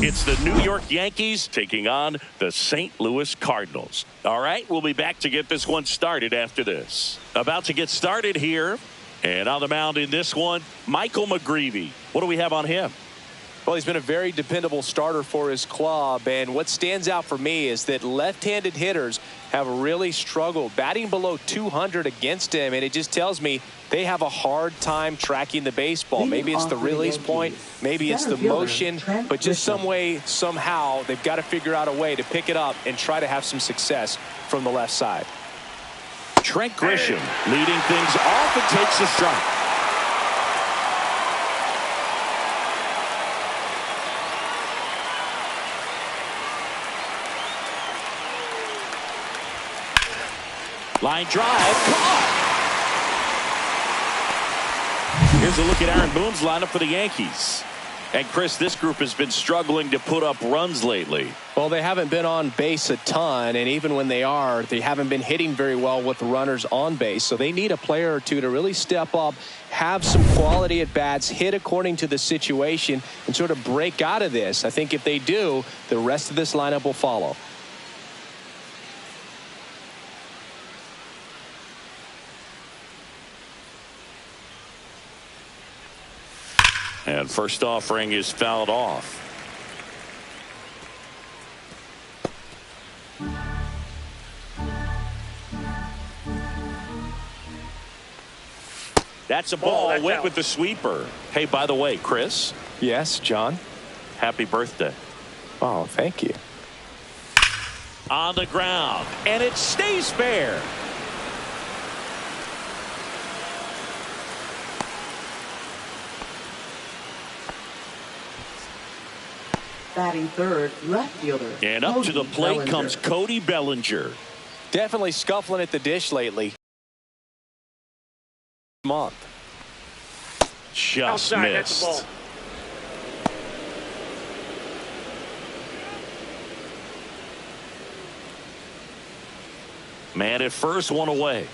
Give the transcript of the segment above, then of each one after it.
It's the New York Yankees taking on the St. Louis Cardinals. All right, we'll be back to get this one started after this. About to get started here. And on the mound in this one, Michael McGreevy. What do we have on him? Well, he's been a very dependable starter for his club, and what stands out for me is that left-handed hitters have really struggled batting below 200 against him, and it just tells me they have a hard time tracking the baseball. Maybe it's the release point, maybe it's the motion, but just some way, somehow, they've got to figure out a way to pick it up and try to have some success from the left side. Trent Grisham leading things off and takes a strike. Line drive, caught. Here's a look at Aaron Boone's lineup for the Yankees. And Chris, this group has been struggling to put up runs lately. Well, they haven't been on base a ton, and even when they are, they haven't been hitting very well with the runners on base. So they need a player or two to really step up, have some quality at bats, hit according to the situation, and sort of break out of this. I think if they do, the rest of this lineup will follow. And first offering is fouled off. That's a ball. Went out with the sweeper. Hey, by the way, Chris. Yes, John. Happy birthday. Oh, thank you. On the ground, and it stays fair. Batting third, left fielder. And up to the plate comes Cody Bellinger. Definitely scuffling at the dish lately. Month. Just missed. Man at first, one away.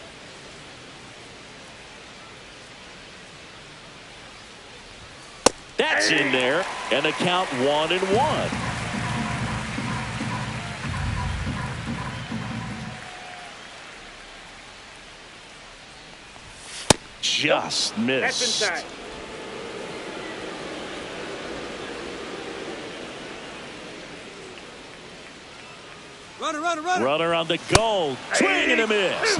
That's in there, and the count 1-1. Just missed. That's inside. Runner on the goal. Swing and a miss.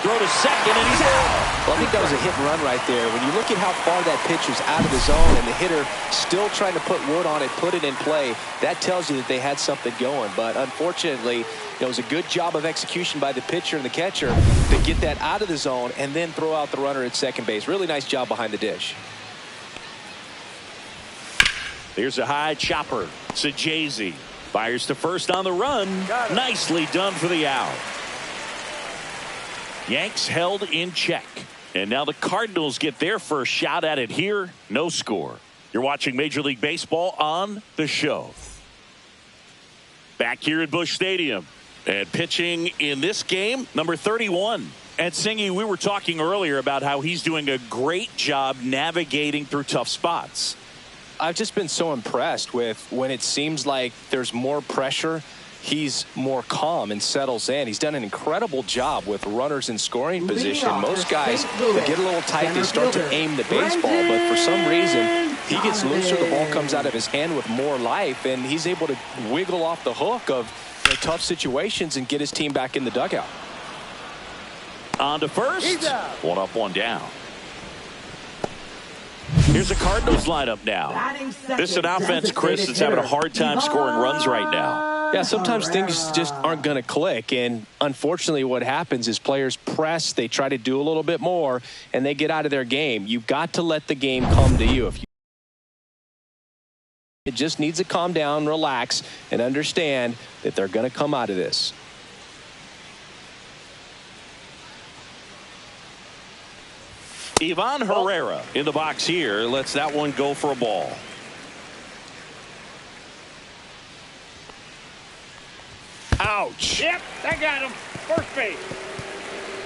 Throw to second, and he's out. Well, I think that was a hit and run right there. When you look at how far that pitcher's out of the zone and the hitter still trying to put wood on it, put it in play, that tells you that they had something going. But unfortunately, it was a good job of execution by the pitcher and the catcher to get that out of the zone and then throw out the runner at second base. Really nice job behind the dish. There's a high chopper. Sajazi fires to first on the run. Nicely done for the out. Yanks held in check. And now the Cardinals get their first shot at it here. No score. You're watching Major League Baseball on the show. Back here at Busch Stadium. And pitching in this game, number 31. And Singy, we were talking earlier about how he's doing a great job navigating through tough spots. I've just been so impressed with when it seems like there's more pressure, he's more calm and settles in. He's done an incredible job with runners in scoring position. Most guys, they get a little tight, they start to aim the baseball, but for some reason, he gets looser, the ball comes out of his hand with more life, and he's able to wiggle off the hook of tough situations and get his team back in the dugout. On to first. One up, one down. Here's the Cardinals lineup now. This is an offense, Chris, that's having a hard time scoring runs right now. Yeah, sometimes things just aren't going to click, and unfortunately what happens is players press, they try to do a little bit more, and they get out of their game. You've got to let the game come to you. It just needs to calm down, relax, and understand that they're going to come out of this. Ivan Herrera in the box here lets that one go for a ball. Ouch. Yep, that got him. First base.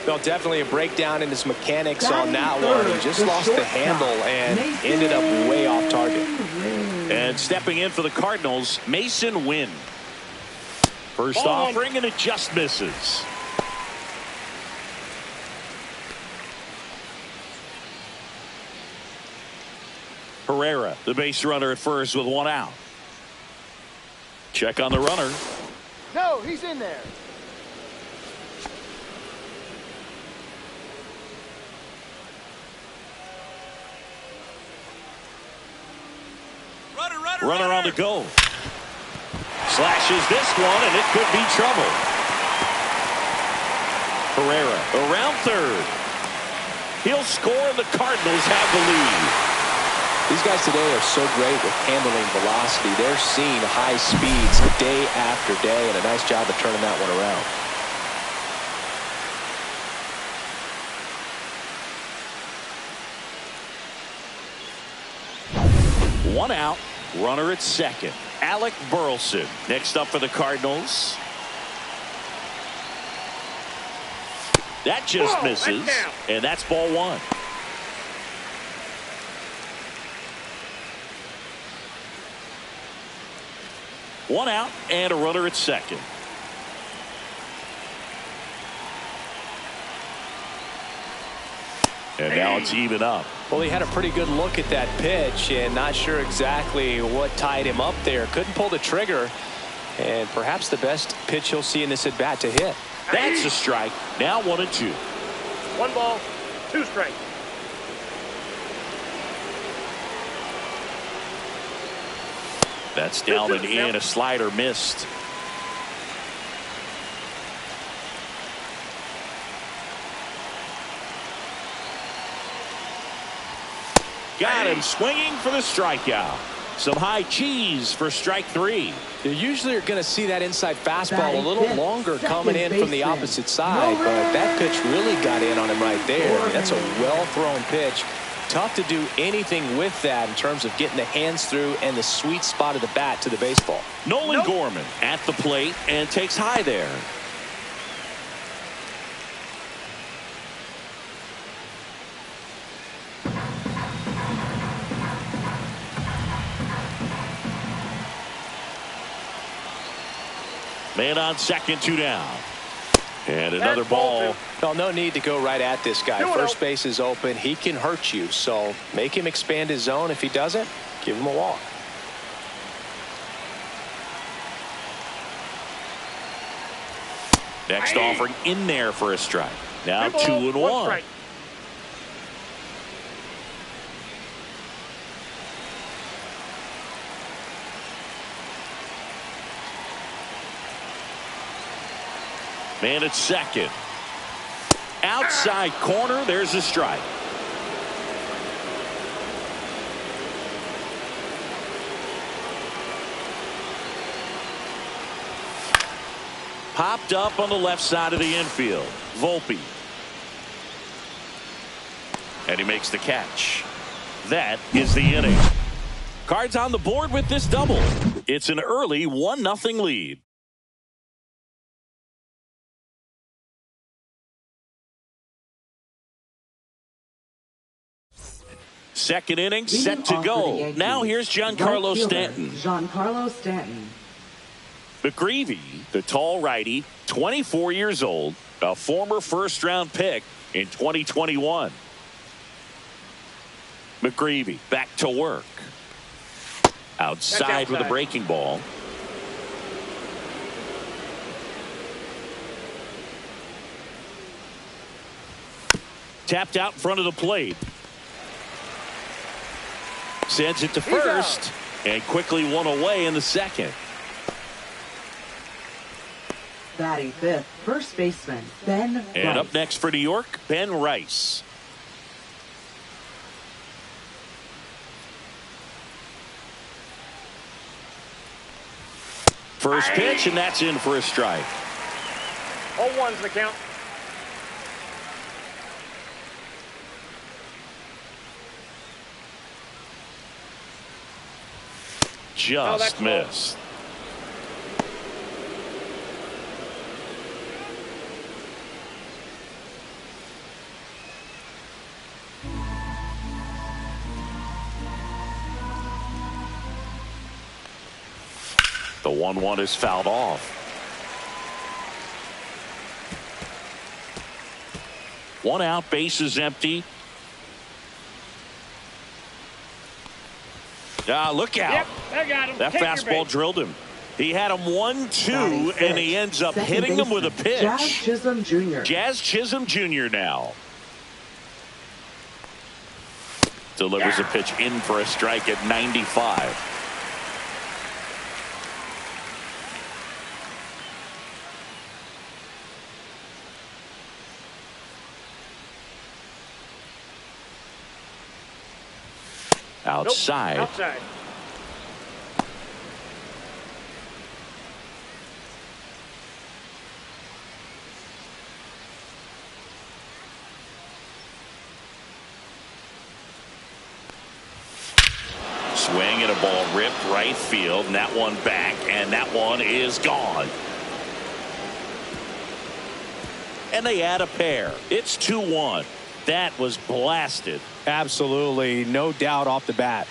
Well, definitely a breakdown in his mechanics on that one. He just lost the handle and ended up way off target. And And stepping in for the Cardinals, Mason Wynn. First offering, and it just misses. Herrera, the base runner at first with one out. Check on the runner. No, he's in there. Runner on the go. Slashes this one, and it could be trouble. Herrera around third. He'll score, and the Cardinals have the lead. These guys today are so great with handling velocity. They're seeing high speeds day after day, and a nice job of turning that one around. One out, runner at second. Alec Burleson next up for the Cardinals. That just misses, and that's ball one. One out and a runner at second. And now it's even up. Well, he had a pretty good look at that pitch and not sure exactly what tied him up there. Couldn't pull the trigger, and perhaps the best pitch he'll see in this at bat to hit. That's a strike. Now 1-2. 1 ball, 2 strikes. That's down and in. A slider missed. Got him swinging for the strikeout. Some high cheese for strike 3. You usually are going to see that inside fastball a little longer coming in from the opposite side, but that pitch really got in on him right there. I mean, that's a well-thrown pitch. Tough to do anything with that in terms of getting the hands through and the sweet spot of the bat to the baseball. Nolan Gorman at the plate and takes high there. Man on second, 2 down. And another ball. No need to go right at this guy. First base is open. He can hurt you. So make him expand his zone. If he doesn't, give him a walk. Next offering in there for a strike. Now 2-1. Man at second. Outside corner. There's a strike. Popped up on the left side of the infield. Volpe. And he makes the catch. That is the inning. Cards on the board with this double. It's an early 1-0 lead. Second inning set to go. Now here's Giancarlo Stanton. Giancarlo Stanton. McGreevy, the tall righty, 24 years old, a former first-round pick in 2021. McGreevy back to work. Outside with a breaking ball. Tapped out in front of the plate. Sends it to first and quickly one away in the second. Batting fifth, first baseman Ben Rice. And up next for New York, Ben Rice. First pitch, and that's in for a strike. 0-1's the count. Just missed. The 1-1 is fouled off. One out, base is empty. Look out. Yep, I got him. That Take your fastball base. drilled him. He had him 1-2, and he ends up hitting him with a pitch. Jazz Chisholm Jr. Jazz Chisholm Jr. now. Delivers a pitch in for a strike at 95. Outside. Nope. Outside. Swing and a ball ripped right field, and that one back, and that one is gone. And they add a pair. It's 2-1. That was blasted. Absolutely, no doubt off the bat.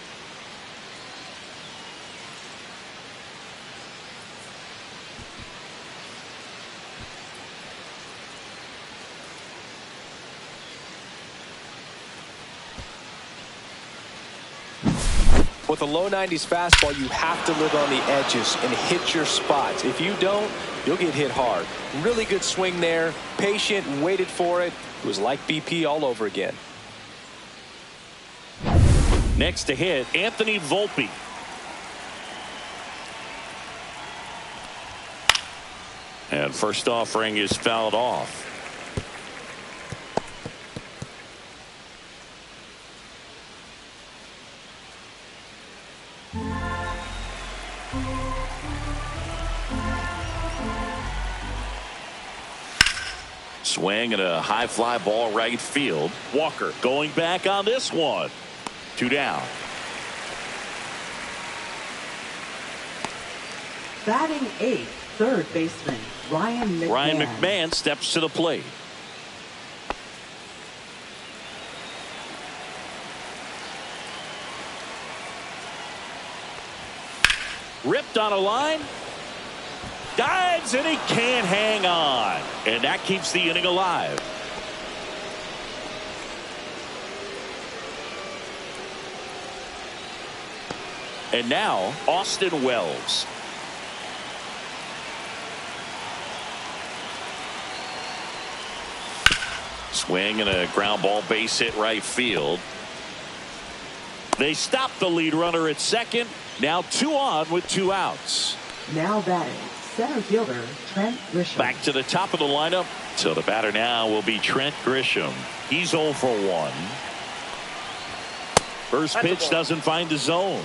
With a low 90s fastball, you have to live on the edges and hit your spots. If you don't, you'll get hit hard. Really good swing there. Patient, waited for it. It was like BP all over again. Next to hit, Anthony Volpe. And first offering is fouled off. Swing and a high fly ball right field. Walker going back on this one. 2 down. Batting 8th, third baseman Ryan McMahon. Ryan McMahon steps to the plate. Ripped on a line. Dives, and he can't hang on. And that keeps the inning alive. And now, Austin Wells. Swing and a ground ball base hit right field. They stop the lead runner at second. Now 2 on with 2 outs. Now batting, center fielder Trent Grisham. Back to the top of the lineup. So the batter now will be Trent Grisham. He's 0 for 1. First pitch doesn't find the zone.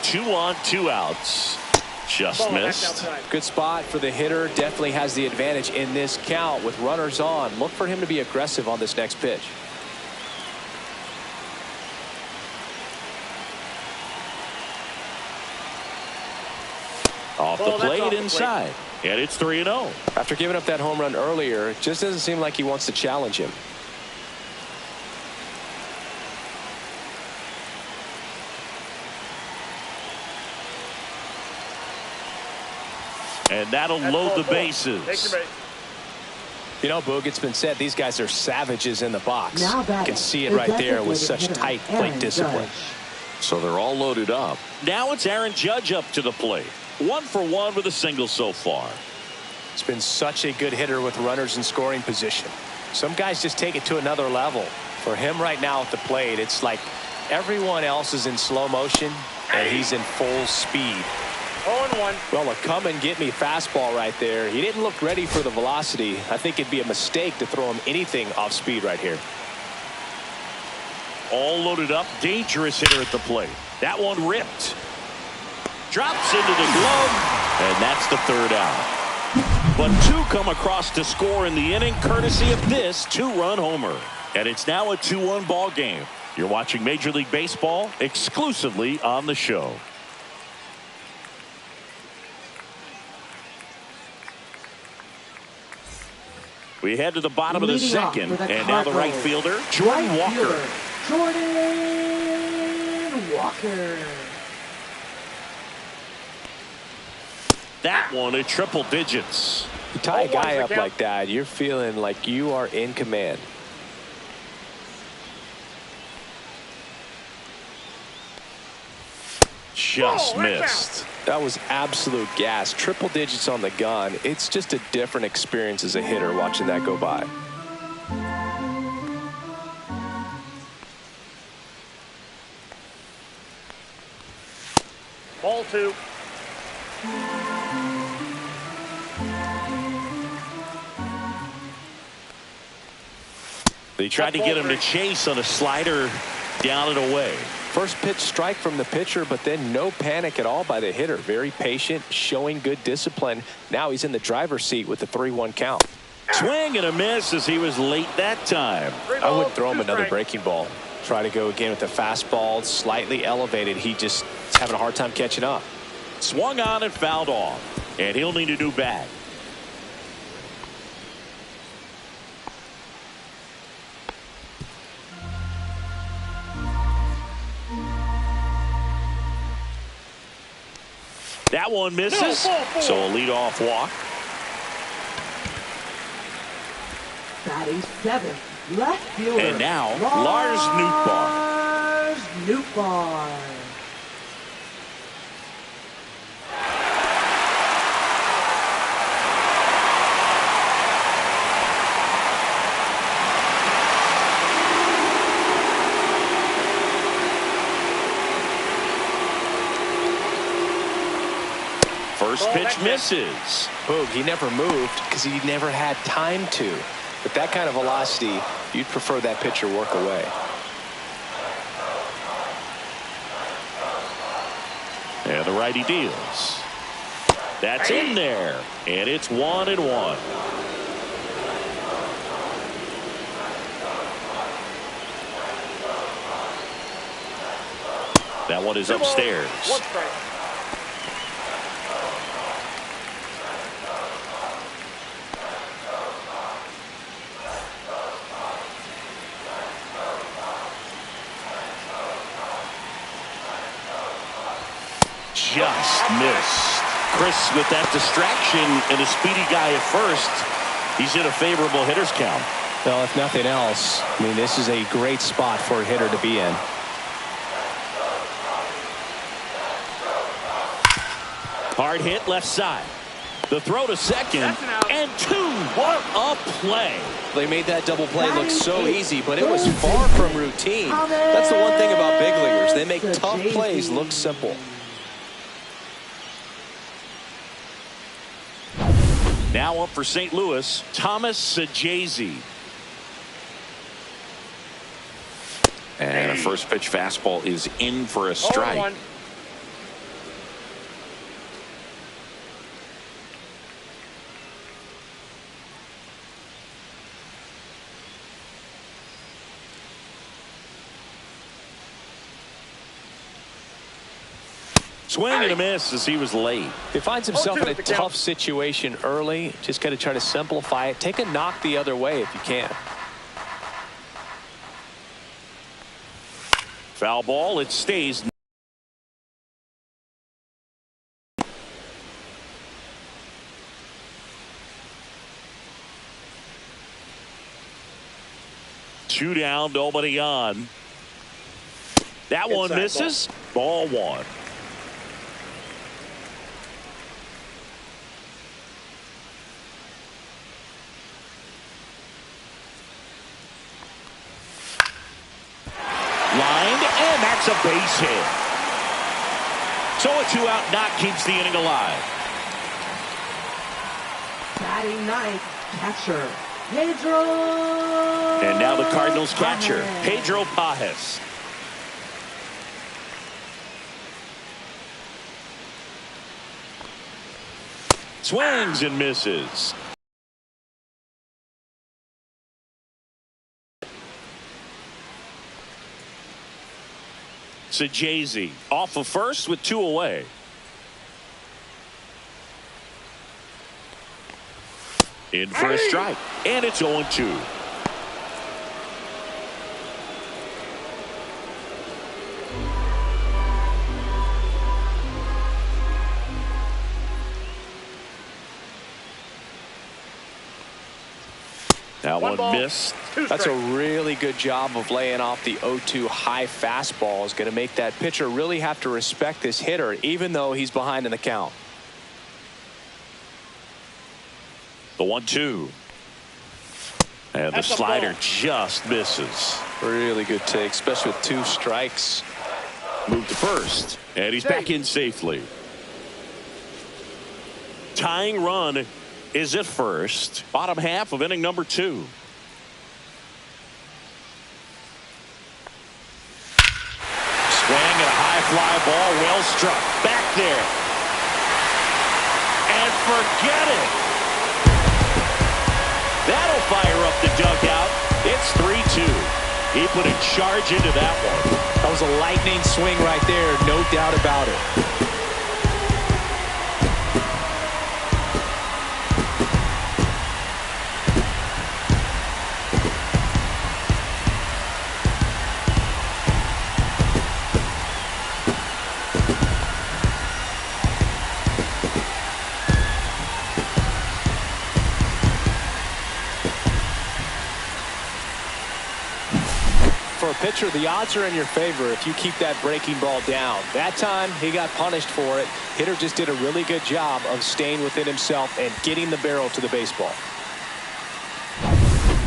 Two on, 2 outs. Just missed. Good spot for the hitter. Definitely has the advantage in this count with runners on. Look for him to be aggressive on this next pitch. Off the plate inside. And it's 3-0. After giving up that home run earlier, it just doesn't seem like he wants to challenge him. And that'll load the bases. Take your base. You know, Boog, it's been said these guys are savages in the box. Now You can see it right there with such tight plate discipline. So they're all loaded up. Now it's Aaron Judge up to the plate. 1 for 1 with a single so far. It's been such a good hitter with runners in scoring position. Some guys just take it to another level. For him right now at the plate, it's like everyone else is in slow motion and he's in full speed. 0-1. Well, a come and get me fastball right there. He didn't look ready for the velocity. I think it'd be a mistake to throw him anything off speed right here. All loaded up. Dangerous hitter at the plate. That one ripped. Drops into the glove. And that's the 3rd out. But 2 come across to score in the inning courtesy of this 2-run homer. And it's now a 2-1 ball game. You're watching Major League Baseball exclusively on the show. We head to the bottom of the Leading off second, for the and now the right Cardinals, fielder, Jordan right Walker. fielder, Jordan Walker. That one at triple digits. You tie a guy up like that, you're feeling like you are in command. Just missed. That was absolute gas. Triple digits on the gun. It's just a different experience as a hitter watching that go by. Ball 2. They tried to get him to chase on a slider down and away. First pitch strike from the pitcher, but then no panic at all by the hitter. Very patient, showing good discipline. Now he's in the driver's seat with the 3-1 count. Swing and a miss as he was late that time. I wouldn't throw him another breaking ball. Try to go again with the fastball, slightly elevated. He just is having a hard time catching up. Swung on and fouled off, and he'll need a new bat. That one misses, so a leadoff walk. Batting 7th, left fielder. And now, Lars Nootbaar. Lars Nootbaar. First pitch misses. Boog, he never moved because he never had time to. With that kind of velocity, you'd prefer that pitcher work away. And the righty deals. That's in there, and it's 1-1. That one is upstairs. Just missed. Chris with that distraction and a speedy guy at first. He's in a favorable hitter's count. Well, if nothing else, I mean, this is a great spot for a hitter to be in. Hard hit left side. The throw to second, and 2. What a play. They made that double play look so easy, but it was far from routine. That's the one thing about big leaguers. They make tough plays look simple. Now up for St. Louis, Thomas Sajazi. And a first pitch fastball is in for a strike. Swing and a miss as he was late. He finds himself in a tough situation early. Just got to try to simplify it. Take a knock the other way if you can. Foul ball. It stays. Two down, nobody on. That one misses. Ball 1. Lined, and that's a base hit. So a 2-out knock keeps the inning alive. Batting 9th, catcher, Pedro. And now the Cardinals catcher, Pedro Pajes. Swings and misses. Sajazi off of first with 2 away. In for a strike. And it's 0-2. That one missed. That's a really good job of laying off the 0-2 high fastball. Is going to make that pitcher really have to respect this hitter, even though he's behind in the count. The 1-2. And the slider just misses. Really good take, especially with 2 strikes. Moved to first, and he's back in safely. Tying run is at first. Bottom half of inning number 2. Swing and a high fly ball, well struck. Back there. And forget it. That'll fire up the dugout. It's 3-2. He put a charge into that one. That was a lightning swing right there, no doubt about it. For a pitcher, the odds are in your favor if you keep that breaking ball down. That time, he got punished for it. Hitter just did a really good job of staying within himself and getting the barrel to the baseball.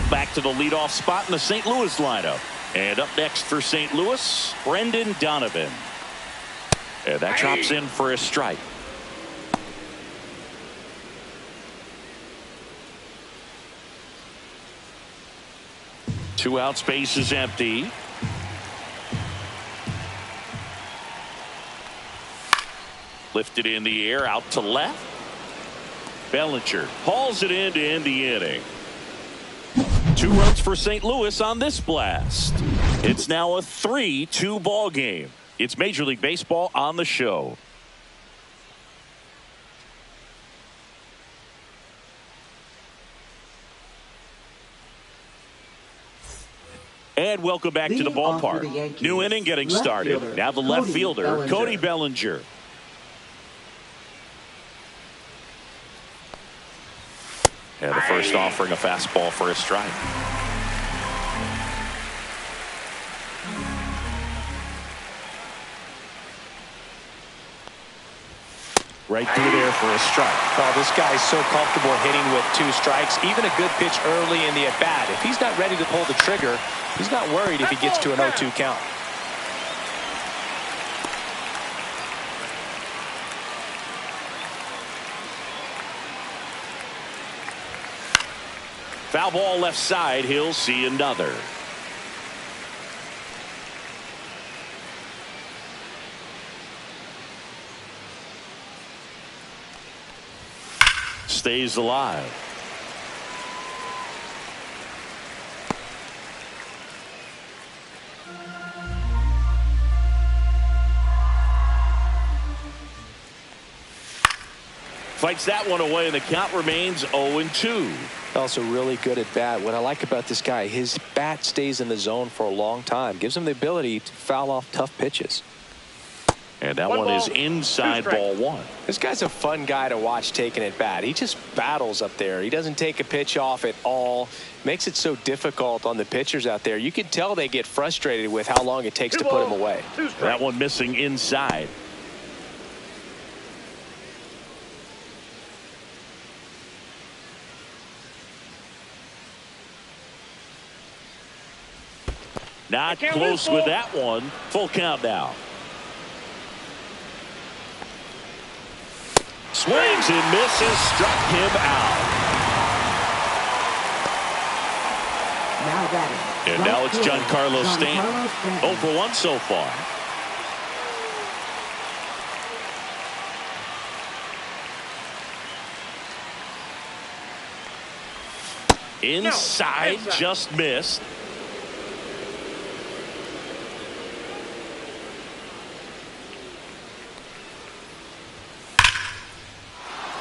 Back to the leadoff spot in the St. Louis lineup. And up next for St. Louis, Brendan Donovan. And that drops in for a strike. Two out, space is empty. Lifted in the air, out to left. Bellinger hauls it in to end the inning. 2 runs for St. Louis on this blast. It's now a 3-2 ball game. It's Major League Baseball on the show. And welcome back to the ballpark. New inning getting started. Now the left fielder, Cody Bellinger. And the first offering a fastball for a strike. Right through there for a strike. Oh, this guy is so comfortable hitting with 2 strikes. Even a good pitch early in the at-bat. If he's not ready to pull the trigger, he's not worried if he gets to an 0-2 count. Foul ball left side. He'll see another. Stays alive. Fights that one away, and the count remains 0-2. Also really good at bat. What I like about this guy, his bat stays in the zone for a long time. Gives him the ability to foul off tough pitches. And that one is inside ball 1. This guy's a fun guy to watch taking at bat. He just battles up there. He doesn't take a pitch off at all. Makes it so difficult on the pitchers out there. You can tell they get frustrated with how long it takes to put him away. That one missing inside. Not close with that one. Full count now. Swings and misses. Struck him out. Now batting. And now it's Giancarlo Stanton. 0 for 1 so far. Inside, just missed.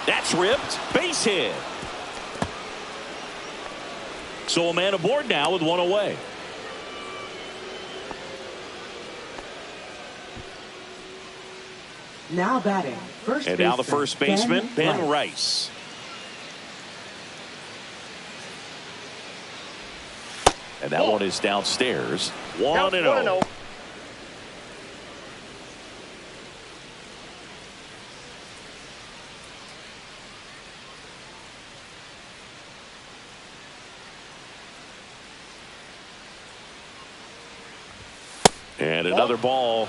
That's ripped. Base hit. So a man aboard now with one away. Now batting, first And baseman, now the first baseman, Ben Rice. And that one is downstairs. 1-0. And another ball.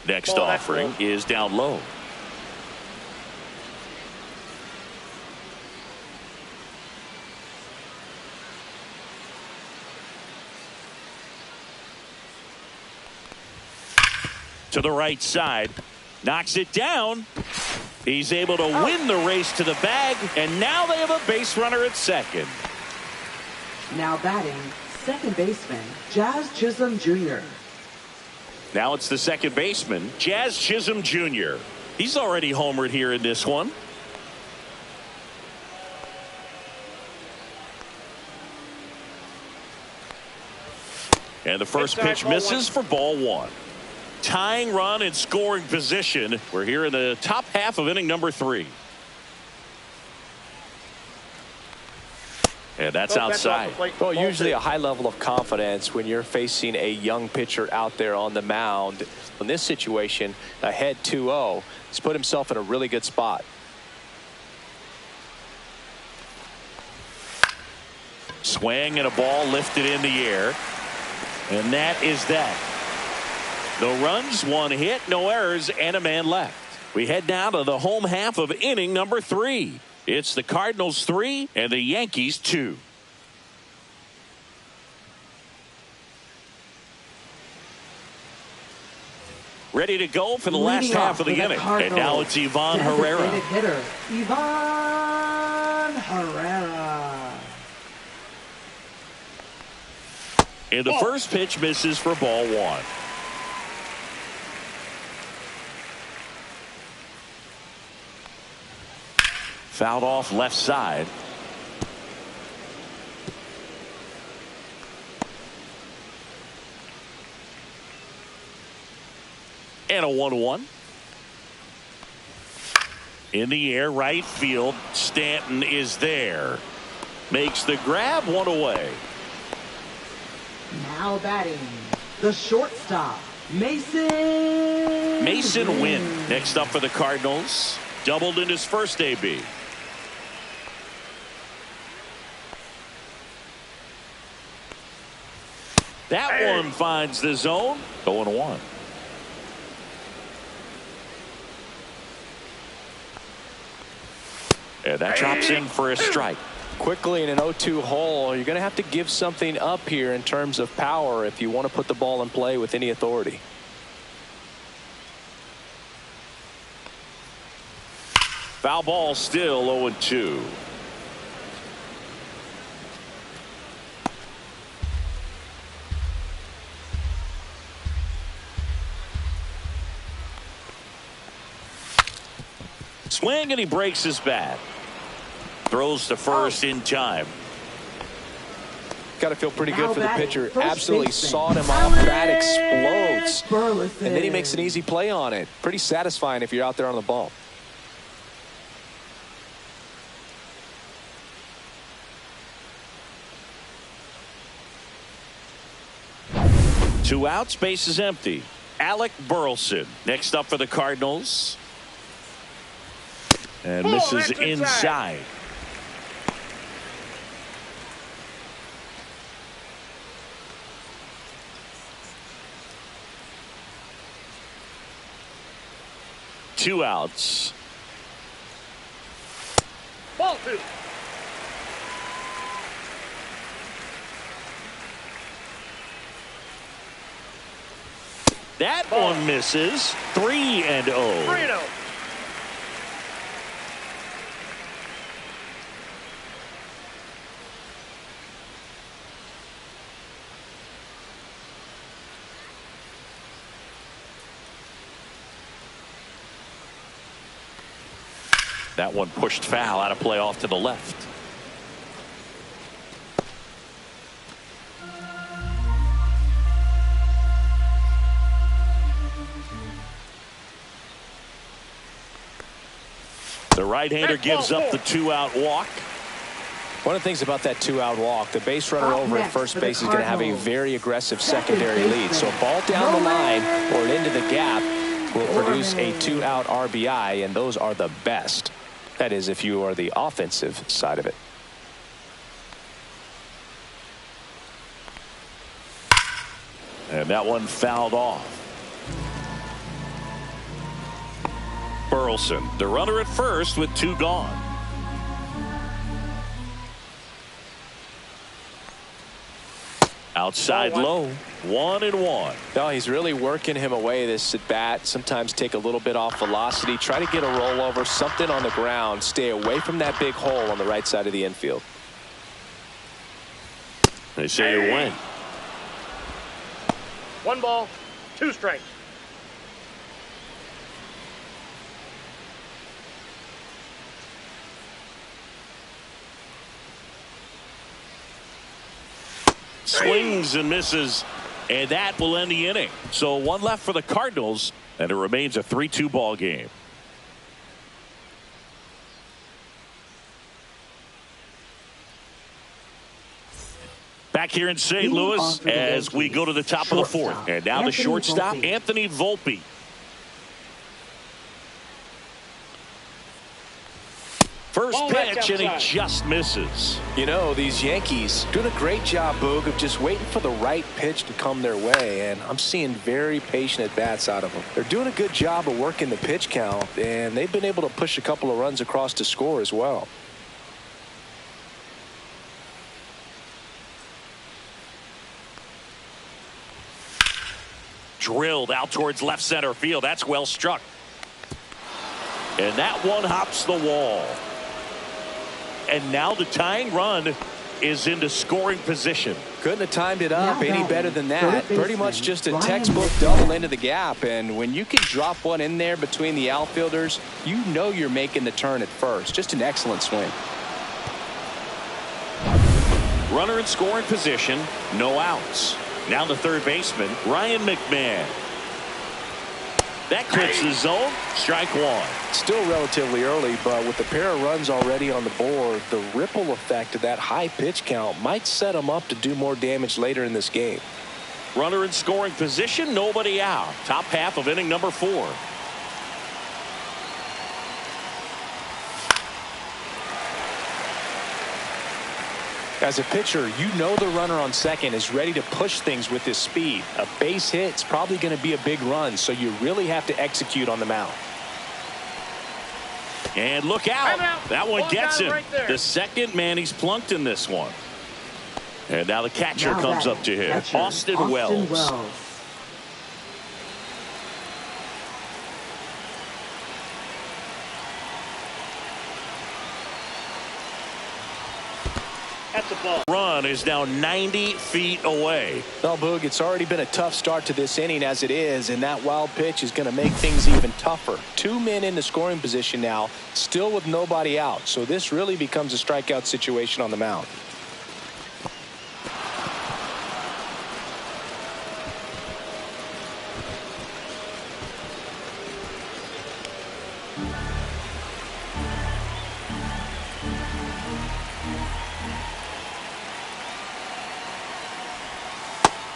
Next offering is down low. To the right side. Knocks it down. He's able to win the race to the bag, and now they have a base runner at second. Now batting, second baseman, Jazz Chisholm Jr. Now it's the second baseman, Jazz Chisholm Jr. He's already homered here in this one. And the first pitch misses for ball one. Tying run in scoring position. We're here in the top half of inning number 3. And that's outside. Well, usually a high level of confidence when you're facing a young pitcher out there on the mound. In this situation, ahead 2-0, he's put himself in a really good spot. Swing and a ball lifted in the air. And that is that. No runs, 1 hit, no errors, and a man left. We head now to the home half of inning number 3. It's the Cardinals 3 and the Yankees 2. Ready to go for the last half of the inning. And now it's Ivan Herrera. Hitter, Ivan Herrera. And the first pitch misses for ball one. Fouled off left side. And a 1-1. In the air, right field. Stanton is there. Makes the grab, 1 away. Now batting, the shortstop, Mason Wynn. Next up for the Cardinals. Doubled in his first AB. That one finds the zone. 0-1. And that drops in for a strike. Quickly in an 0-2 hole, you're going to have to give something up here in terms of power if you want to put the ball in play with any authority. Foul ball, still 0-2. Swing and he breaks his bat. Throws to first in time. Got to feel pretty good for the pitcher. Absolutely sawed him off. That explodes. And then he makes an easy play on it. Pretty satisfying if you're out there on the ball. Two outs, base is empty. Alec Burleson next up for the Cardinals. And misses inside. Two outs. Ball 2. That one misses. 3-0. 3-0. That one pushed foul, out of play off to the left. The right-hander gives up the 2-out walk. One of the things about that 2-out walk, the base runner over at first base is going to have a very aggressive secondary lead. So a ball down the line or into the gap will produce a 2-out RBI, and those are the best. That is, if you are the offensive side of it. And that one fouled off. Burleson, the runner at first with 2 gone. Outside low, 1-1. No, he's really working him away this at bat. Sometimes take a little bit off velocity, try to get a rollover, something on the ground, stay away from that big hole on the right side of the infield. They say you win. 1 ball, 2 strikes. Swings and misses, and that will end the inning. So 1 left for the Cardinals, and it remains a 3-2 ball game. Back here in St. Louis as we go to the top of the 4th. And now the shortstop, Anthony Volpe. First pitch, and he just misses. You know, these Yankees doing a great job, Boog, of just waiting for the right pitch to come their way, and I'm seeing very patient at-bats out of them. They're doing a good job of working the pitch count, and they've been able to push a couple of runs across to score as well. Drilled out towards left center field. That's well struck. And that one hops the wall. And now the tying run is into scoring position. Couldn't have timed it up any better than that. Pretty much just a textbook double into the gap. And when you can drop one in there between the outfielders, you know you're making the turn at first. Just an excellent swing. Runner in scoring position, no outs. Now the third baseman, Ryan McMahon. That clips the zone. Strike 1. Still relatively early, but with the pair of runs already on the board, the ripple effect of that high pitch count might set them up to do more damage later in this game. Runner in scoring position, nobody out. Top half of inning number 4. As a pitcher, you know the runner on second is ready to push things with his speed. A base hit's probably going to be a big run, so you really have to execute on the mound. And look out. That one gets him. Right, the second man he's plunked in this one. And now the catcher comes up to him. Austin Wells. Run is now 90 feet away. Well, Boog, it's already been a tough start to this inning as it is, and that wild pitch is going to make things even tougher. 2 men in the scoring position now, still with nobody out. So this really becomes a strikeout situation on the mound.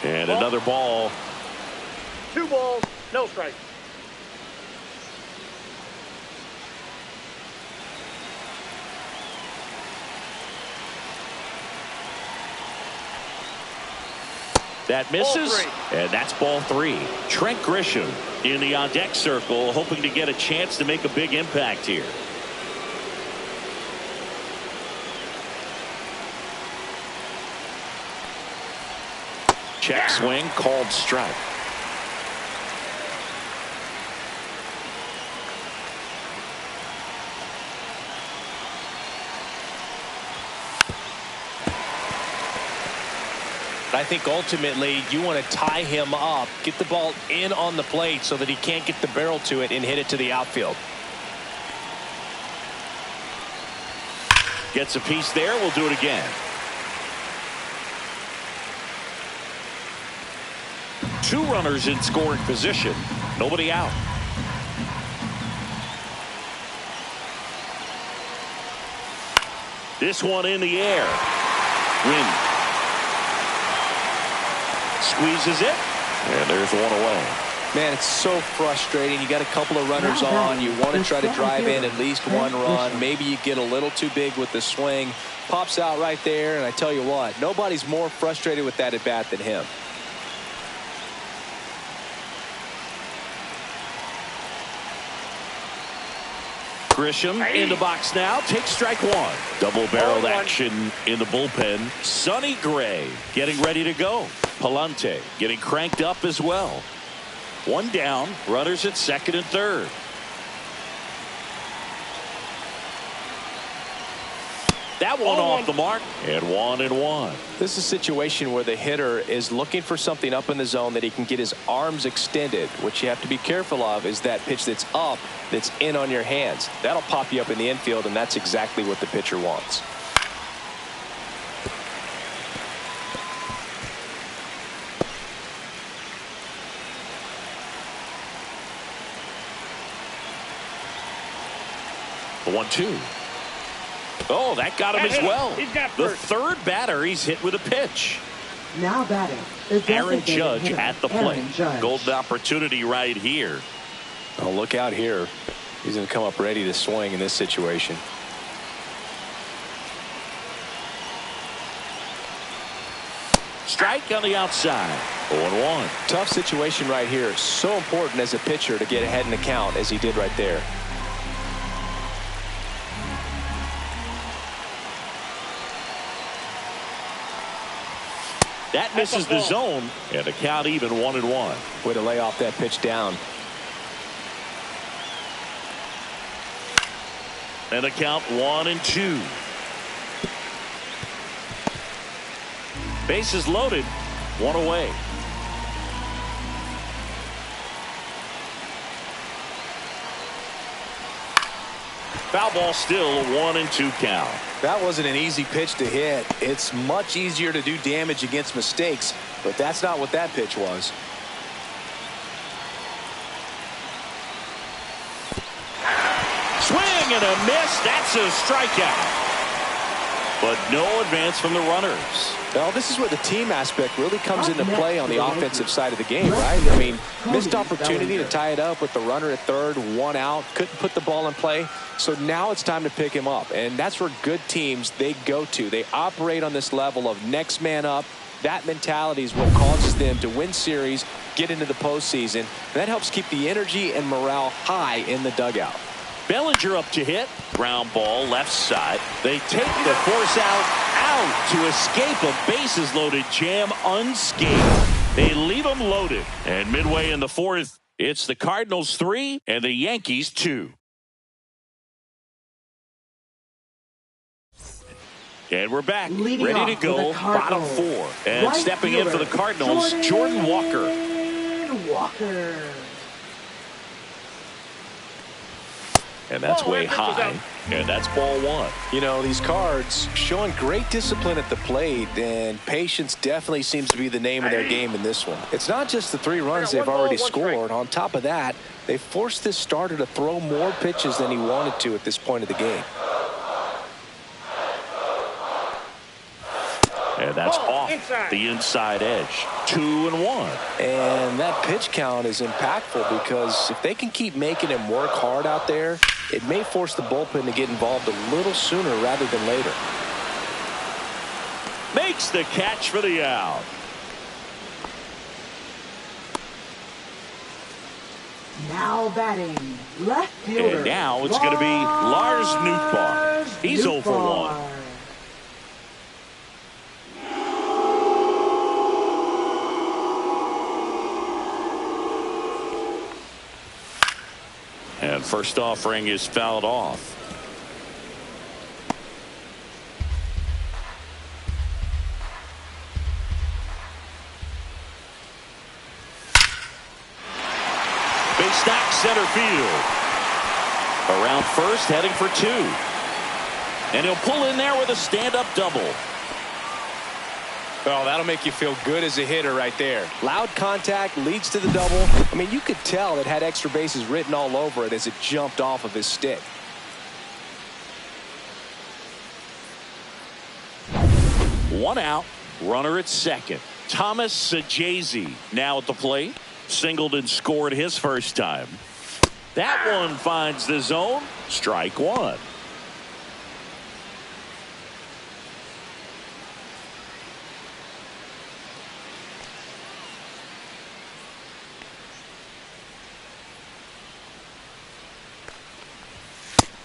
And another ball. 2 balls, no strikes. That misses, and that's ball 3. Trent Grisham in the on-deck circle, hoping to get a chance to make a big impact here. Check swing, called strike. I think ultimately you want to tie him up, get the ball in on the plate so that he can't get the barrel to it and hit it to the outfield. Gets a piece there. We'll do it again. Two runners in scoring position. Nobody out. This one in the air. Win. Squeezes it. And there's one away. Man, it's so frustrating. You got a couple of runners on. You want to try to drive in at least one run. Maybe you get a little too big with the swing. Pops out right there, and I tell you what, nobody's more frustrated with that at bat than him. Grisham in the box now. Takes strike one. Double-barreled action in the bullpen. Sonny Gray getting ready to go. Palante getting cranked up as well. One down. Runners at second and third. That one off the mark. And 1-1. This is a situation where the hitter is looking for something up in the zone that he can get his arms extended. What you have to be careful of is that pitch that's up, that's in on your hands. That'll pop you up in the infield, and that's exactly what the pitcher wants. The 1-2. Oh, that got him as well. The third batter he's hit with a pitch. Now batting. The Aaron Judge hitter, at the plate. Judge. Golden opportunity right here. Oh, look out here. He's going to come up ready to swing in this situation. Strike on the outside. 0-1. Tough situation right here. So important as a pitcher to get ahead in the count as he did right there. That misses the zone, and the count even 1-1. Way to lay off that pitch down. And the count 1-2. Bases loaded, one away. Foul ball, still a 1-2 count. That wasn't an easy pitch to hit. It's much easier to do damage against mistakes, but that's not what that pitch was. Swing and a miss. That's a strikeout. But no advance from the runners. Well, this is where the team aspect really comes into play on the offensive side of the game, right? I mean, missed opportunity to tie it up with the runner at third, one out, couldn't put the ball in play. So now it's time to pick him up, and that's where good teams, they go to. They operate on this level of next man up. That mentality is what causes them to win series, get into the postseason. And that helps keep the energy and morale high in the dugout. Bellinger up to hit. Ground ball left side. They take the force out to escape a bases loaded jam unscathed. They leave them loaded. And midway in the fourth, it's the Cardinals 3 and the Yankees 2. And we're back, ready to go, bottom four. And right stepping in for the Cardinals, Jordan Walker. And that's way high, and that's ball one. You know, these Cards showing great discipline at the plate, and patience definitely seems to be the name of their game in this one. It's not just the 3 runs they've already scored. On top of that, they forced this starter to throw more pitches than he wanted to at this point of the game. And that's off the inside edge. 2-1. And that pitch count is impactful because if they can keep making him work hard out there, it may force the bullpen to get involved a little sooner rather than later. Makes the catch for the out. Now batting, left fielder. And now it's going to be Lars Nootbaar. He's 0 for 1. And first offering is fouled off. Big stack center field. Around first, heading for 2. And he'll pull in there with a stand-up double. Oh, that'll make you feel good as a hitter right there. Loud contact leads to the double. I mean, you could tell it had extra bases written all over it as it jumped off of his stick. One out, runner at second. Thomas Sajazi now at the plate. Singled and scored his first time. That one finds the zone. Strike one.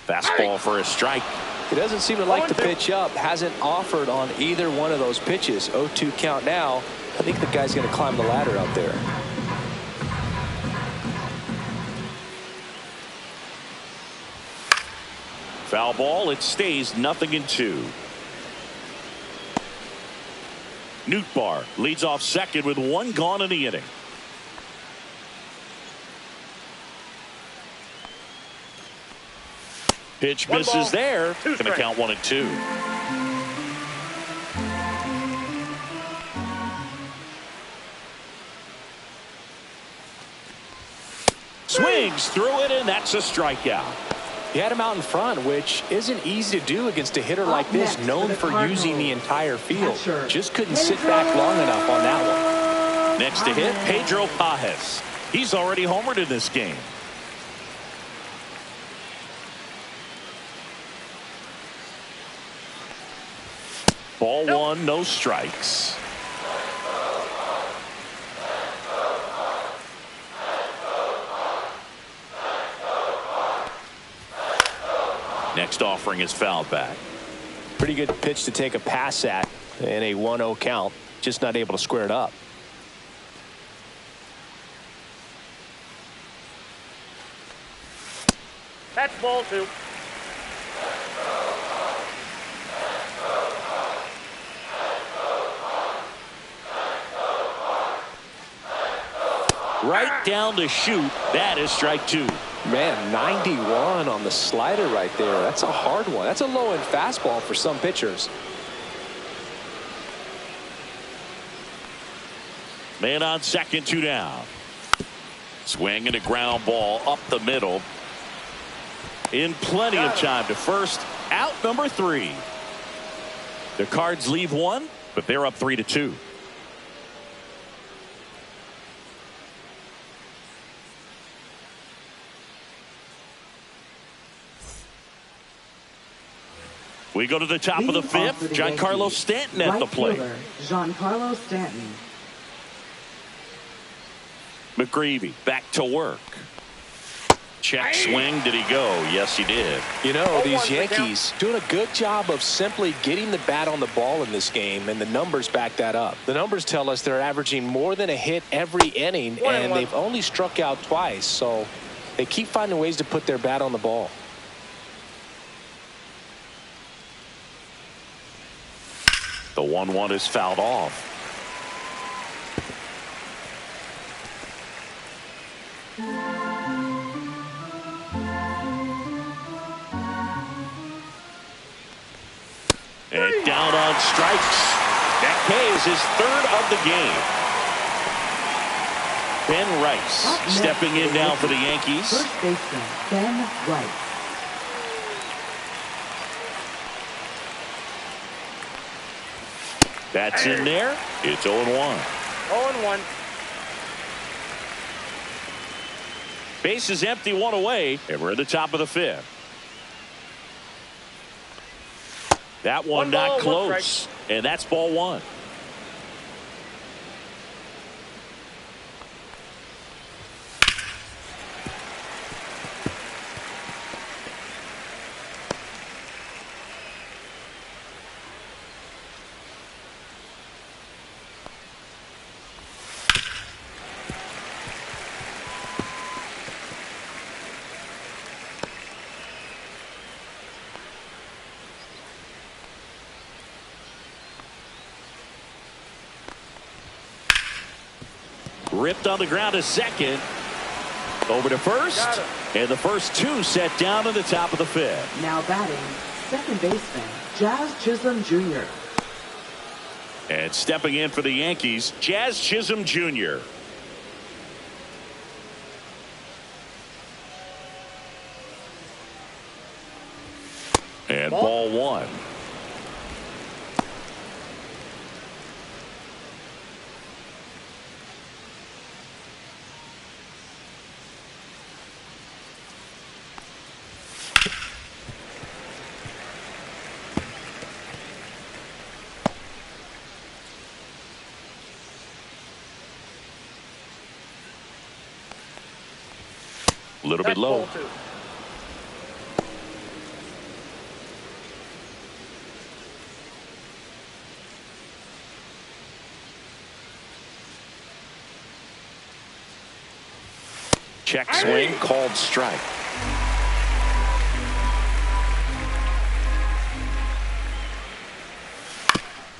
Fastball for a strike. He doesn't seem to like the pitch up. Hasn't offered on either one of those pitches. 0-2 count now. I think the guy's going to climb the ladder out there. Foul ball. It stays 0-2. Nootbaar leads off second with one gone in the inning. Pitch misses there. Going to count 1-2. Swings through it, and that's a strikeout. He had him out in front, which isn't easy to do against a hitter like this, known for using the entire field. Just couldn't sit back long enough on that one. Next to hit, Pedro Pajes. He's already homered in this game. Ball one, no strikes. Next offering is fouled back. Pretty good pitch to take a pass at in a 1-0 count. Just not able to square it up. That's ball two. Right down the chute. That is strike two. Man, 91 on the slider right there. That's a hard one. That's a low-end fastball for some pitchers. Man on second, 2 down. Swing and a ground ball up the middle. In plenty of time to first. Out number 3. The Cards leave one, but they're up 3-2. We go to the top of the fifth. Giancarlo Stanton at the plate. Giancarlo Stanton. McGreevy back to work. Check swing. Did he go? Yes, he did. You know, these Yankees doing a good job of simply getting the bat on the ball in this game, and the numbers back that up. The numbers tell us they're averaging more than a hit every inning, and they've only struck out twice, so they keep finding ways to put their bat on the ball. The 1-1 is fouled off. And down on strikes. That K is his third of the game. Ben Rice stepping in now for the Yankees. First baseman Ben Rice. That's in there. It's 0-1. 0-1. Base is empty, one away, and we're at the top of the fifth. That one not close, and that's ball one. Ripped on the ground to second. Over to first. And the first two set down to the top of the fifth. Now batting, second baseman, Jazz Chisholm Jr. And stepping in for the Yankees, Jazz Chisholm Jr. And ball one. A little bit low. Check swing, called strike.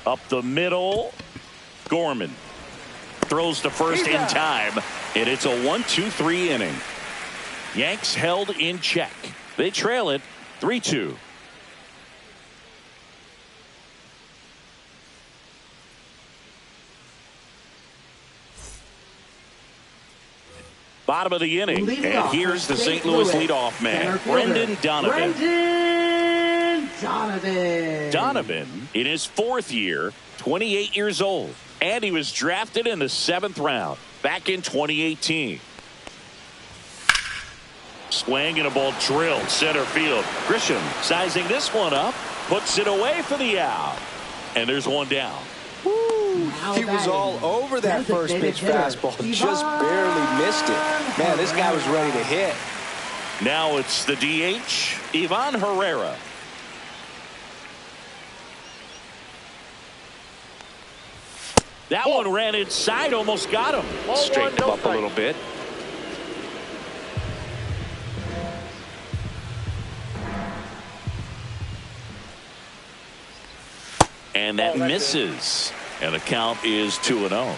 Up the middle, Gorman throws to first in time, and it's a 1-2-3 inning. Yanks held in check. They trail it 3-2. Bottom of the inning, and here's the St. Louis leadoff man, Brendan Donovan. Donovan, in his fourth year, 28 years old, and he was drafted in the 7th round back in 2018. Swing and a ball drilled center field. Grisham sizing this one up, puts it away for the out, and there's one down. He was all over that first pitch fastball, just barely missed it. Man, this guy was ready to hit. Now it's the DH, Ivan Herrera. That one ran inside, almost got him. Straightened him up a little bit. And that misses. And the count is 2-0.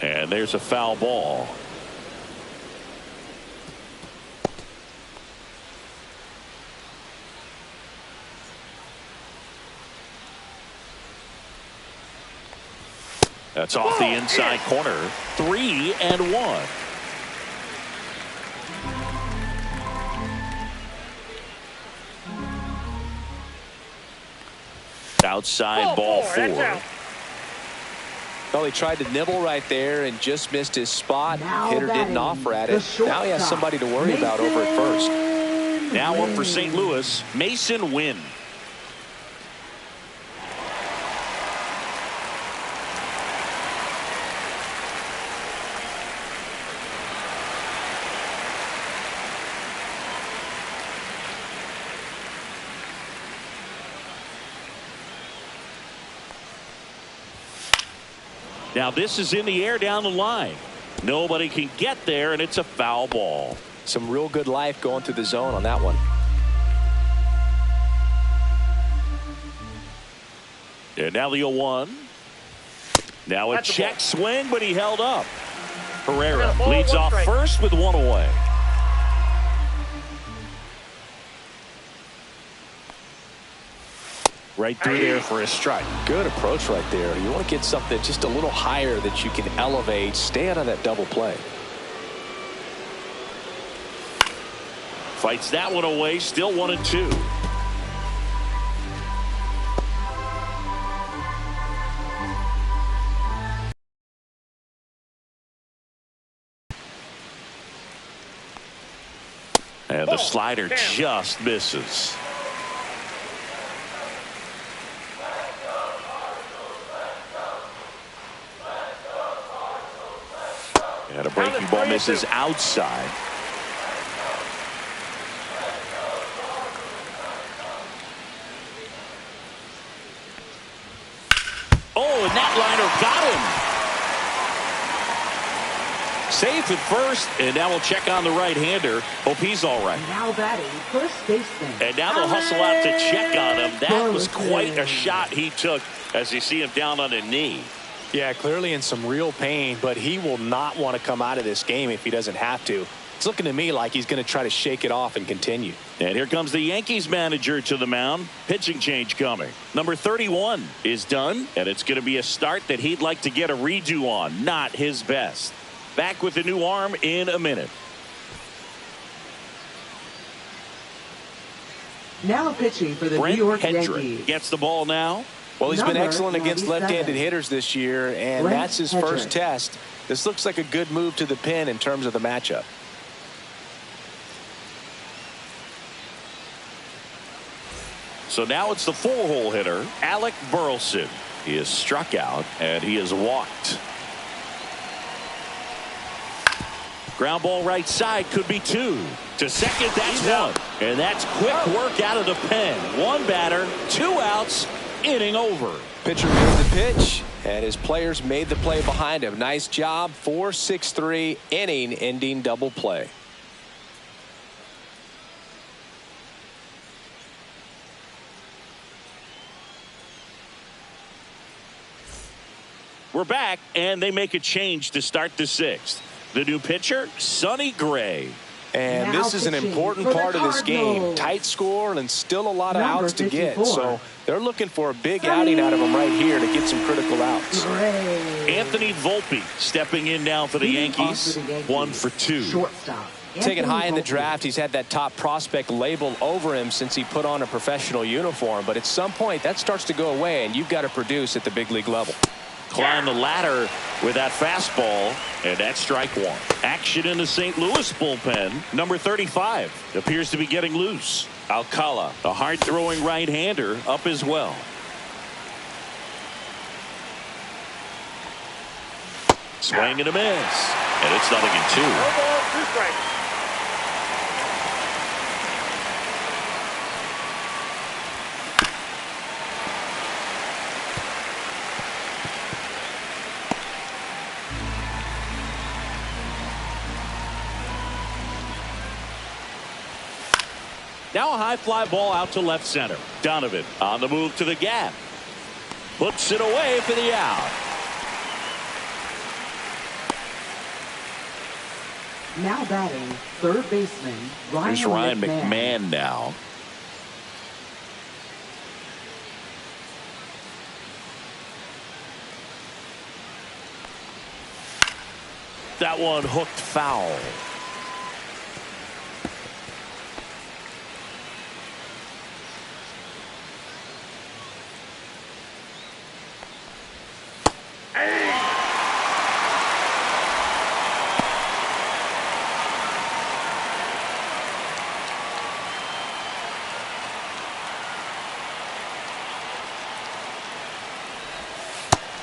And there's a foul ball. That's off the inside corner. 3-1. Outside ball 4. Well, he tried to nibble right there and just missed his spot. Hitter didn't offer at it. Now he has somebody to worry about over at first. Now up for St. Louis, Mason Wynn. Now this is in the air down the line. Nobody can get there, and it's a foul ball. Some real good life going through the zone on that one. And now the 0-1. Now a check swing, but he held up. Herrera leads off first with 1 away. Right through there for a strike. Good approach right there. You want to get something just a little higher that you can elevate. Stay out of that double play. Fights that one away. Still 1-2. And the slider just misses. And a breaking ball misses outside. Oh, and that liner got him. Safe at first, and now we'll check on the right-hander. Hope he's all right. Now batting first baseman. And now they'll hustle out to check on him. That was quite a shot he took as you see him down on a knee. Yeah, clearly in some real pain, but he will not want to come out of this game if he doesn't have to. It's looking to me like he's going to try to shake it off and continue. And here comes the Yankees manager to the mound. Pitching change coming. Number 31 is done, and it's going to be a start that he'd like to get a redo on. Not his best. Back with the new arm in a minute. Now pitching for the New York Yankees. Gets the ball now. Well, he's been excellent against left-handed hitters this year, and that's his first test. This looks like a good move to the pin in terms of the matchup. So now it's the 4-hole hitter, Alec Burleson. He is struck out, and he is walked. Ground ball right side, could be 2. To second, that's 1. And that's quick work out of the pen. 1 batter, 2 outs, inning over. Pitcher made the pitch, and his players made the play behind him. Nice job. 4-6-3, inning-ending double play. We're back, and they make a change to start the 6th. The new pitcher, Sonny Gray. And this is an important part of this game. Tight score and still a lot of outs to get. So they're looking for a big outing out of him right here to get some critical outs. Anthony Volpe stepping in now for the Yankees. 1 for 2. Shortstop. Taken high in the draft, he's had that top prospect label over him since he put on a professional uniform. But at some point, that starts to go away, and you've got to produce at the big league level. Climb the ladder with that fastball, and that's strike 1. Action in the St. Louis bullpen. Number 35 appears to be getting loose. Alcala, a hard-throwing right-hander, up as well. Swing and a miss, and it's 0-2. No ball, 2 strikes. Now a high fly ball out to left center. Donovan on the move to the gap. Puts it away for the out. Now batting, third baseman Here's Ryan McMahon now. That one hooked foul.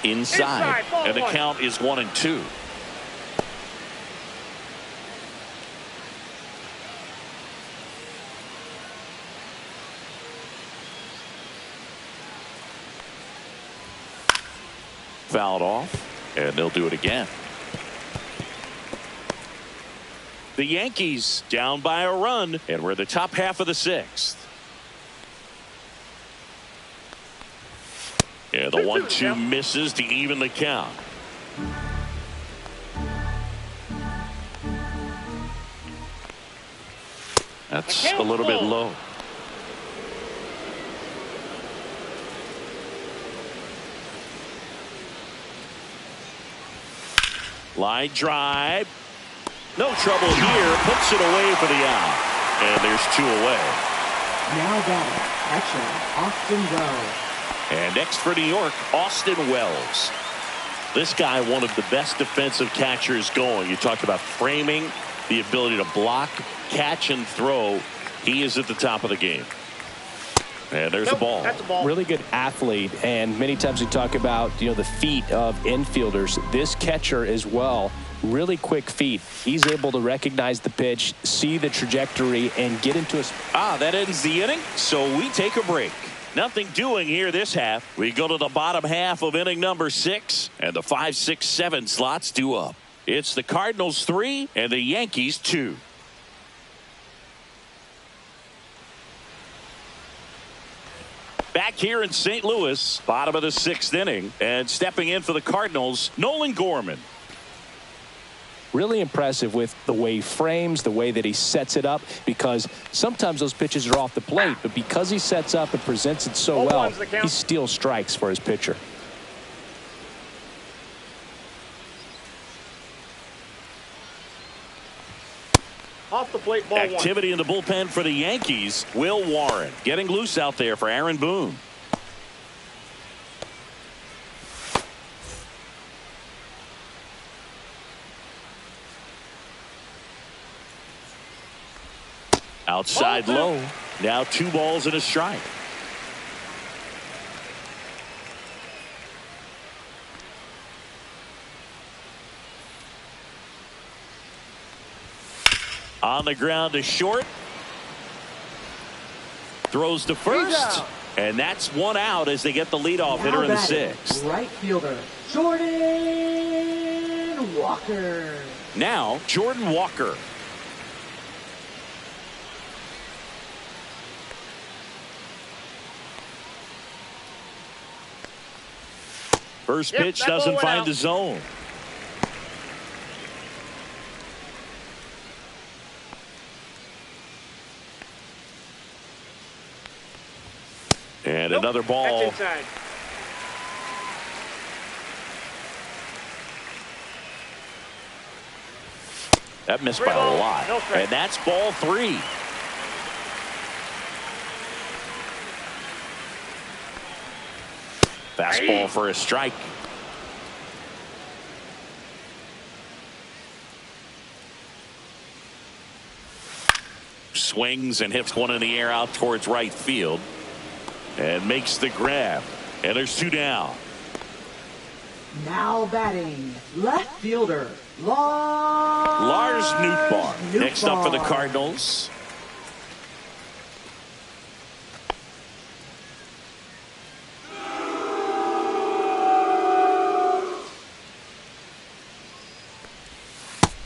Inside, and the count is 1-2. Fouled off, and they'll do it again. The Yankees down by a run, and we're the top half of the 6th. Yeah, the 1-2 misses to even the count. That's a little bit low. Line drive. No trouble here. Puts it away for the out. And there's 2 away. Now batting, catcher Austin Wells. And next for New York, Austin Wells. This guy, one of the best defensive catchers going. You talk about framing, the ability to block, catch, and throw. He is at the top of the game. And there's the ball. That's a ball. Really good athlete, and many times we talk about the feet of infielders. This catcher as well, really quick feet. He's able to recognize the pitch, see the trajectory, and get into a... That ends the inning, so we take a break. Nothing doing here this half. We go to the bottom half of inning number 6, and the 5, 6, 7 slots due up. It's the Cardinals 3 and the Yankees 2. Back here in St. Louis, bottom of the 6th inning, and stepping in for the Cardinals, Nolan Gorman. Really impressive with the way he frames, the way that he sets it up, because sometimes those pitches are off the plate, but because he sets up and presents it so well, he steals strikes for his pitcher. Off the plate, ball Activity in the bullpen for the Yankees. Will Warren getting loose out there for Aaron Boone. Outside low. Now 2 balls and a strike. On the ground to short. Throws to first. And that's 1 out as they get the leadoff hitter in the 6th. Right fielder, Jordan Walker. Now, Jordan Walker. First pitch doesn't find the zone. And another ball. That's inside. That missed by a lot. And that's ball 3. Fastball for a strike. Swings and hits one in the air out towards right field. And makes the grab. And there's 2 down. Now batting, left fielder, Lars Nootbaar. Next up for the Cardinals.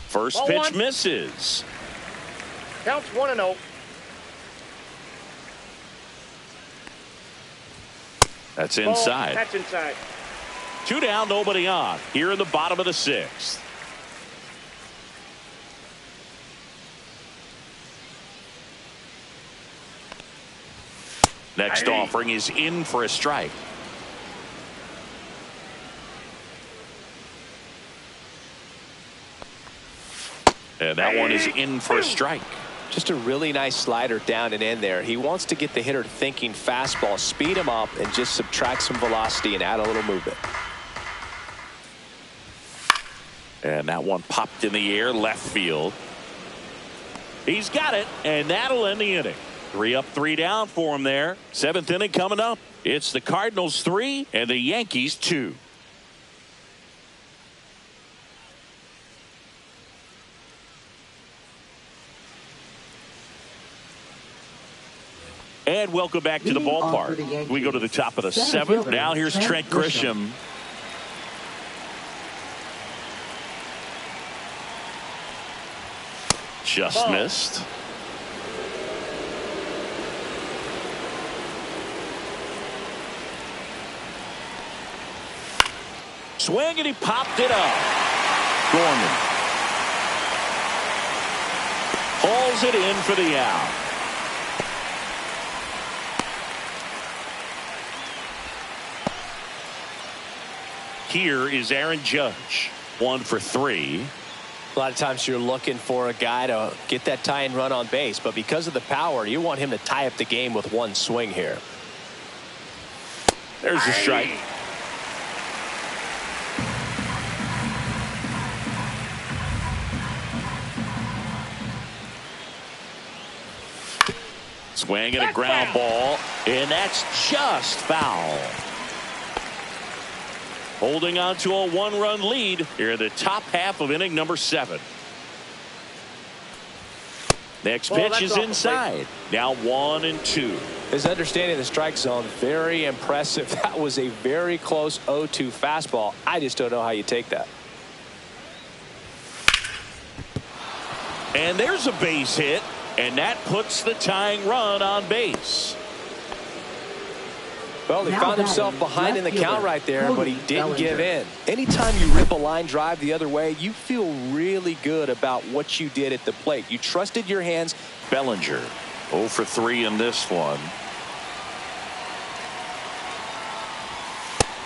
First pitch misses. Counts 1-0. That's inside. That's inside. 2 down, nobody on. Here in the bottom of the 6th. Next offering is in for a strike. And that one is in for a strike. Just a really nice slider down and in there. He wants to get the hitter thinking fastball, speed him up, and just subtract some velocity and add a little movement. And that one popped in the air left field. He's got it, and that'll end the inning. 3 up, 3 down for him there. 7th inning coming up. It's the Cardinals 3 and the Yankees 2. And welcome back to the ballpark. We go to the top of the 7th. Now here's Trent Grisham. Just missed. Swing, and he popped it up. Gorman hauls it in for the out. Here is Aaron Judge. 1 for 3. A lot of times you're looking for a guy to get that tying run on base, but because of the power, you want him to tie up the game with 1 swing here. There's a strike. Swing and a ground ball, and that's just foul. Holding on to a 1-run lead here in the top half of inning number 7. Next pitch is inside. Now 1-2. His understanding of the strike zone, very impressive. That was a very close 0-2 fastball. I just don't know how you take that. And there's a base hit, and that puts the tying run on base. Well, he Now found batting, himself behind in the left count fielder, right there, but he Cody didn't give Bellinger. in. Anytime you rip a line drive the other way, you feel really good about what you did at the plate. You trusted your hands. Bellinger 0 for 3 in this one.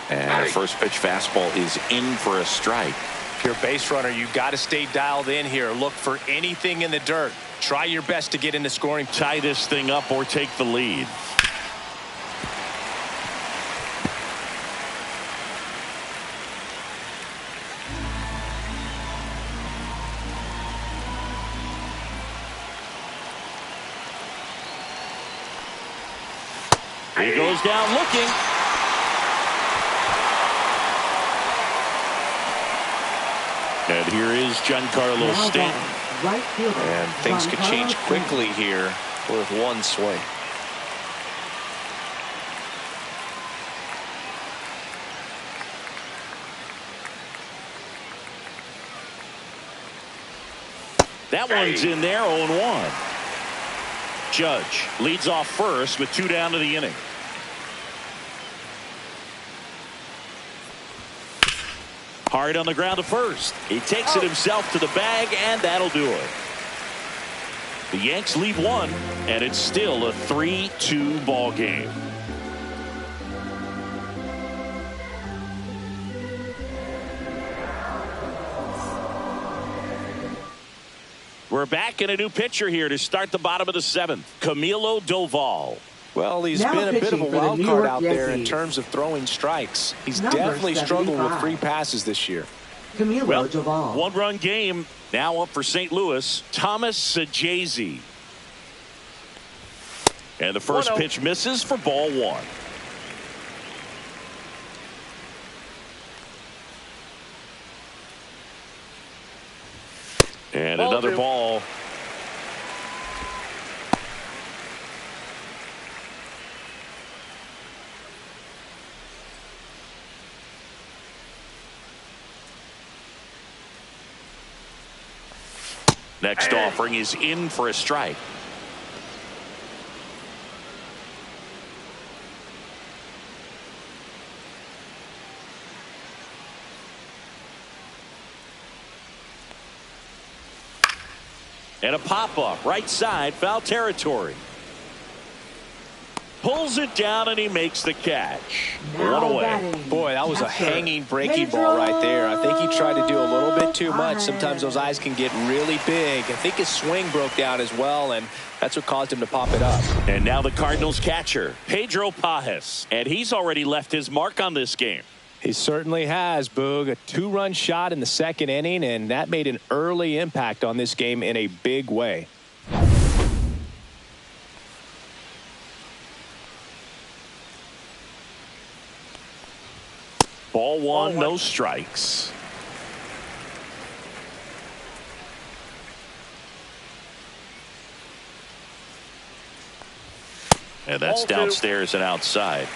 And the first pitch fastball is in for a strike. If you're a base runner, you got to stay dialed in here. Look for anything in the dirt. Try your best to get into scoring. Tie this thing up or take the lead. He goes down looking. And here is Giancarlo Now Stanton. batting, right fielder, And things could Giancarlo change Stanton. quickly here with one swing. That one's in there, 0-1. Judge leads off first with 2 down to the inning. Hard on the ground to first. He takes it himself to the bag, and that'll do it. The Yanks lead 1, and it's still a 3-2 ball game. We're back in a new pitcher here to start the bottom of the 7th. Camilo Doval. Well, he's Now been a bit of a pitching for the wild New card York out there in Yankees. terms of throwing strikes. He's Number definitely struggled with 75. 3 passes this year. Camilo Well, Doval. 1-run game now up for St. Louis. Thomas Sajazi. And the first 1-0. pitch misses for ball 1. And Ball another 2. ball. Next offering is in for a strike. And a pop-up right side, foul territory. Pulls it down and he makes the catch. Now One away. batting, Boy, that was a catcher, hanging breaking Pedro ball right there. I think he tried to do a little bit too much. Paez. Sometimes those eyes can get really big. I think his swing broke down as well, and that's what caused him to pop it up. And now the Cardinals catcher, Pedro Paez. And he's already left his mark on this game. He certainly has, Boog. A 2-run shot in the 2nd inning, and that made an early impact on this game in a big way. Ball 1, no strikes. And that's Ball 2. downstairs and outside.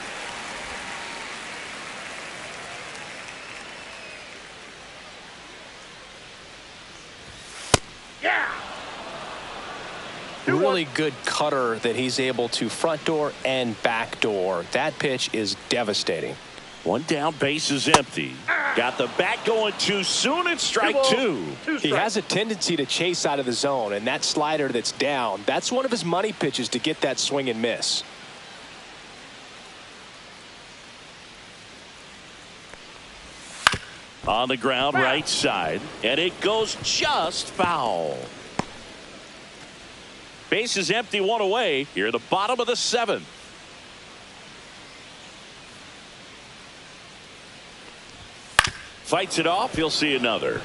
Really good cutter that he's able to front door and back door. That pitch is devastating. 1 down, base is empty. Got the bat going too soon. It's strike 2. He has a tendency to chase out of the zone, and that slider that's down, that's one of his money pitches to get that swing and miss. On the ground, right side, and it goes just foul. Base is empty, 1 away. Here at the bottom of the 7th. Fights it off. He'll see another.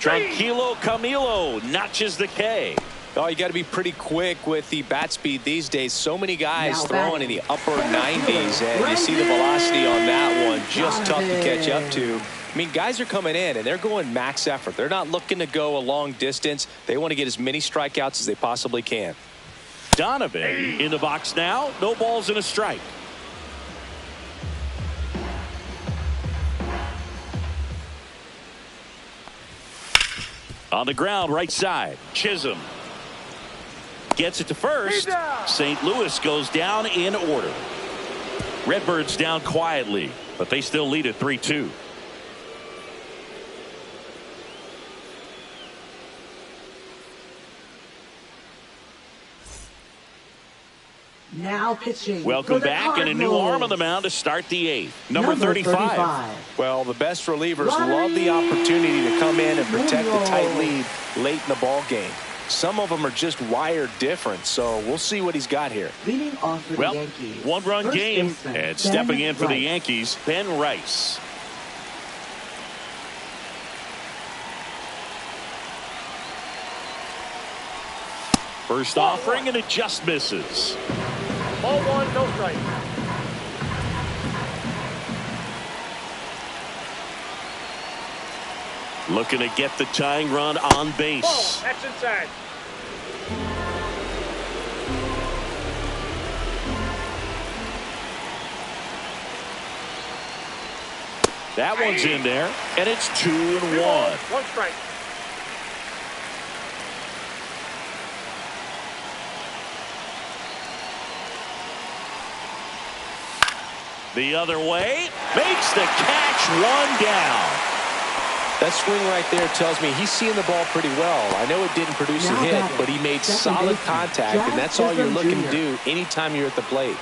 Tranquilo Camilo notches the K. Oh, you got to be pretty quick with the bat speed these days. So many guys Now throwing in batting, the upper right 90s, fielder, and you see the velocity on that one. Just tough to Donovan. catch up to. I mean, guys are coming in, and they're going max effort. They're not looking to go a long distance. They want to get as many strikeouts as they possibly can. Donovan in the box now. No balls and a strike. On the ground, right side. Chisholm gets it to first. St. Louis goes down in order. Redbirds down quietly, but they still lead at 3-2. Now pitching. Welcome back, and a new arm on the mound to start the 8th. Number 35. Well, the best relievers love the opportunity to come in and protect the tight lead late in the ball game. Some of them are just wired different, so we'll see what he's got here. Leading off for the Yankees. One-run game, baseman, and stepping in for the Rice. Yankees, Ben Rice. First offering, and it just misses. Ball 1, no strike. Looking to get the tying run on base. Ball, that's inside. That one's in there, and it's 2-1. 1 strike. The other way, makes the catch, 1 down. That swing right there tells me he's seeing the ball pretty well. I know it didn't produce a hit, but he made solid contact, and that's all you're looking to do anytime you're at the plate.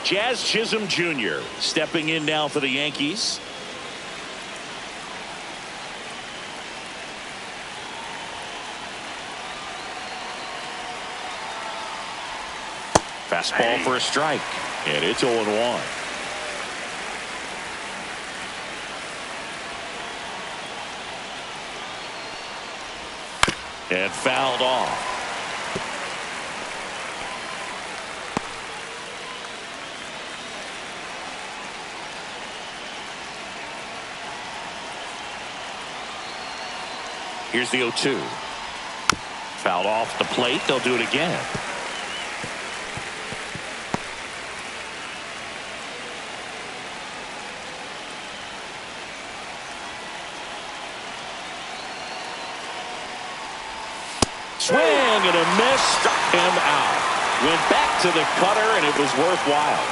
Jazz Chisholm Jr. stepping in now for the Yankees. Fastball for a strike, and it's 0-1. And fouled off. Here's the 0-2. Fouled off the plate. They'll do it again. Swing and a miss, struck him out. Went back to the cutter, and it was worthwhile.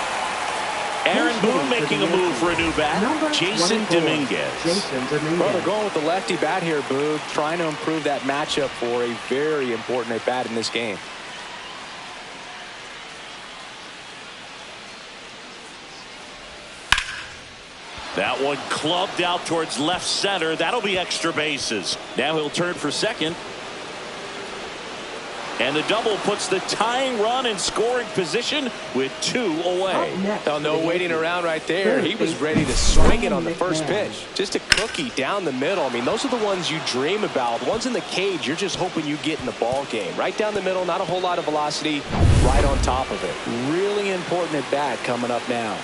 Aaron Boone making a move for a new bat. Jason Dominguez. Well, they're going with the lefty bat here, Boone, trying to improve that matchup for a very important at bat in this game. That one clubbed out towards left center. That'll be extra bases. Now he'll turn for second. And the double puts the tying run in scoring position with 2 away. Oh, no waiting around right there. He was ready to swing it on the first pitch. Just a cookie down the middle. I mean, those are the ones you dream about. The ones in the cage, you're just hoping you get in the ball game. Right down the middle, not a whole lot of velocity, right on top of it. Really important at bat coming up now.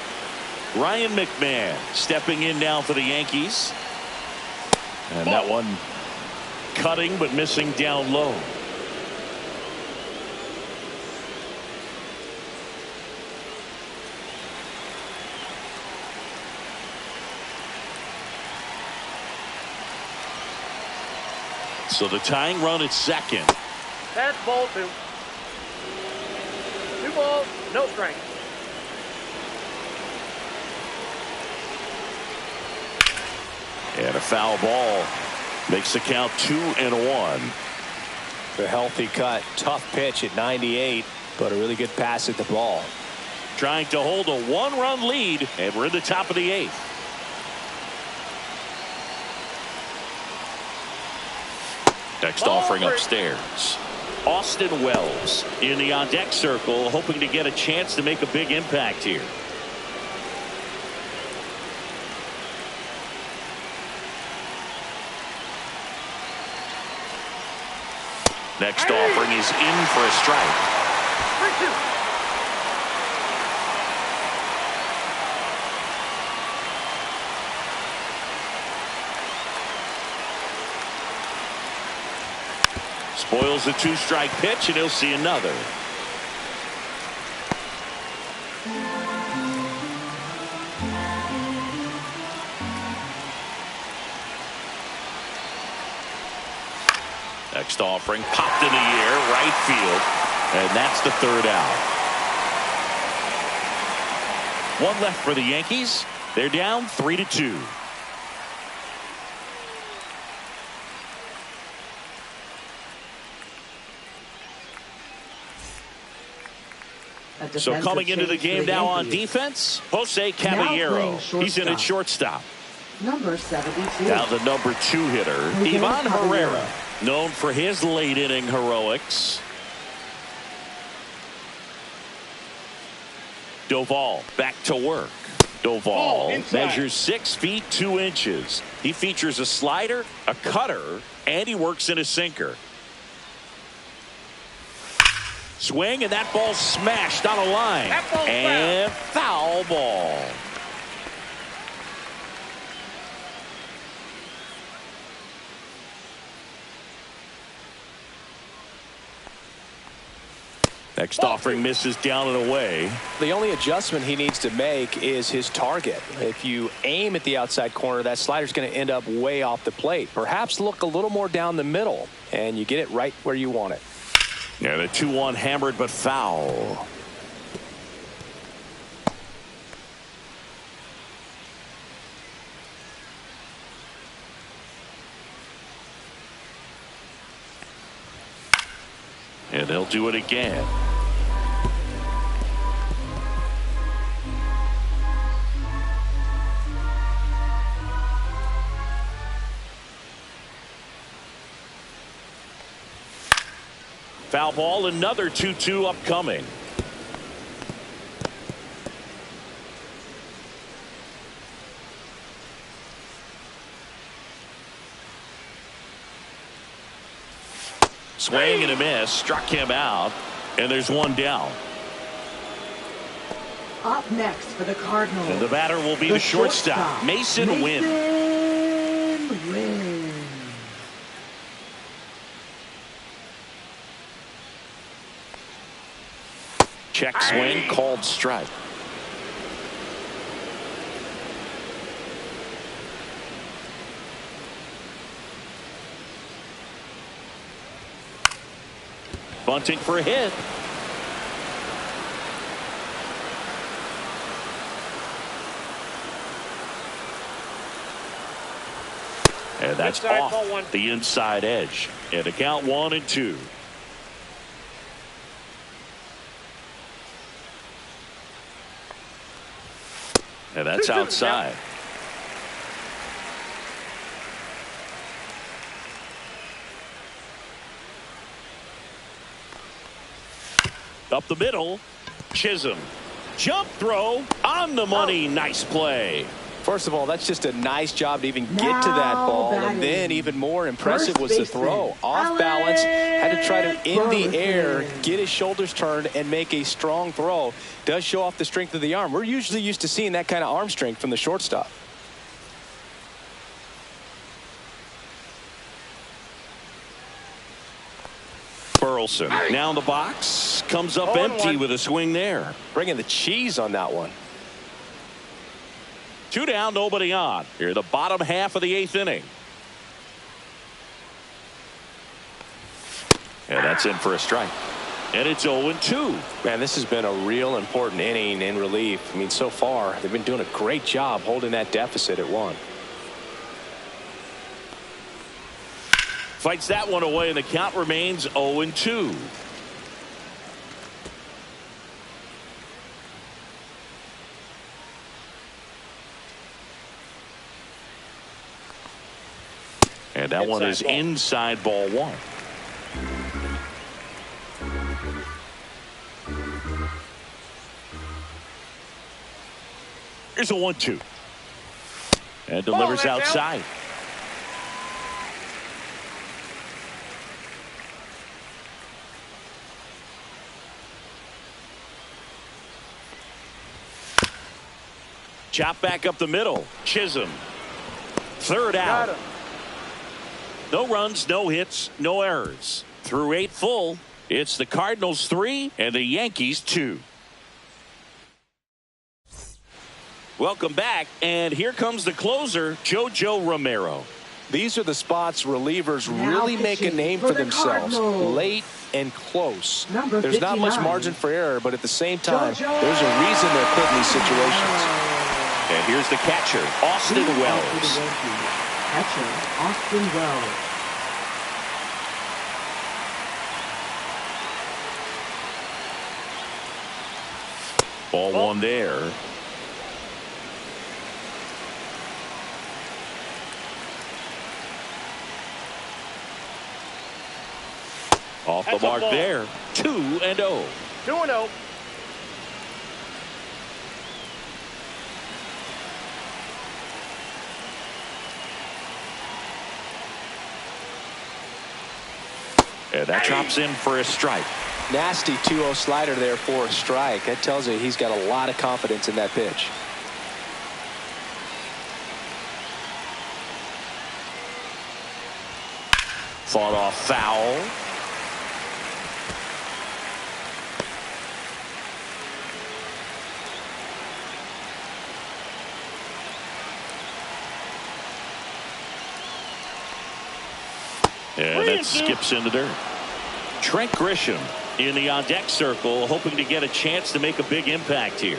Ryan McMahon stepping in now for the Yankees. And that one cutting but missing down low. So the tying run at second. That's ball 2. 2 balls, no strike. And a foul ball makes the count 2-1. The healthy cut, tough pitch at 98, but a really good pass at the ball. Trying to hold a 1-run lead, and we're in the top of the 8th. Next offering upstairs. Austin Wells in the on-deck circle, hoping to get a chance to make a big impact here. Next offering is in for a strike. 3-2. Spoils the 2-strike pitch, and he'll see another. Next offering popped in the air, right field, and that's the third out. One left for the Yankees. They're down 3-2. So coming into the game now on defense, Jose Caballero. He's in at shortstop. Number 72. Now the number 2 hitter, Ivan Herrera, known for his late inning heroics. Doval back to work. Doval measures 6 feet 2 inches. He features a slider, a cutter, and he works in a sinker. Swing, and that ball smashed on a line. And foul ball. Next offering misses down and away. The only adjustment he needs to make is his target. If you aim at the outside corner, that slider's going to end up way off the plate. Perhaps look a little more down the middle, and you get it right where you want it. Yeah, the 2-1 hammered but foul. And they'll do it again. Foul ball, another 2-2 upcoming. Swing and a miss, struck him out, and there's one down. Up next for the Cardinals. And the batter will be the shortstop, Mason Wynn. Check swing, called strike. Bunting for a hit. And that's off the inside edge. And the count 1-2. And that's outside. Up the middle, Chisholm. Jump throw on the money. Nice play. First of all, that's just a nice job to even get to that ball. And then even more impressive was the throw. Off balance, had to try to in the air, get his shoulders turned, and make a strong throw. Does show off the strength of the arm. We're usually used to seeing that kind of arm strength from the shortstop. Burleson now in the box, comes up empty with a swing there. Bringing the cheese on that one. 2 down, nobody on. Here, the bottom half of the 8th inning. And that's in for a strike. And it's 0-2. Man, this has been a real important inning in relief. I mean, so far, they've been doing a great job holding that deficit at 1. Fights that one away, and the count remains 0-2. And that one is inside ball 1. Here's a 1-2. And delivers outside. Chop back up the middle. Chisholm. Third out. No runs, no hits, no errors. Through 8 full, it's the Cardinals 3 and the Yankees 2. Welcome back, and here comes the closer, JoJo Romero. These are the spots relievers really make a name for themselves. Late and close. There's not much margin for error, but at the same time, there's a reason they're put in these situations. And here's the catcher, Austin Wells. Catcher, Austin Wells. Ball one there. Off the mark there. 2-0. 2-0. And that drops in for a strike. Nasty 2-0 slider there for a strike. That tells you he's got a lot of confidence in that pitch. Fought off foul. And that skips into dirt. Trent Grisham in the on-deck circle, hoping to get a chance to make a big impact here.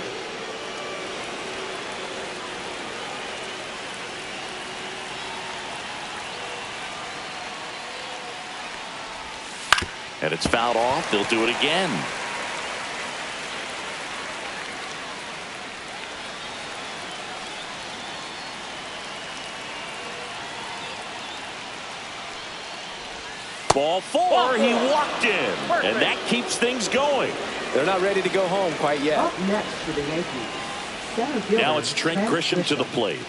And it's fouled off. They'll do it again. Ball four, he walked in, and that keeps things going. They're not ready to go home quite yet. Up next for the Yankees. Now it's Trent Grisham to the plate.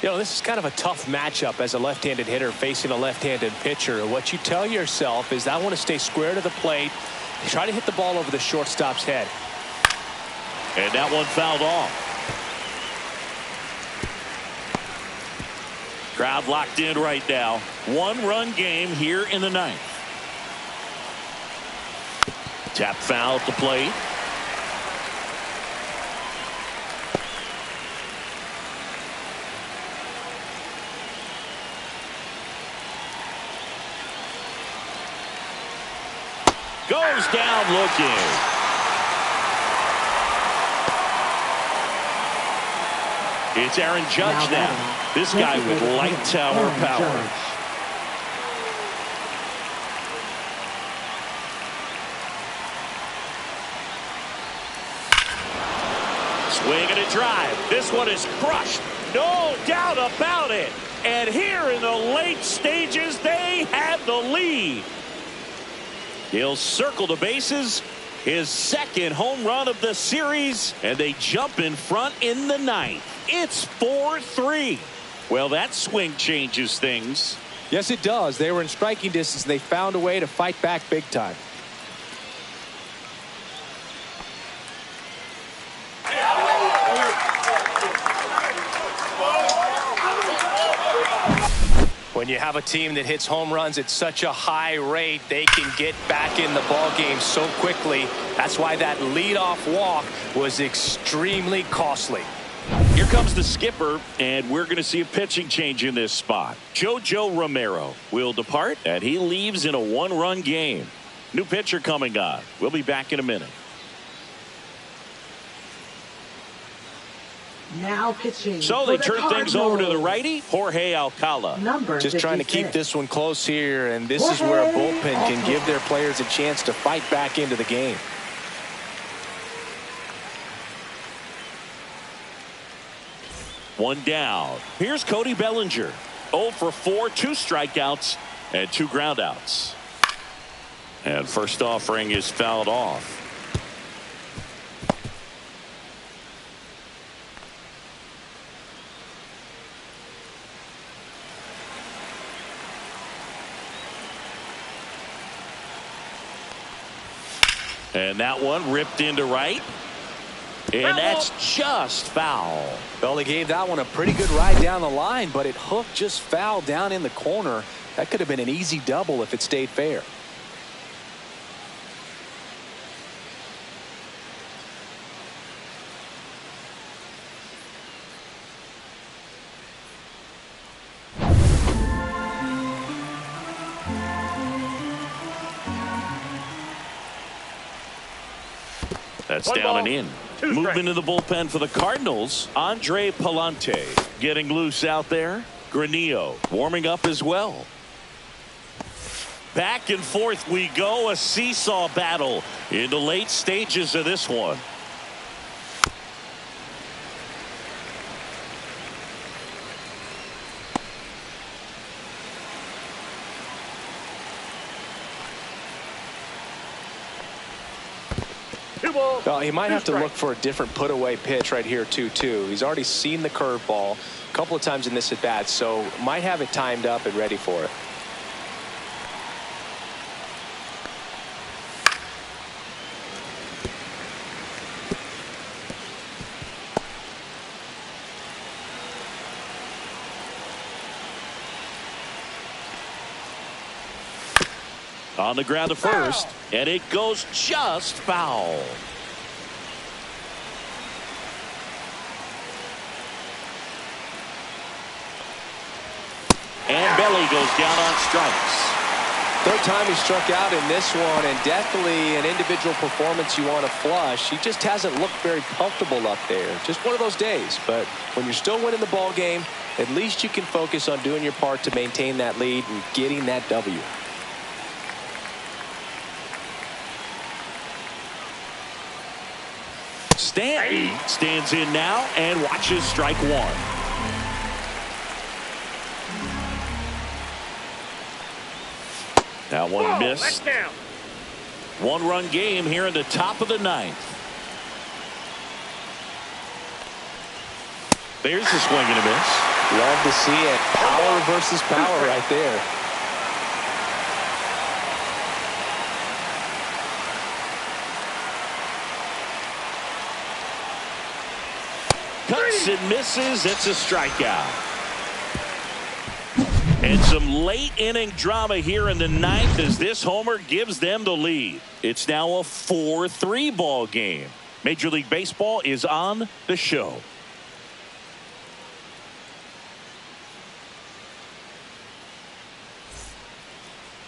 You know, this is kind of a tough matchup as a left-handed hitter facing a left-handed pitcher. What you tell yourself is, I want to stay square to the plate, try to hit the ball over the shortstop's head. And that one fouled off. Crowd locked in right now. One-run game here in the ninth. Tap foul at the plate. Goes down looking. It's Aaron Judge now. This guy with light tower power. Swing and a drive. This one is crushed. No doubt about it. And here in the late stages, they have the lead. He'll circle the bases. His second home run of the series, and they jump in front in the ninth. It's 4-3. Well, that swing changes things. Yes, it does. They were in striking distance. They found a way to fight back big time. When you have a team that hits home runs at such a high rate, they can get back in the ball game so quickly. That's why that leadoff walk was extremely costly. Here comes the skipper, and we're going to see a pitching change in this spot. JoJo Romero will depart, and he leaves in a one-run game. New pitcher coming on. We'll be back in a minute. Now pitching. So they turn things over to the righty, Jorge Alcala. Just trying to keep this one close here, and this is where a bullpen can give their players a chance to fight back into the game. One down. Here's Cody Bellinger. 0 for 4, 2 strikeouts, and 2 groundouts. And first offering is fouled off. And that one ripped into right. And that's just foul. Well, they gave that one a pretty good ride down the line, but it hooked just foul down in the corner. That could have been an easy double if it stayed fair. That's One down ball, and in. two Movement strikes. in the bullpen for the Cardinals. Andre Palante getting loose out there. Granillo warming up as well. Back and forth we go. A seesaw battle in the late stages of this one. Well, he might Two have to strikes. look for a different put-away pitch right here, 2-2. He's already seen the curveball a couple of times in this at-bat, so might have it timed up and ready for it. On the ground to first, and it goes just foul. And Belly goes down on strikes. Third time he struck out in this one, and definitely an individual performance you want to flush. He just hasn't looked very comfortable up there. Just one of those days. But when you're still winning the ball game, at least you can focus on doing your part to maintain that lead and getting that W. Stanton stands in now and watches strike one. That one missed. One-run game here in the top of the ninth. There's a swing and a miss. Love to see it. Power versus power right there. Cuts and misses. It's a strikeout. And some late inning drama here in the ninth as this homer gives them the lead. It's now a 4-3 ball game. Major League Baseball is on the show.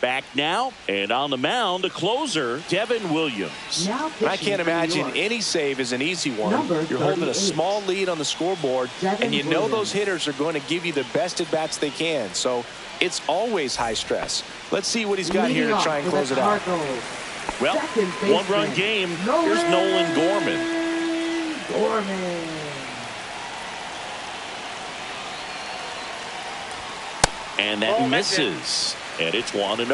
Back now, and on the mound, the closer, Devin Williams. I can't imagine any save is an easy one. You're holding a small lead on the scoreboard, and you know those hitters are going to give you the best at-bats they can. So it's always high stress. Let's see what he's got here to try and close it out. Well, one-run game. Here's Nolan Gorman. And that misses. And it's 1-0.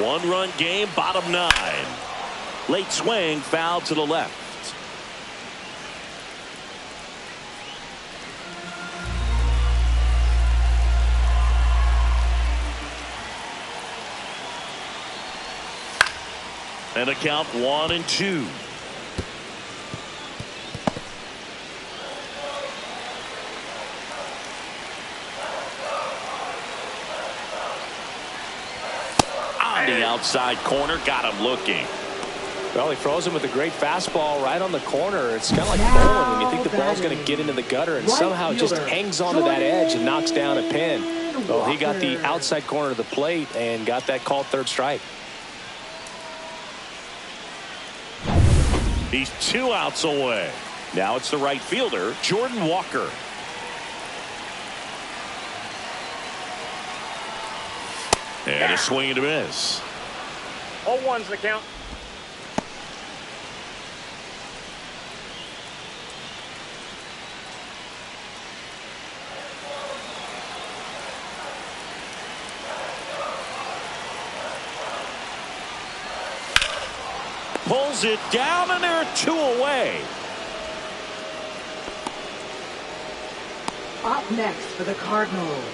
One-run game, bottom 9. Late swing, foul to the left. And a count 1-2. On the outside corner, got him looking. Well, he froze him with a great fastball right on the corner. It's kind of like bowling when you think the ball's going to get into the gutter and somehow just hangs onto that edge and knocks down a pin. Well, he got the outside corner of the plate and got that called third strike. He's 2 outs away. Now it's the right fielder, Jordan Walker. And a swing and a miss. 0-1's the count. Pulls it down, and they're 2 away. Up next for the Cardinals,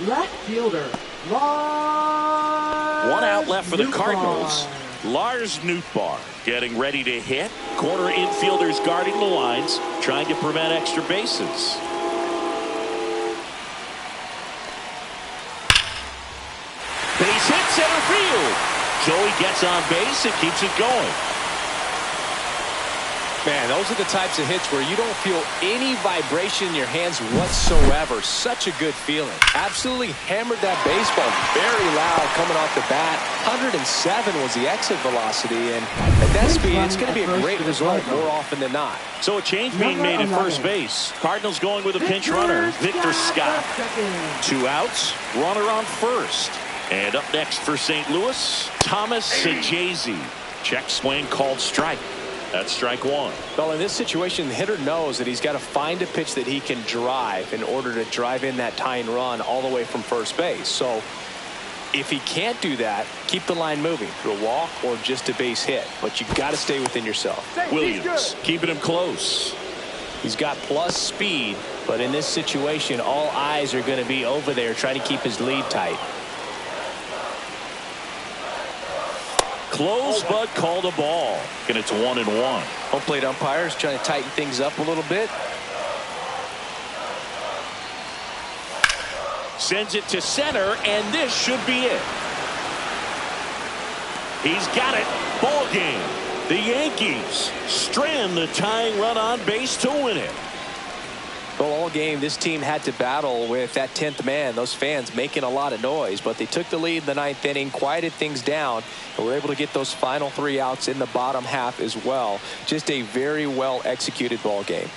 left fielder, Lars. 1 out left for the Nootbaar. Cardinals. Lars Nootbaar getting ready to hit. Corner infielders guarding the lines, trying to prevent extra bases. Base hit, center field. Joey gets on base and keeps it going. Man, those are the types of hits where you don't feel any vibration in your hands whatsoever. Such a good feeling. Absolutely hammered that baseball very loud coming off the bat. 107 was the exit velocity, and at that speed, it's going to be a great result more often than not. So a change being made at first base. Cardinals going with a pinch runner, Victor Scott. 2 outs, runner on first. And up next for St. Louis, Thomas Sajazi. Check swing called strike. That's strike 1. Well, in this situation, the hitter knows that he's got to find a pitch that he can drive in order to drive in that tying run all the way from first base. So if he can't do that, keep the line moving through a walk or just a base hit. But you've got to stay within yourself. Williams keeping him close. He's got plus speed, but in this situation, all eyes are going to be over there trying to keep his lead tight. Close, but called a ball. And it's 1-1. Home plate umpires trying to tighten things up a little bit. Sends it to center, and this should be it. He's got it. Ball game. The Yankees strand the tying run on base to win it. Well, all game, this team had to battle with that 10th man. Those fans making a lot of noise, but they took the lead in the 9th inning, quieted things down, and were able to get those final 3 outs in the bottom half as well. Just a very well executed ball game.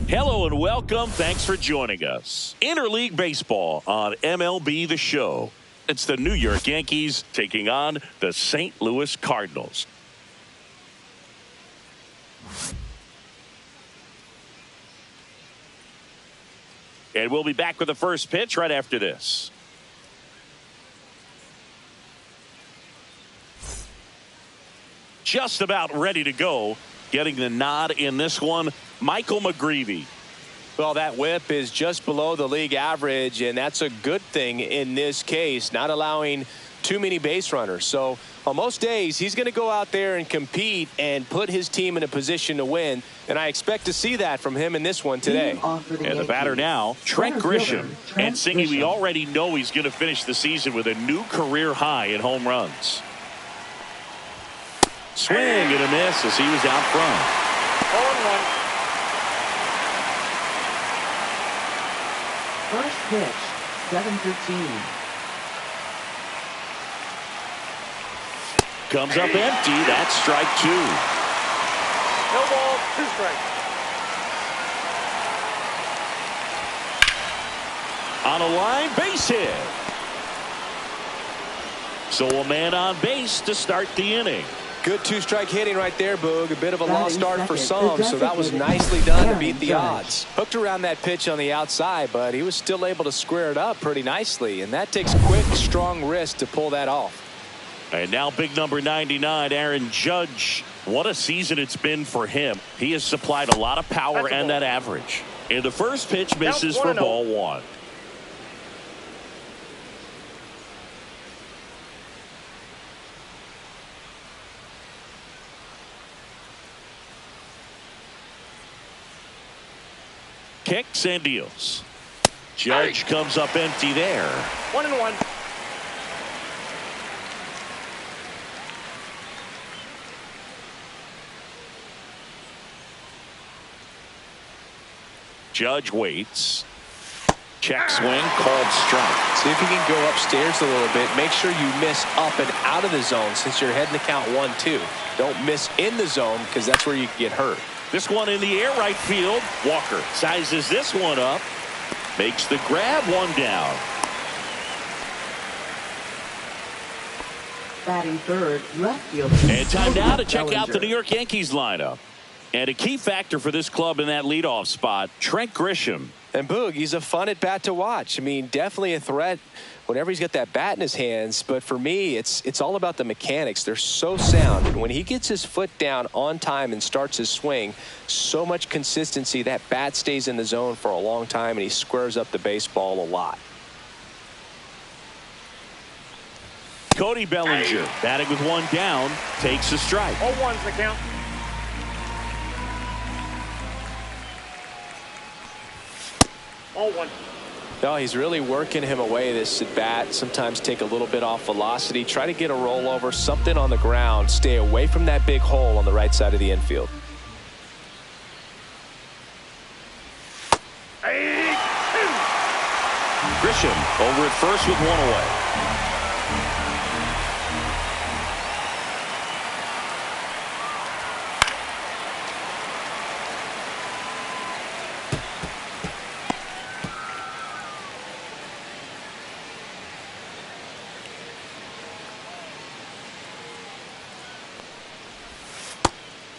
Hello and welcome. Thanks for joining us. Interleague Baseball on MLB The Show. It's the New York Yankees taking on the St. Louis Cardinals. And we'll be back with the first pitch right after this. Just about ready to go. Getting the nod in this one, Michael McGreevy. Well, that whip is just below the league average, and that's a good thing in this case, not allowing too many base runners. So on most days, he's going to go out there and compete and put his team in a position to win, and I expect to see that from him in this one today. And the batter now, Trent Grisham. And Singy, we already know he's going to finish the season with a new career high in home runs. Swing and a miss as he was out front. 0-1. First pitch, 7:13. Comes up empty. That's strike 2. No ball, 2 strikes. On a line, base hit. So a man on base to start the inning. Good 2-strike hitting right there, Boog. A bit of a lost start for some, so that was nicely done to beat the odds. Hooked around that pitch on the outside, but he was still able to square it up pretty nicely, and that takes quick, strong wrist to pull that off. And now big number 99, Aaron Judge. What a season it's been for him. He has supplied a lot of power and that average. And the first pitch misses for ball 1. Kicks and deals. Judge comes up empty there. 1-1. Judge waits. Check swing, called strike. See if you can go upstairs a little bit. Make sure you miss up and out of the zone since you're heading to count 1-2. Don't miss in the zone because that's where you can get hurt. This one in the air, right field. Walker sizes this one up. Makes the grab, 1 down. Batting third, left field. And time now to check out the New York Yankees lineup. And a key factor for this club in that leadoff spot, Trent Grisham. And Boog, he's a fun at bat to watch. I mean, definitely a threat whenever he's got that bat in his hands. But for me, it's all about the mechanics. They're so sound. And when he gets his foot down on time and starts his swing, so much consistency, that bat stays in the zone for a long time, and he squares up the baseball a lot. Cody Bellinger batting with 1 down, takes a strike. 0-1's the count. Oh, 1. No, he's really working him away this at bat. Sometimes take a little bit off velocity. Try to get a rollover, something on the ground. Stay away from that big hole on the right side of the infield. Grisham over at first with 1 away.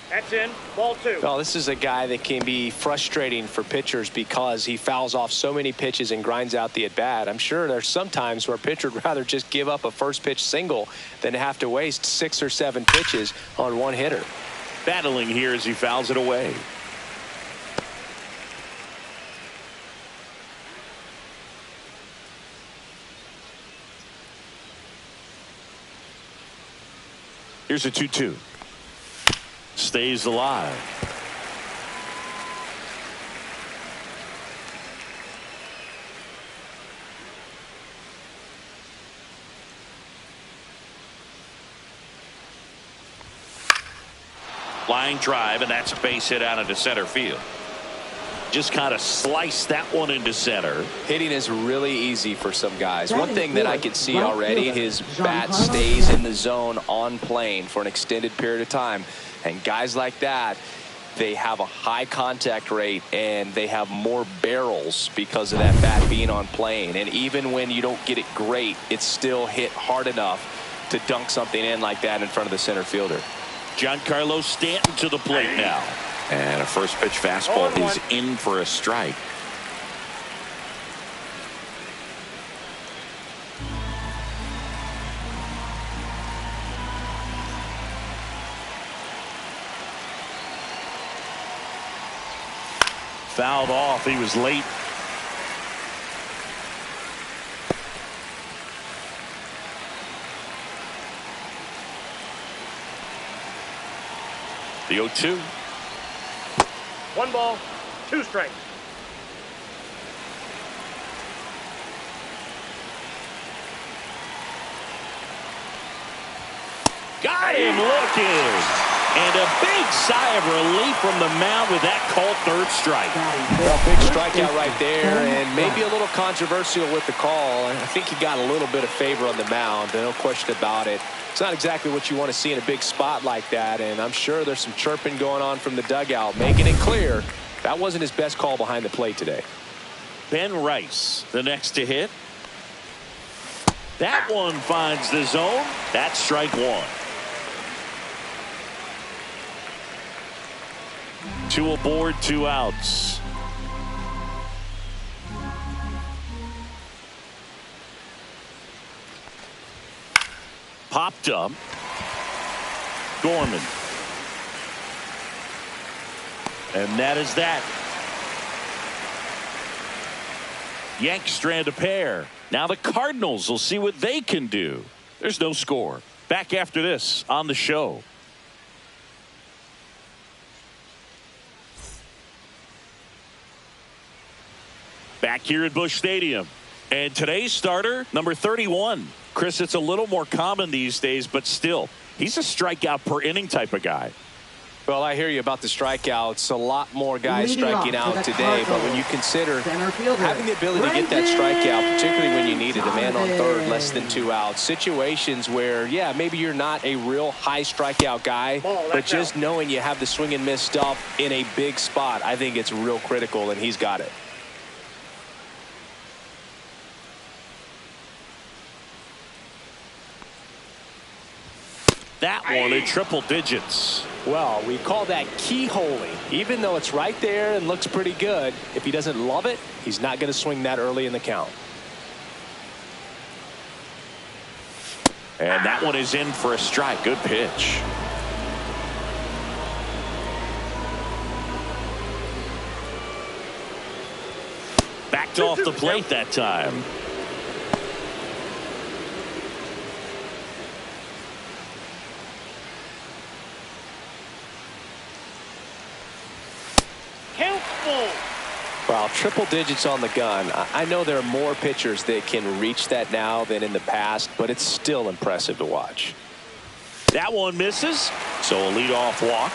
That's in. Ball 2. Well, this is a guy that can be frustrating for pitchers because he fouls off so many pitches and grinds out the at-bat. I'm sure there's some times where a pitcher would rather just give up a first pitch single than have to waste 6 or 7 pitches on one hitter. Battling here as he fouls it away. Here's a 2-2. Stays alive. Line drive, and that's a base hit out into center field. Just kind of sliced that one into center. Hitting is really easy for some guys. One thing that I can see already, his bat stays in the zone on plane for an extended period of time. And guys like that, they have a high contact rate and they have more barrels because of that bat being on plane. And even when you don't get it great, it's still hit hard enough to dunk something in like that in front of the center fielder. Giancarlo Stanton to the plate now. And a first pitch fastball is in for a strike. Fouled off. He was late. The 0-2. 1 ball, 2 strikes. Got him looking. And a big sigh of relief from the mound with that called third strike. Well, big strikeout right there, and maybe a little controversial with the call. I think he got a little bit of favor on the mound, no question about it. It's not exactly what you want to see in a big spot like that, and I'm sure there's some chirping going on from the dugout, making it clear that wasn't his best call behind the plate today. Ben Rice, the next to hit. That one finds the zone. That's strike 1. 2 aboard, 2 outs. Popped up. Gorman. And that is that. Yanks strand a pair. Now the Cardinals will see what they can do. There's no score. Back after this on the show. Back here at Busch Stadium. And today's starter, number 31. Chris, it's a little more common these days, but still, he's a strikeout per inning type of guy. Well, I hear you about the strikeouts. A lot more guys striking out today, but when you consider having the ability to get that strikeout, particularly when you need it, a man on third, less than 2 outs, situations where, yeah, maybe you're not a real high strikeout guy, but just knowing you have the swing and miss stuff in a big spot, I think it's real critical, and he's got it. That one in triple digits. Well, we call that keyholing. Even though it's right there and looks pretty good, if he doesn't love it, he's not going to swing that early in the count. And that one is in for a strike. Good pitch. Backed off the plate that time. Wow, triple digits on the gun. I know there are more pitchers that can reach that now than in the past, but it's still impressive to watch. That one misses, so a leadoff walk.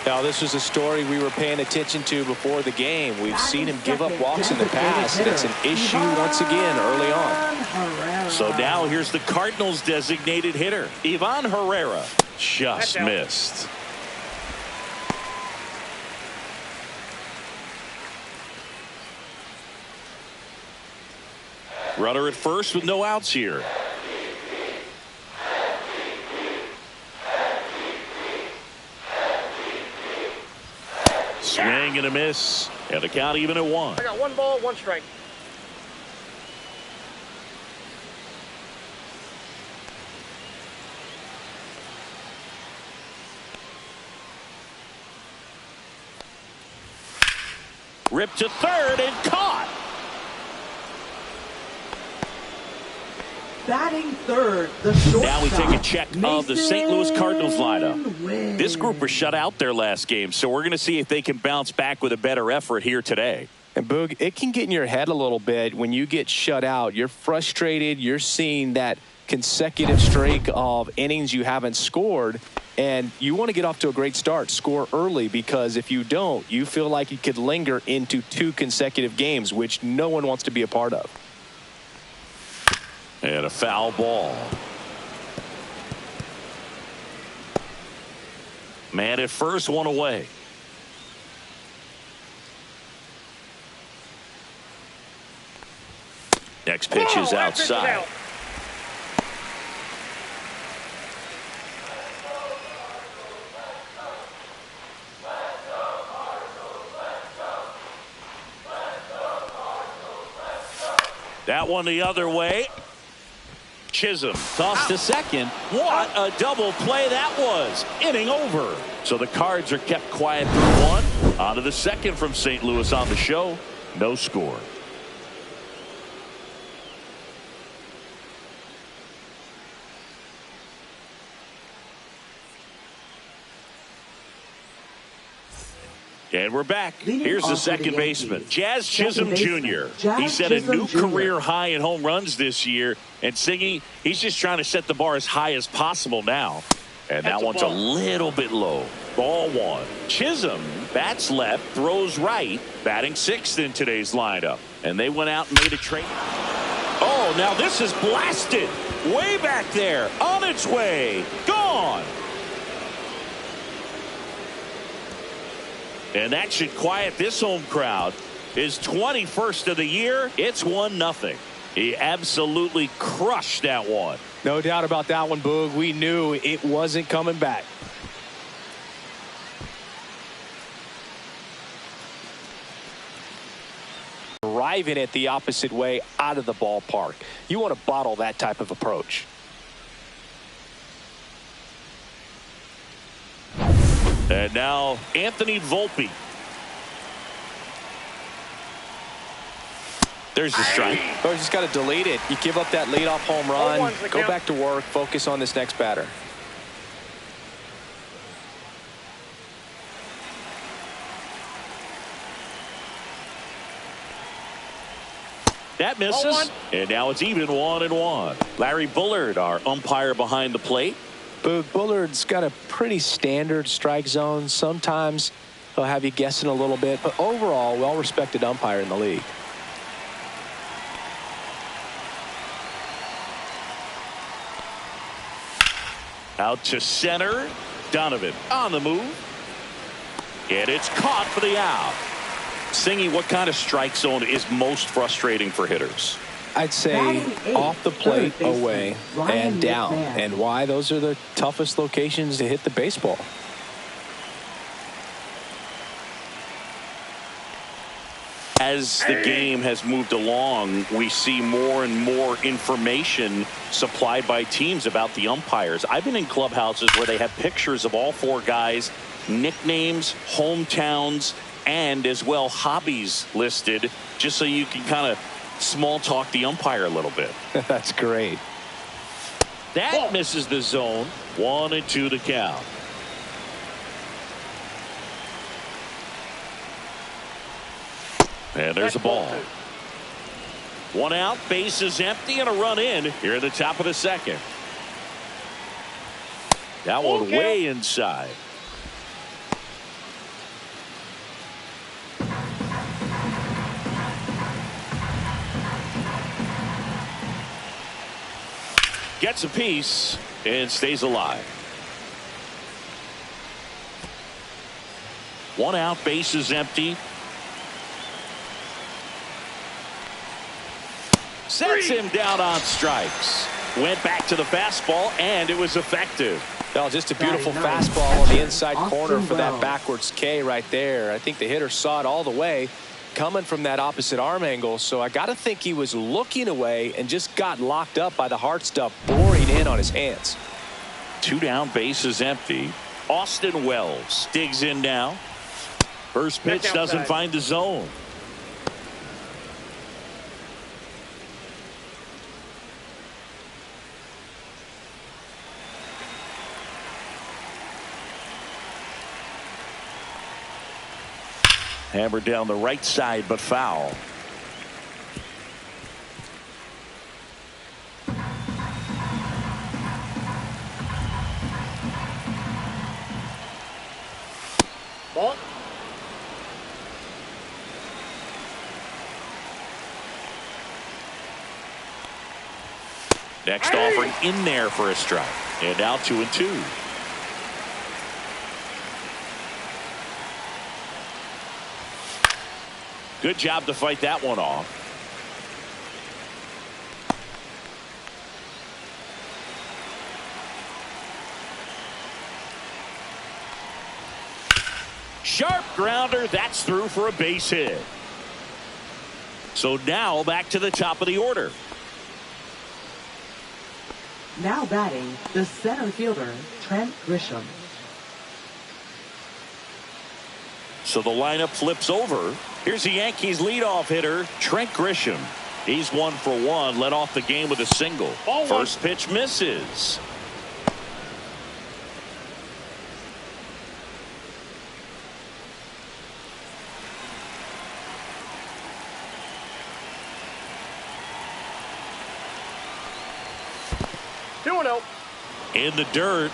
Now, this was a story we were paying attention to before the game. We've seen him give up walks in the past, and it's an issue once again early on. So now here's the Cardinals' designated hitter, Ivan Herrera. Just missed. Runner at first with no outs here. Swing and a miss. And the count even at 1. I got 1 ball, 1 strike. Ripped to third and caught. Batting third, the shortstop. Now we take a check of the St. Louis Cardinals lineup. This group was shut out their last game, so we're going to see if they can bounce back with a better effort here today. And Boog, it can get in your head a little bit when you get shut out. You're frustrated. You're seeing that consecutive streak of innings you haven't scored, and you want to get off to a great start, score early, because if you don't, you feel like you could linger into 2 consecutive games, which no one wants to be a part of. And a foul ball. Man at first, 1 away. Next pitch is outside. That one the other way. Chisholm tossed to second. What a double play that was. Inning over. So the Cards are kept quiet through 1. On to the second from St. Louis on the show. No score. And we're back. Here's the second baseman, Jazz Chisholm Jr. He set a new career high in home runs this year. And Singy, he's just trying to set the bar as high as possible now. And that one's a little bit low. Ball 1. Chisholm bats left, throws right, batting 6th in today's lineup. And they went out and made a trade. Oh, now this is blasted. Way back there. On its way. Gone. And that should quiet this home crowd. His 21st of the year. It's 1-0. He absolutely crushed that one. No doubt about that one, Boog. We knew it wasn't coming back. Driving it the opposite way out of the ballpark. You want to bottle that type of approach. And now Anthony Volpe. There's the strike. Oh, you just got to delete it. You give up that leadoff home run. 0-1's the Go count. back to work. Focus on this next batter. That misses. 0-1. And now it's even 1-1. Larry Bullard, our umpire behind the plate. Boog, Bullard's got a pretty standard strike zone. Sometimes he'll have you guessing a little bit, but overall, well-respected umpire in the league. Out to center. Donovan on the move. And it's caught for the out. Singy, what kind of strike zone is most frustrating for hitters? I'd say off the plate, away, and down. And why? Those are the toughest locations to hit the baseball. As the game has moved along, we see more and more information supplied by teams about the umpires. I've been in clubhouses where they have pictures of all four guys, nicknames, hometowns, and as well hobbies listed, just so you can kind of small talk the umpire a little bit. That's great. That misses the zone. 1-2 to count. And there's a ball. 1 out, bases empty, and a run in here at the top of the second. That one way inside. Gets a piece and stays alive. 1 out, bases empty. Sets him down on strikes. Went back to the fastball, and it was effective. Well, just a beautiful fastball on the inside corner for that backwards K right there. I think the hitter saw it all the way coming from that opposite arm angle. So I got to think he was looking away and just got locked up by the hard stuff boring in on his hands. 2 down, bases empty. Austin Wells digs in now. First pitch doesn't find the zone. Hammered down the right side, but foul. Ball. Next offering in there for a strike. And now 2-2. Good job to fight that one off. Sharp grounder. That's through for a base hit. So now back to the top of the order. Now batting, the center fielder, Trent Grisham. So the lineup flips over. Here's the Yankees leadoff hitter, Trent Grisham. He's 1 for 1, led off the game with a single. First pitch misses. In the dirt.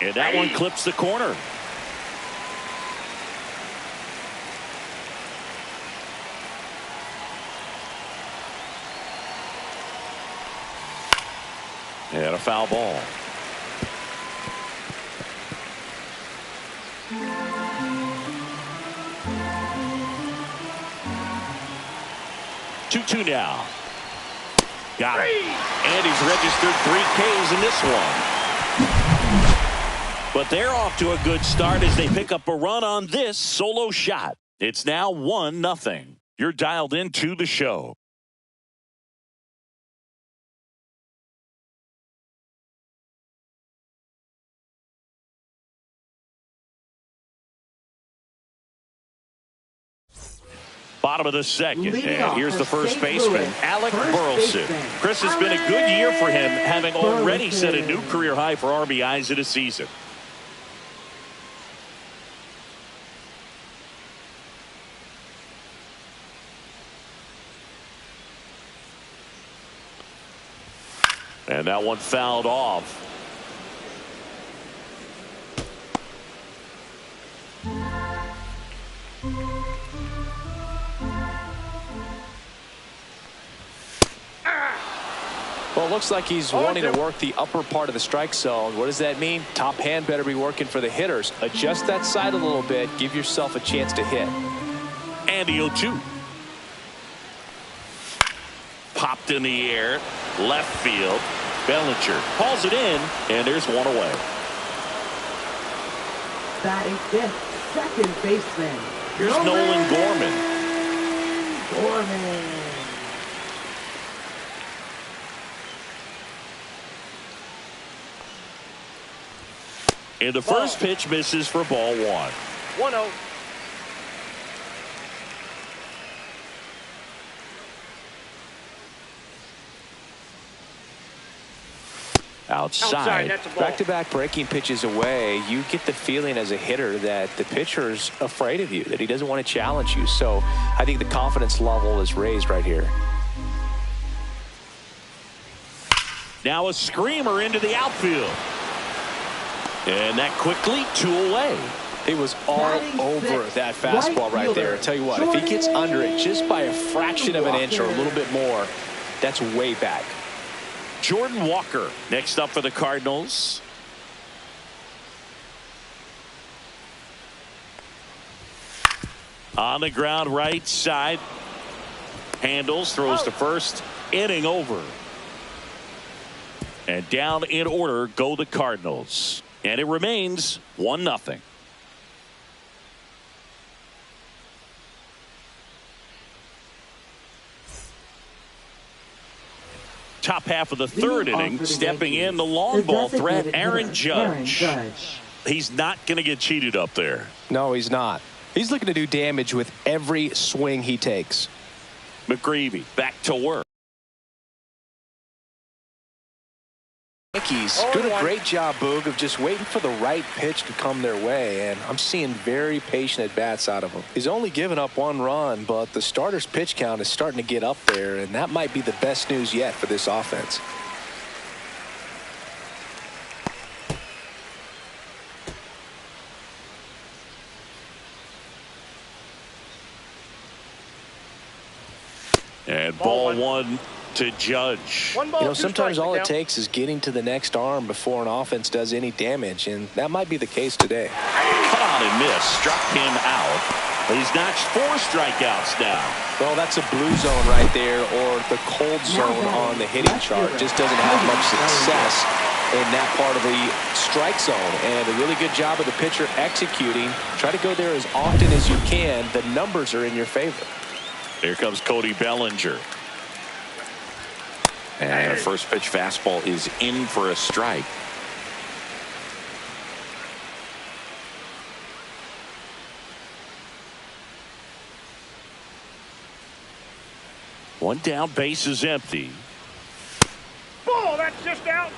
And that one clips the corner. And a foul ball. Two now. Got it. And he's registered 3 Ks in this one. But they're off to a good start as they pick up a run on this solo shot. It's now 1-0. You're dialed into the show. Bottom of the second. Leading And off here's the for first St. baseman, Louis, Alec first Burleson. baseman, Chris, has been a good year for him, having already set a new Burleson. career high for RBIs in a season. And that one fouled off. Well, it looks like he's wanting to work the upper part of the strike zone. What does that mean? Top hand better be working for the hitters. Adjust that side a little bit. Give yourself a chance to hit. And the 0-2. Popped in the air. Left field. Bellinger hauls it in, and there's one away. Batting fifth, second baseman. Here's Nolan Gorman. Gorman. And the first pitch misses for ball one. 1-0. Outside. That's a ball. Back-to-back breaking pitches away, you get the feeling as a hitter that the pitcher's afraid of you, that he doesn't want to challenge you. So I think the confidence level is raised right here. Now a screamer into the outfield. And that quickly, 2 away. It was all Batting over sixth, that fastball right there. I tell you what, if he gets under it just by a fraction of an inch or a little bit more, that's way back. Jordan Walker next up for the Cardinals. On the ground, right side. Handles, throws to first. Inning over. And down in order go the Cardinals. And it remains 1-0. Top half of the third inning, stepping in the long ball threat, Aaron Judge. He's not going to get cheated up there. No, he's not. He's looking to do damage with every swing he takes. McGreevy back to work. Yankees doing a great job, Boog, of just waiting for the right pitch to come their way, and I'm seeing very patient at-bats out of him. He's only given up 1 run, but the starter's pitch count is starting to get up there, and that might be the best news yet for this offense. And ball one to Judge. One ball, You know, two sometimes strikes, all the it count. takes is getting to the next arm before an offense does any damage, and that might be the case today. Cut on and miss. Struck him out. He's notched 4 strikeouts now. Well, that's a blue zone right there, or the cold zone on the hitting chart. Just doesn't have much success in that part of the strike zone. And a really good job of the pitcher executing. Try to go there as often as you can. The numbers are in your favor. Here comes Cody Bellinger. And a first pitch fastball is in for a strike. One down, base is empty. Ball, that's just out.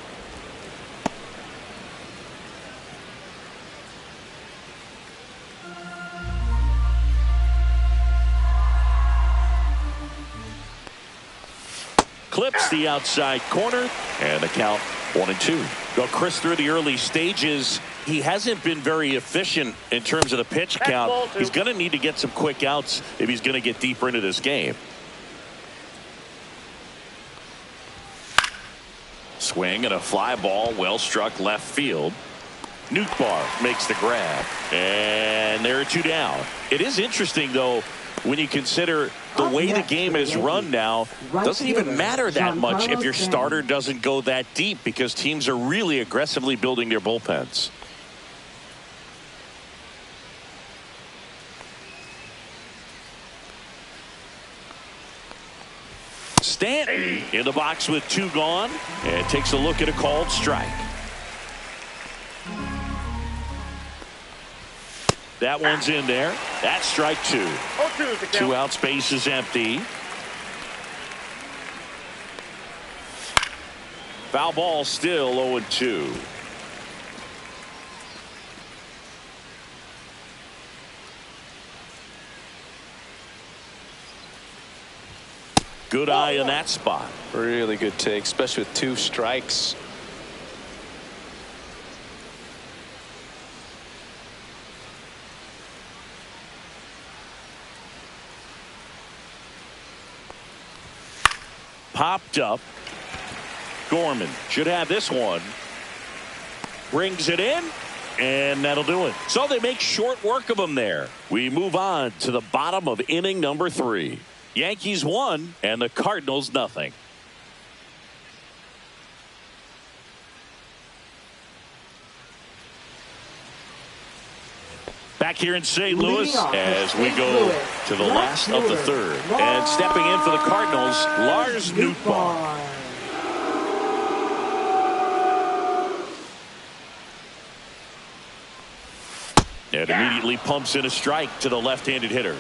Clips the outside corner, and the count 1-2. Well, Chris, through the early stages, he hasn't been very efficient in terms of the pitch count. He's going to need to get some quick outs if he's going to get deeper into this game. Swing and a fly ball, well struck left field. Nootbaar makes the grab, and there are 2 down. It is interesting, though, when you consider the way the game is run now. Doesn't even matter that much if your starter doesn't go that deep, because teams are really aggressively building their bullpens. Stanton in the box with 2 gone, and takes a look at a called strike. That one's in there. That's strike 2. 0-2 is the count. 2 outs, base is empty. Foul ball, still 0-2. Good eye in that spot. Really good take, especially with 2 strikes. Popped up. Gorman should have this one. Brings it in, and that'll do it. So they make short work of him there. We move on to the bottom of inning number 3. Yankees 1 and the Cardinals nothing. Back here in St. Louis as we go to the last of the 3rd. And stepping in for the Cardinals, Lars Nootbaar. And immediately pumps in a strike to the left-handed hitter.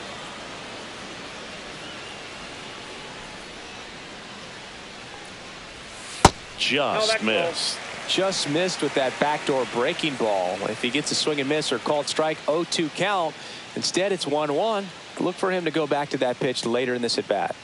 Just missed. Just missed with that backdoor breaking ball. If he gets a swing and miss or called strike, 0-2 count. Instead, it's 1-1. Look for him to go back to that pitch later in this at bat.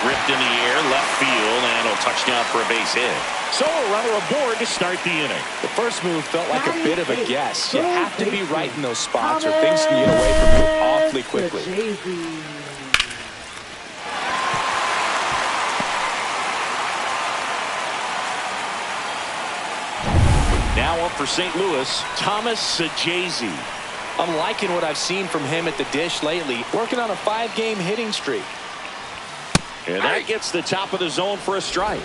Ripped in the air, left field, and a touchdown for a base hit. So a runner aboard to start the inning. The first move felt like a bit of a guess. You have to be right in those spots or things can get away from you awfully quickly. Now up for St. Louis, Thomas Sajazi. I'm liking what I've seen from him at the dish lately, working on a 5-game hitting streak. And that gets the top of the zone for a strike.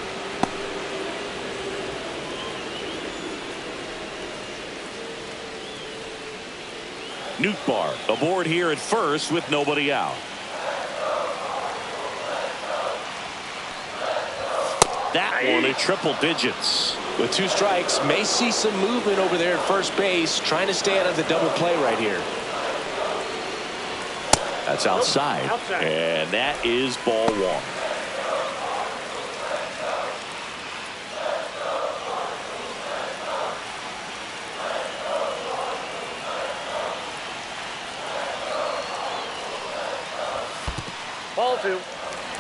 Nootbaar aboard here at first with nobody out. That one at triple digits. With 2 strikes, may see some movement over there at first base, trying to stay out of the double play right here. That's outside. And that is ball 1. Ball 2.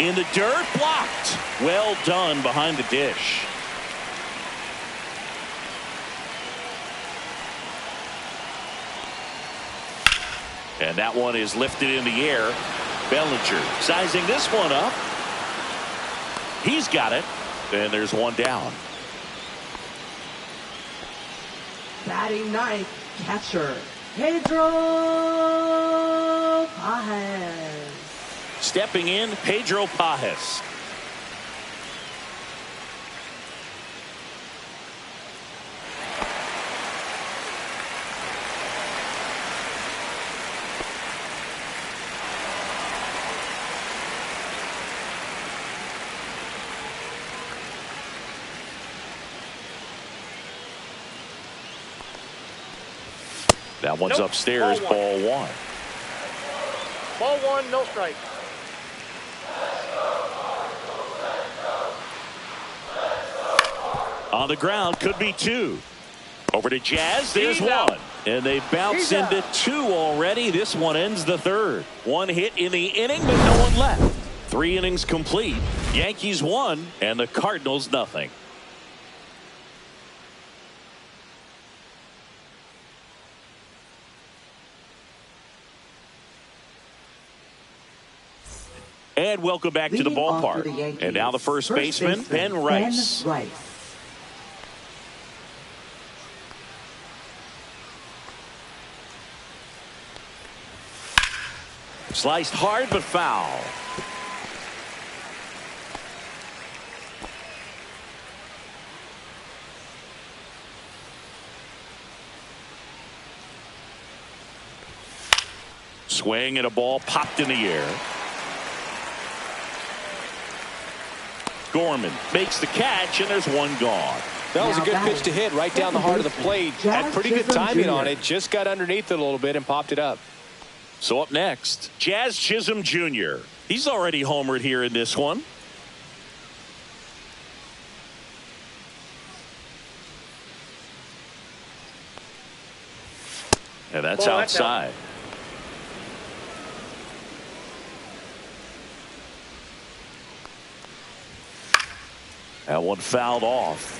In the dirt, blocked. Well done behind the dish. And that one is lifted in the air. Bellinger sizing this one up. He's got it. And there's one down. Batting ninth, catcher Pedro Pajes. Stepping in, Pedro Pajes. That one's upstairs, ball 1. Ball 1, no strike. On the ground, could be 2. Over to Jazz, there's He's 1. out. And they bounce into 2 already. This one ends the 3rd. 1 hit in the inning, but no one left. 3 innings complete. Yankees 1 and the Cardinals nothing. And welcome back to the ballpark. And now the first baseman, Ben Rice. Sliced hard but foul. Swing and a ball popped in the air. Gorman makes the catch, and there's one gone. That was a good pitch to hit right down the heart of the plate. Had pretty good timing on it. Just got underneath it a little bit and popped it up. So up next, Jazz Chisholm Jr. He's already homered here in this one. And that's outside. That one fouled off.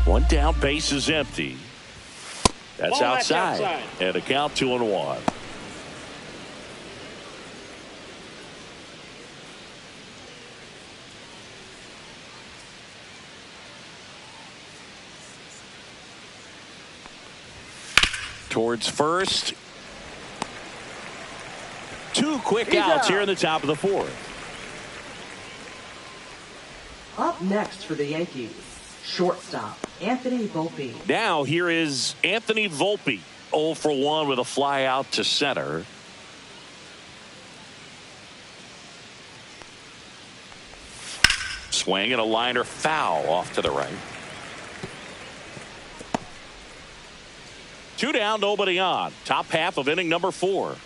One down, base is empty. That's outside. And a count 2-1. Towards first. Two quick outs here in the top of the fourth. Up next for the Yankees, shortstop Anthony Volpe. Now here is Anthony Volpe, 0 for 1 with a fly out to center. Swing and a liner foul off to the right. 2 down, nobody on. Top half of inning number 4.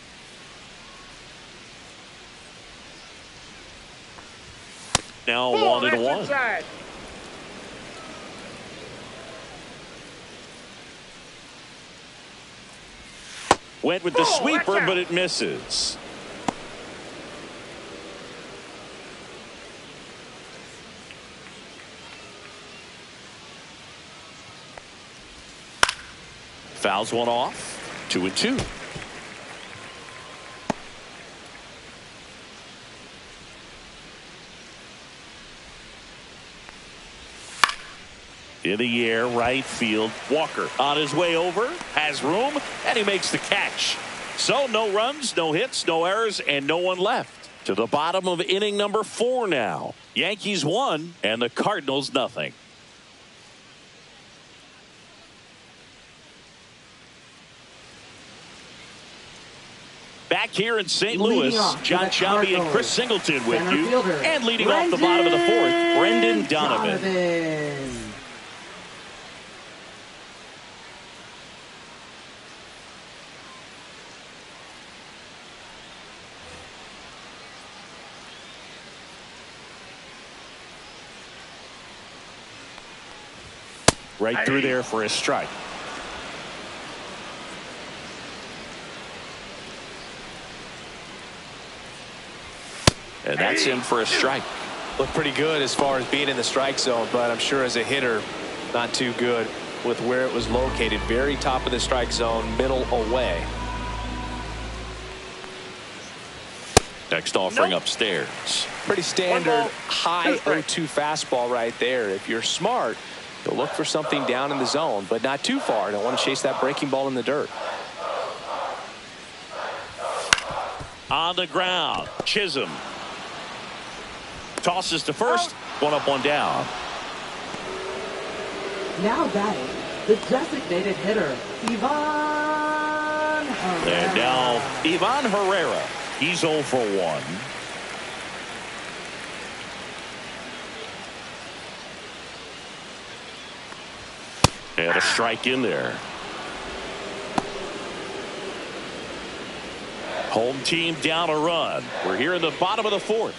Now 1-1. Inside. Went with the sweeper, but it misses. Fouls one off. 2-2. In the air, right field. Walker on his way over, has room, and he makes the catch. So no runs, no hits, no errors, and no one left. To the bottom of inning number 4 now. Yankees 1 and the Cardinals nothing. Back here in St. Louis, John Shelby and Chris Singleton with you. And leading off the bottom of the 4th, Brendan Donovan. Right through there for a strike. And that's in for a strike. Looked pretty good as far as being in the strike zone, but I'm sure as a hitter, not too good with where it was located. Very top of the strike zone, middle away. Next offering upstairs. Pretty standard high 0-2 fastball right there. If you're smart, you'll look for something down in the zone, but not too far. Don't want to chase that breaking ball in the dirt. On the ground, Chisholm tosses to first. One up, one down. Now batting, the designated hitter, Ivan Herrera. And now Ivan Herrera. He's 0 for 1. And a strike in there. Home team down a run. We're here in the bottom of the 4th.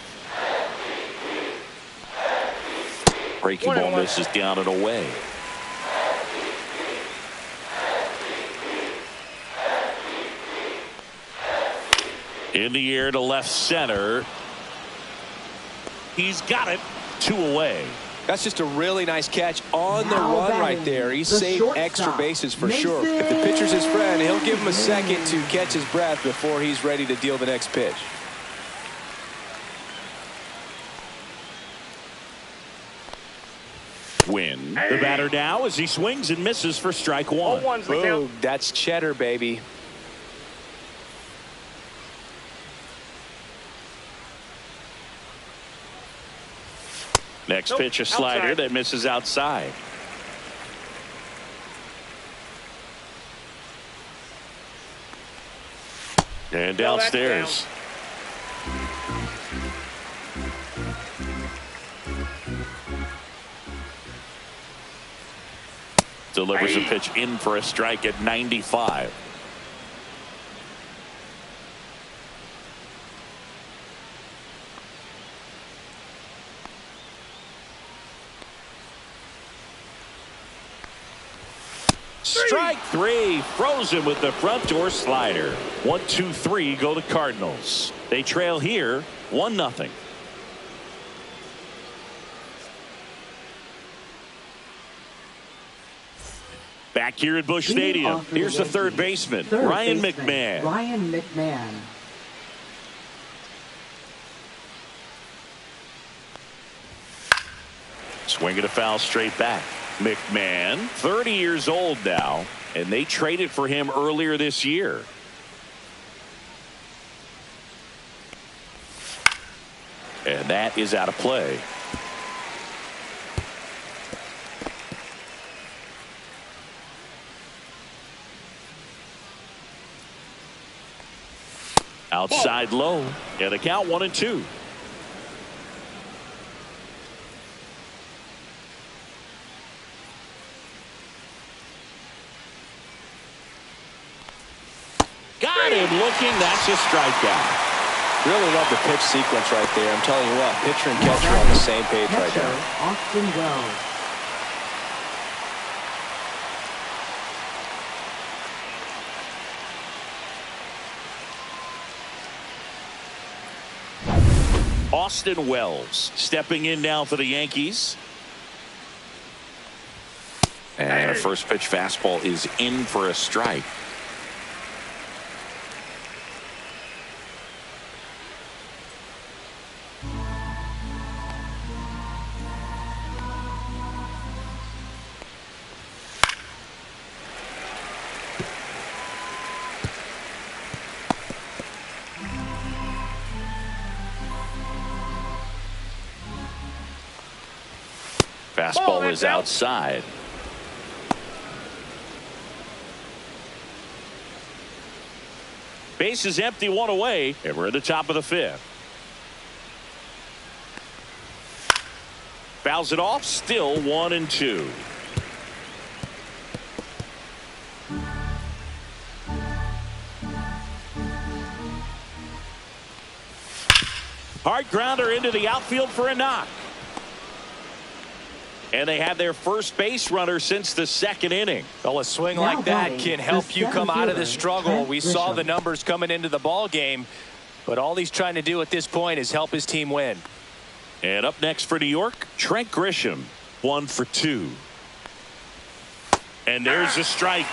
Breaking ball misses down and away. In the air to left center. He's got it. 2 away. That's just a really nice catch on the run right there. He saved extra bases for sure. If the pitcher's his friend, he'll give him a second to catch his breath before he's ready to deal the next pitch. Win. The batter now as he swings and misses for strike 1. Boom, that's cheddar, baby. Next pitch, a slider that misses outside. And No, that's downstairs. Delivers a pitch in for a strike at 95. Strike three. Frozen with the front door slider. 1-2-3 go the Cardinals. They trail here 1-0. Back here at Busch Stadium, here's the third baseman, Ryan McMahon. Ryan McMahon. Swinging a foul straight back. McMahon, 30 years old now, and they traded for him earlier this year. And that is out of play. Outside low, and the count 1-2. Got him looking. That's a strikeout. Really love the pitch sequence right there. I'm telling you what, pitcher and catcher on the same page right Catcher, now. Austin Wells. Austin Wells stepping in now for the Yankees. And a first pitch fastball is in for a strike. Fastball is outside. Base is empty, one away, and we're at the top of the fifth. Fouls it off, still 1-2. Hard grounder into the outfield for a knock. And they have their first base runner since the second inning. Well, a swing like that can help you come out of the struggle. We saw the numbers coming into the ball game, but all he's trying to do at this point is help his team win. And up next for New York, Trent Grisham, 1 for 2. And there's a strike.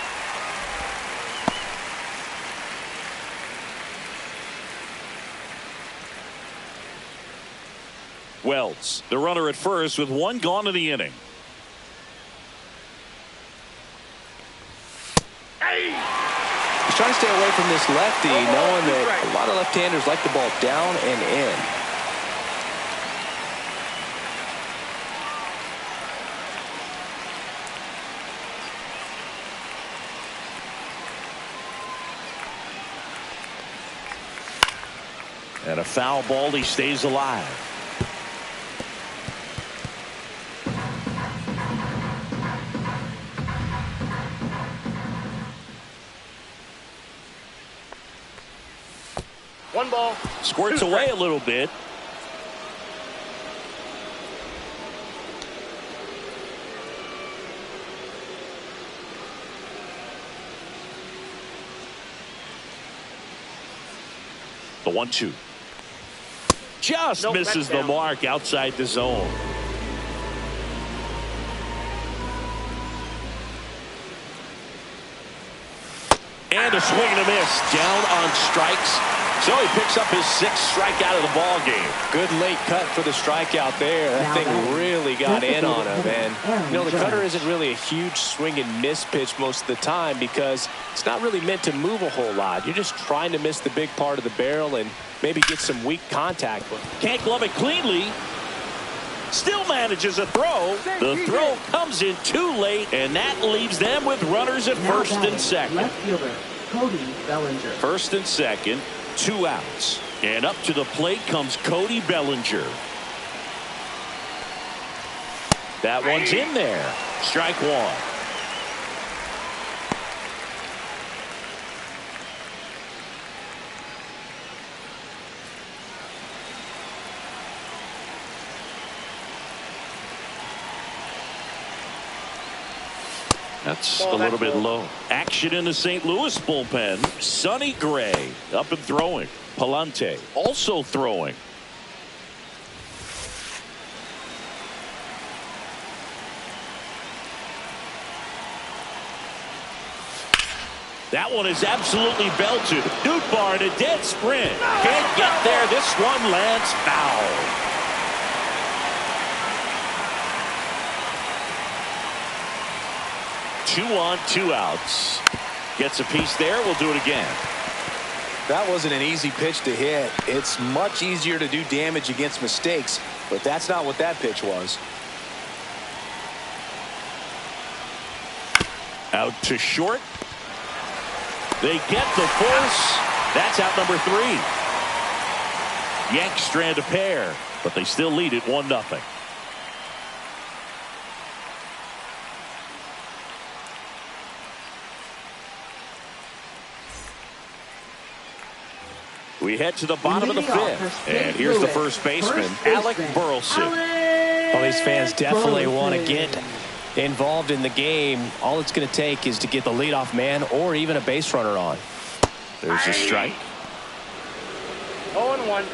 Wells, the runner at first with one gone in the inning. He's trying to stay away from this lefty, knowing that a lot of left-handers like the ball down and in. And a foul ball, he stays alive. One ball. Squirts away a little bit. The 1-2. Just misses the mark outside the zone. And a swing and a miss. Down on strikes. So he picks up his 6th strikeout of the ball game. Good late cut for the strikeout there. That thing really got in on him. And, you know, the cutter isn't really a huge swing and miss pitch most of the time because it's not really meant to move a whole lot. You're just trying to miss the big part of the barrel and maybe get some weak contact with it. Can't glove it cleanly. Still manages a throw. The throw comes in too late, and that leaves them with runners at first and second. Left fielder, Cody Bellinger. First and second, 2 outs. And up to the plate comes Cody Bellinger. That one's in there. Strike one. That's a little bit low. Action in the St. Louis bullpen. Sonny Gray up and throwing. Palante also throwing. That one is absolutely belted. Nootbaar in a dead sprint. Can't get there. This one lands foul. 2 on, 2 outs. Gets a piece there. We'll do it again. That wasn't an easy pitch to hit. It's much easier to do damage against mistakes, but that's not what that pitch was. Out to short. They get the force. That's out number 3. Yanks strand a pair, but they still lead it 1-0. We head to the bottom of the 5th, and here's the first baseman, Alec Burleson. Well, these fans definitely want to get involved in the game. All it's going to take is to get the leadoff man or even a base runner on. There's a strike. 0-1.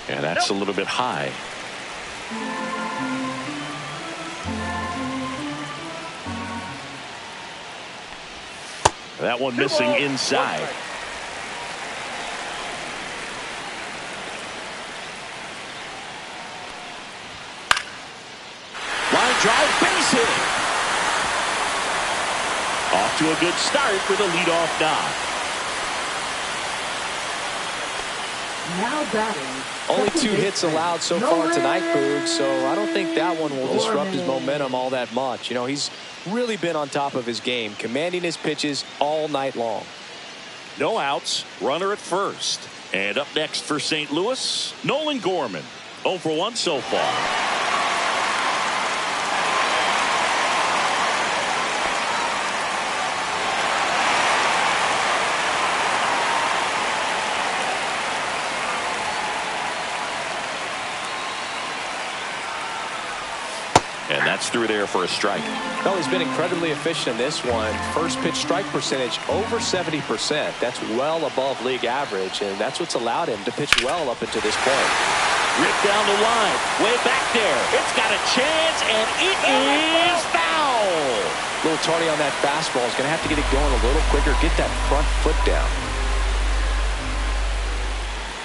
Yeah, that's a little bit high. That one missing inside. Line drive, base hit. Off to a good start with a leadoff knock. Now batting. Only second 2 hits baseman, allowed so far tonight, Boog, so I don't think that one will disrupt his momentum all that much. You know, he's really been on top of his game, commanding his pitches all night long. No outs, runner at first. And up next for St. Louis, Nolan Gorman. 0 for 1 so far. And that's through there for a strike. Well, he's been incredibly efficient in this one. First pitch strike percentage over 70%. That's well above league average, and that's what's allowed him to pitch well up until this point. Ripped down the line, way back there. It's got a chance, and it is foul. A little tardy on that fastball. He's going to have to get it going a little quicker, get that front foot down.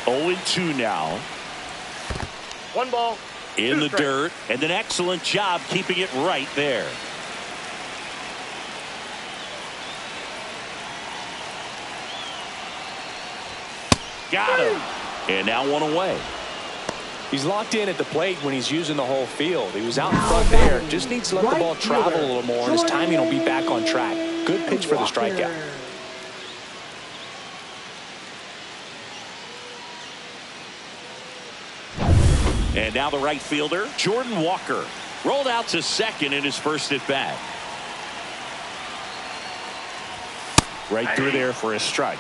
0-2 now. 1 ball. In 2 the strikes. dirt, and an excellent job keeping it right there. Got him. And now 1 away. He's locked in at the plate when he's using the whole field. He was out in front there. Just needs to let the ball travel a little more, and his timing will be back on track. Good pitch for the strikeout. And now the right fielder, Jordan Walker, rolled out to second in his first at bat. Right through there for a strike.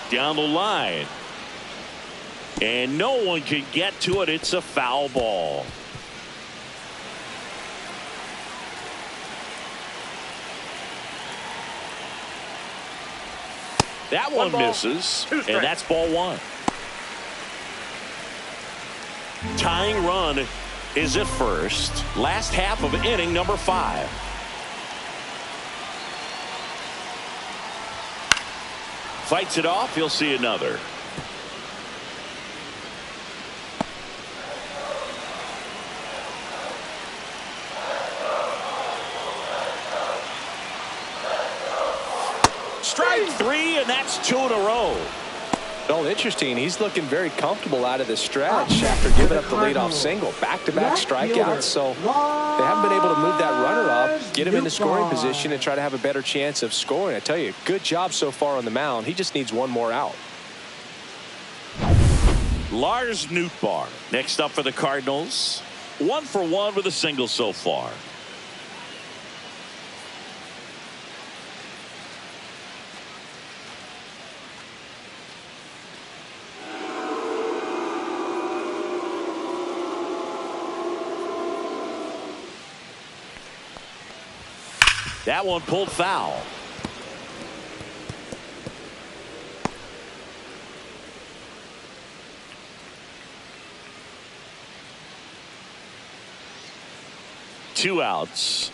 Down the line. And no one can get to it. It's a foul ball. That one misses, and that's ball 1. Tying run is at first. Last half of inning number 5. Fights it off. He'll see another. and that's 2 in a row. Well, interesting. He's looking very comfortable out of the stretch after giving up the leadoff single. Back-to-back strikeouts, so they haven't been able to move that runner up, get him into scoring position, and try to have a better chance of scoring. I tell you, good job so far on the mound. He just needs one more out. Lars Nootbaar next up for the Cardinals. 1 for 1 with a single so far. That one pulled foul. Two outs.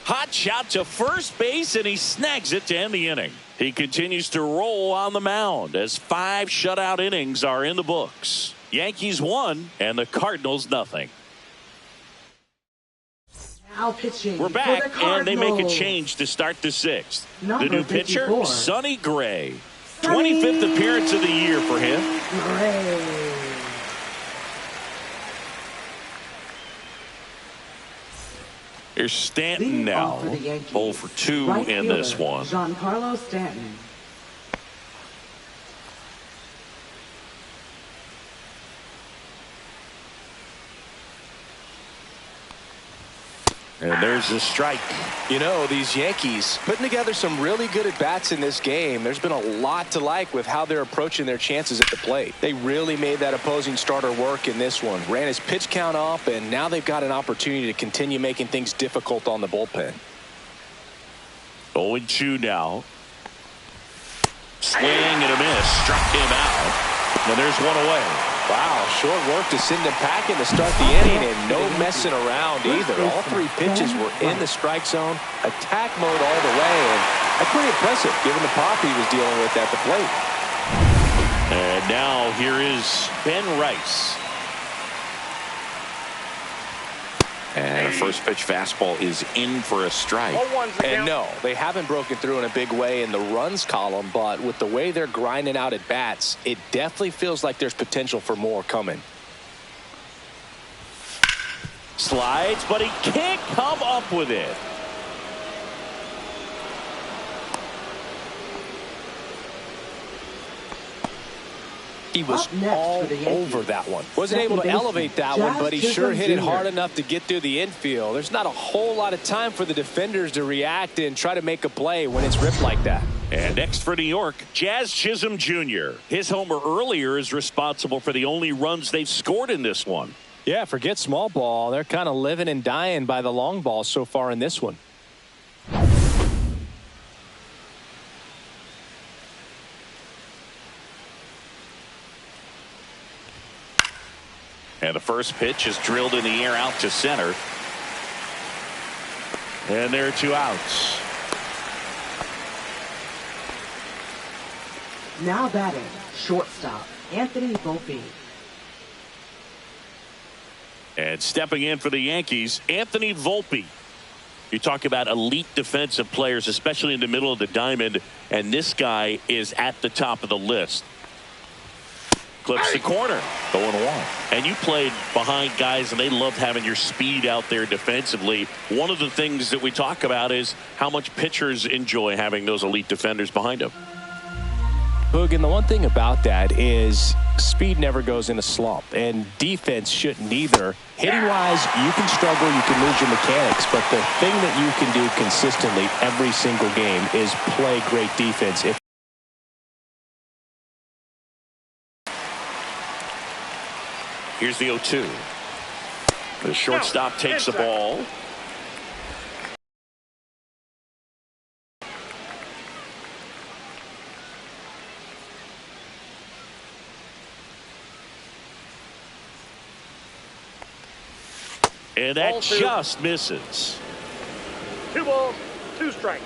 Hot shot to first base, and he snags it to end the inning. He continues to roll on the mound as 5 shutout innings are in the books. Yankees 1 and the Cardinals nothing. Now pitching. We're back, and they make a change to start the 6th. The new pitcher, Sonny Gray. 25th appearance of the year for him. Gray. Here's Stanton now. 0 for 2 in this one. Giancarlo Stanton. And there's the strike. You know, these Yankees putting together some really good at-bats in this game. There's been a lot to like with how they're approaching their chances at the plate. They really made that opposing starter work in this one. Ran his pitch count up, and now they've got an opportunity to continue making things difficult on the bullpen. 0-2 now. Swing and a miss. Struck him out. And there's one away. Wow, short work to send him packing to start the inning, and no messing around either. All 3 pitches were in the strike zone, attack mode all the way, and that's pretty impressive given the pop he was dealing with at the plate. And now here is Ben Rice. And a first pitch fastball is in for a strike. And no, they haven't broken through in a big way in the runs column, but with the way they're grinding out at bats, it definitely feels like there's potential for more coming. Slides, but he can't come up with it. He was all over that one. Wasn't able to elevate that one, but he sure hit it hard enough to get through the infield. There's not a whole lot of time for the defenders to react and try to make a play when it's ripped like that. And next for New York, Jazz Chisholm Jr. His homer earlier is responsible for the only runs they've scored in this one. Yeah, forget small ball. They're kind of living and dying by the long ball so far in this one. And the first pitch is drilled in the air out to center. And there are 2 outs. Now batting, shortstop, Anthony Volpe. And stepping in for the Yankees, Anthony Volpe. You talk about elite defensive players, especially in the middle of the diamond, and this guy is at the top of the list. Clips the corner. 0-1. And you played behind guys, and they loved having your speed out there defensively. One of the things that we talk about is how much pitchers enjoy having those elite defenders behind them. Boog, and the one thing about that is speed never goes in a slump, and defense shouldn't either. Hitting-wise, you can struggle, you can lose your mechanics, but the thing that you can do consistently every single game is play great defense. Here's the 0-2. The shortstop takes the ball. And that just misses. 2 balls, 2 strikes.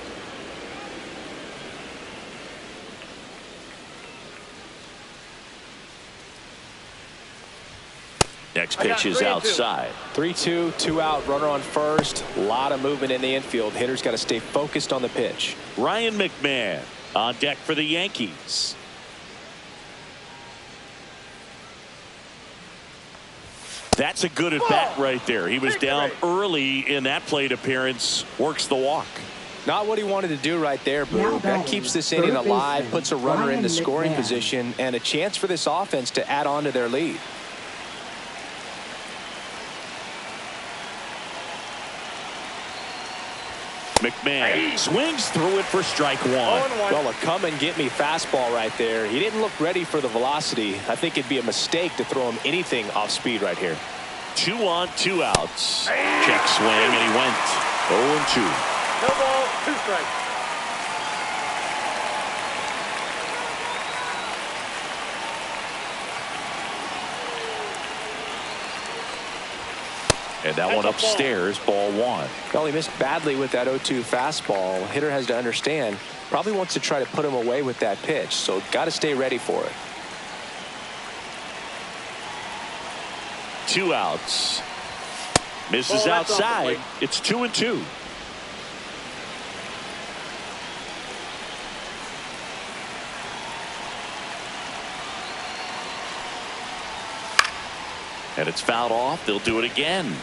Next pitch is outside. 3-2, 2 out, runner on first. A lot of movement in the infield. Hitter's got to stay focused on the pitch. Ryan McMahon On deck for the Yankees. That's a good at bat right there. He was down early in that plate appearance. Works the walk. Not what he wanted to do right there, Boo. That keeps this inning alive, puts a runner into scoring position, and a chance for this offense to add on to their lead. McMahon swings through it for strike one. Well, a come-and-get-me fastball right there. He didn't look ready for the velocity. I think it'd be a mistake to throw him anything off speed right here. 2 on, 2 outs. Check swing, and he went 0-2. No ball, 2 strikes. And that one upstairs, ball 1. Well, he missed badly with that 0-2 fastball. Hitter has to understand, probably wants to try to put him away with that pitch, so got to stay ready for it. 2 outs. Misses outside. It's 2-2. And it's fouled off. They'll do it again.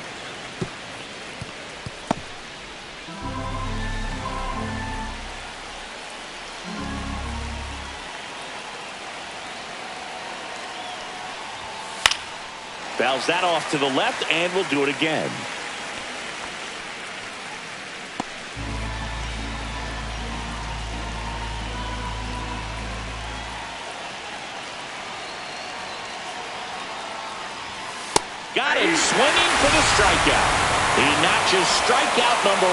Fouls that off to the left, and we'll do it again. Got him swinging for the strikeout. He notches strikeout number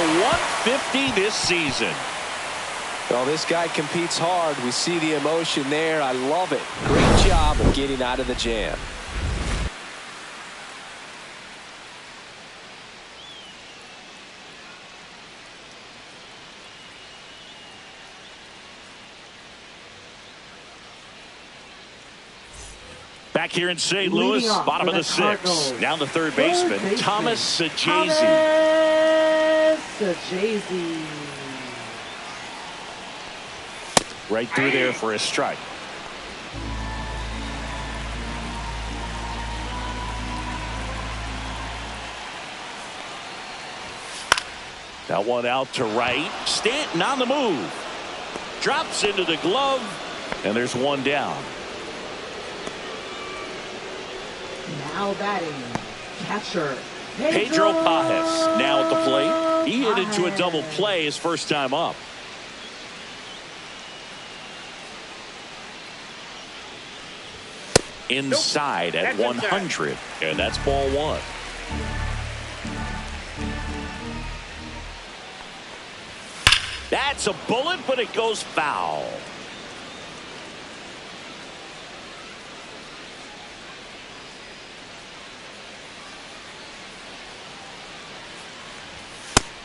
150 this season. Well, this guy competes hard. We see the emotion there. I love it. Great job of getting out of the jam. Back here in St. Louis, bottom of the 6th. Now the third baseman, Thomas Sajazi. Right through there for a strike. That one out to right. Stanton on the move. Drops into the glove, and there's one down. Now batting, catcher Pedro Pajes now at the plate. He hit into a double play his first time up. Inside at 100, and that's ball 1. That's a bullet, but it goes foul.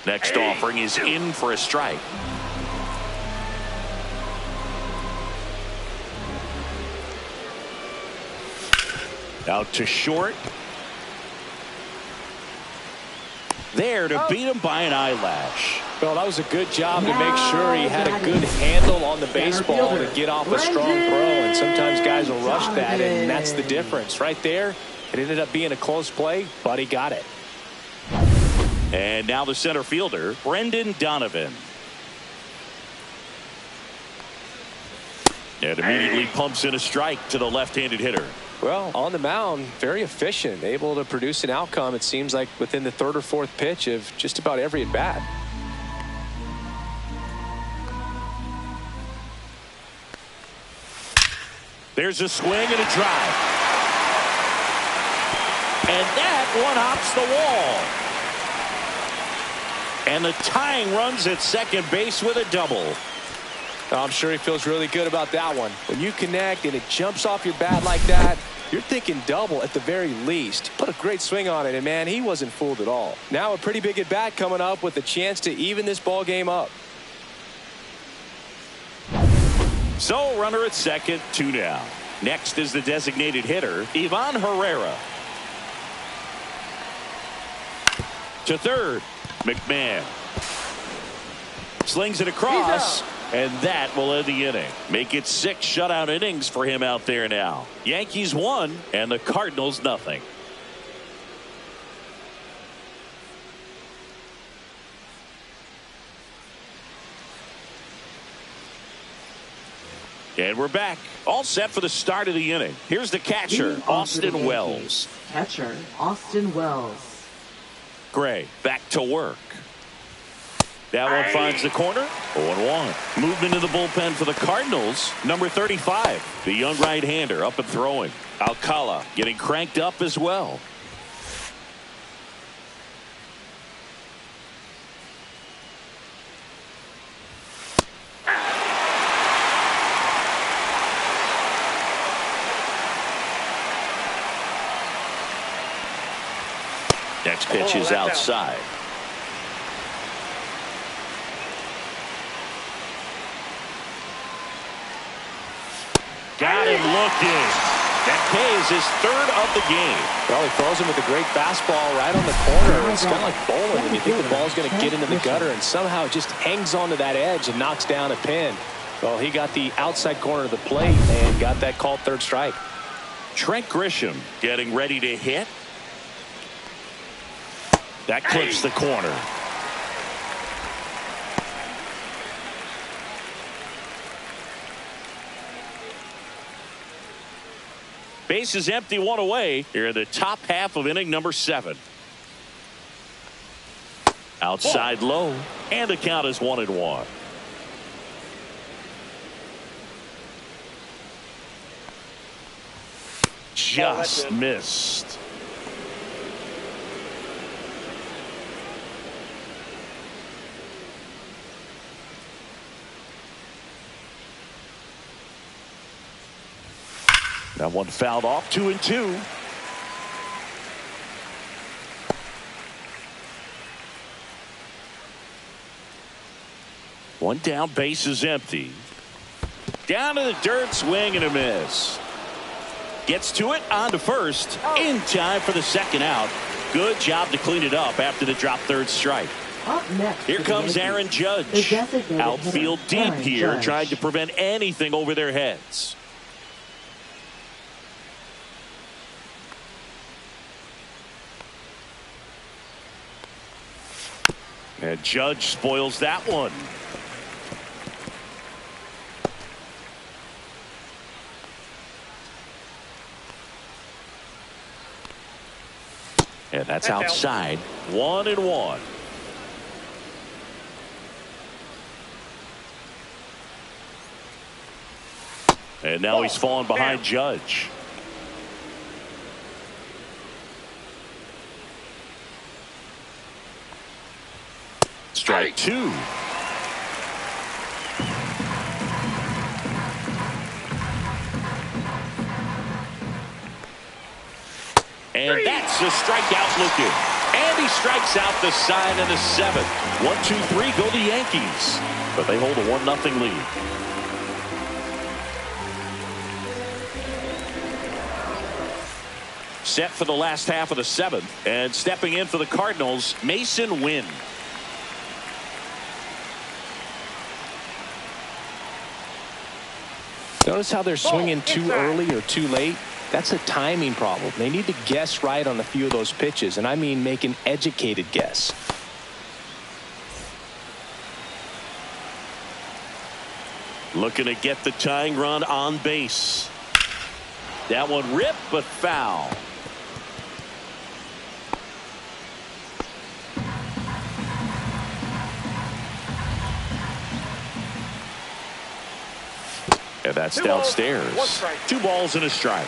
Next offering is in for a strike. Out to short. There to beat him by an eyelash. Well, that was a good job to make sure he had a good handle on the baseball to get off a strong throw. And sometimes guys will rush that, and that's the difference. Right there, it ended up being a close play, but he got it. And now the center fielder, Brendan Donovan. And immediately pumps in a strike to the left-handed hitter. Well, on the mound, very efficient, able to produce an outcome, it seems like, within the 3rd or 4th pitch of just about every at-bat. There's a swing and a drive. And that one hops the wall. And the tying runs at second base with a double. I'm sure he feels really good about that one. When you connect and it jumps off your bat like that, you're thinking double at the very least. Put a great swing on it, and man, he wasn't fooled at all. Now a pretty big at bat coming up with a chance to even this ball game up. So runner at second, 2 down. Next is the designated hitter, Ivan Herrera. To third, McMahon. Slings it across. And that will end the inning. Make it 6 shutout innings for him out there now. Yankees 1 and the Cardinals nothing. And we're back. All set for the start of the inning. Here's the catcher, Austin Wells. Catcher, Austin Wells. Gray back to work. That one finds the corner. 0-1. Movement in the bullpen for the Cardinals. Number 35, the young right-hander, up and throwing. Alcala getting cranked up as well. Next pitch is outside. Got him looking. That K is his 3rd of the game. Well, he throws him with a great fastball right on the corner. It's kind of like bowling when you think the ball's going to get into the gutter, and somehow it just hangs onto that edge and knocks down a pin. Well, he got the outside corner of the plate and got that called 3rd strike. Trent Grisham getting ready to hit. That clips the corner. Base is empty, 1 away here in the top half of inning number 7. Outside low, and the count is 1-1. Just missed. That one fouled off. 2-2. One down, base is empty. Down to the dirt, swing and a miss. Gets to it, on to first, in time for the 2nd out. Good job to clean it up after the drop 3rd strike. Up next, here comes Aaron Judge. Outfield deep here, trying to prevent anything over their heads. And Judge spoils that one. And that's outside. 1-1. And now he's fallen behind Judge. Strike 2. And that's a strikeout looking. And he strikes out the side of the 7th. 1-2-3 go the Yankees. But they hold a 1-0 lead. Set for the last half of the 7th. And stepping in for the Cardinals, Mason Wynn. Notice how they're swinging too early or too late. That's a timing problem. They need to guess right on a few of those pitches, and I mean make an educated guess. Looking to get the tying run on base. That one ripped, but foul. And that's downstairs. 2 balls and a strike.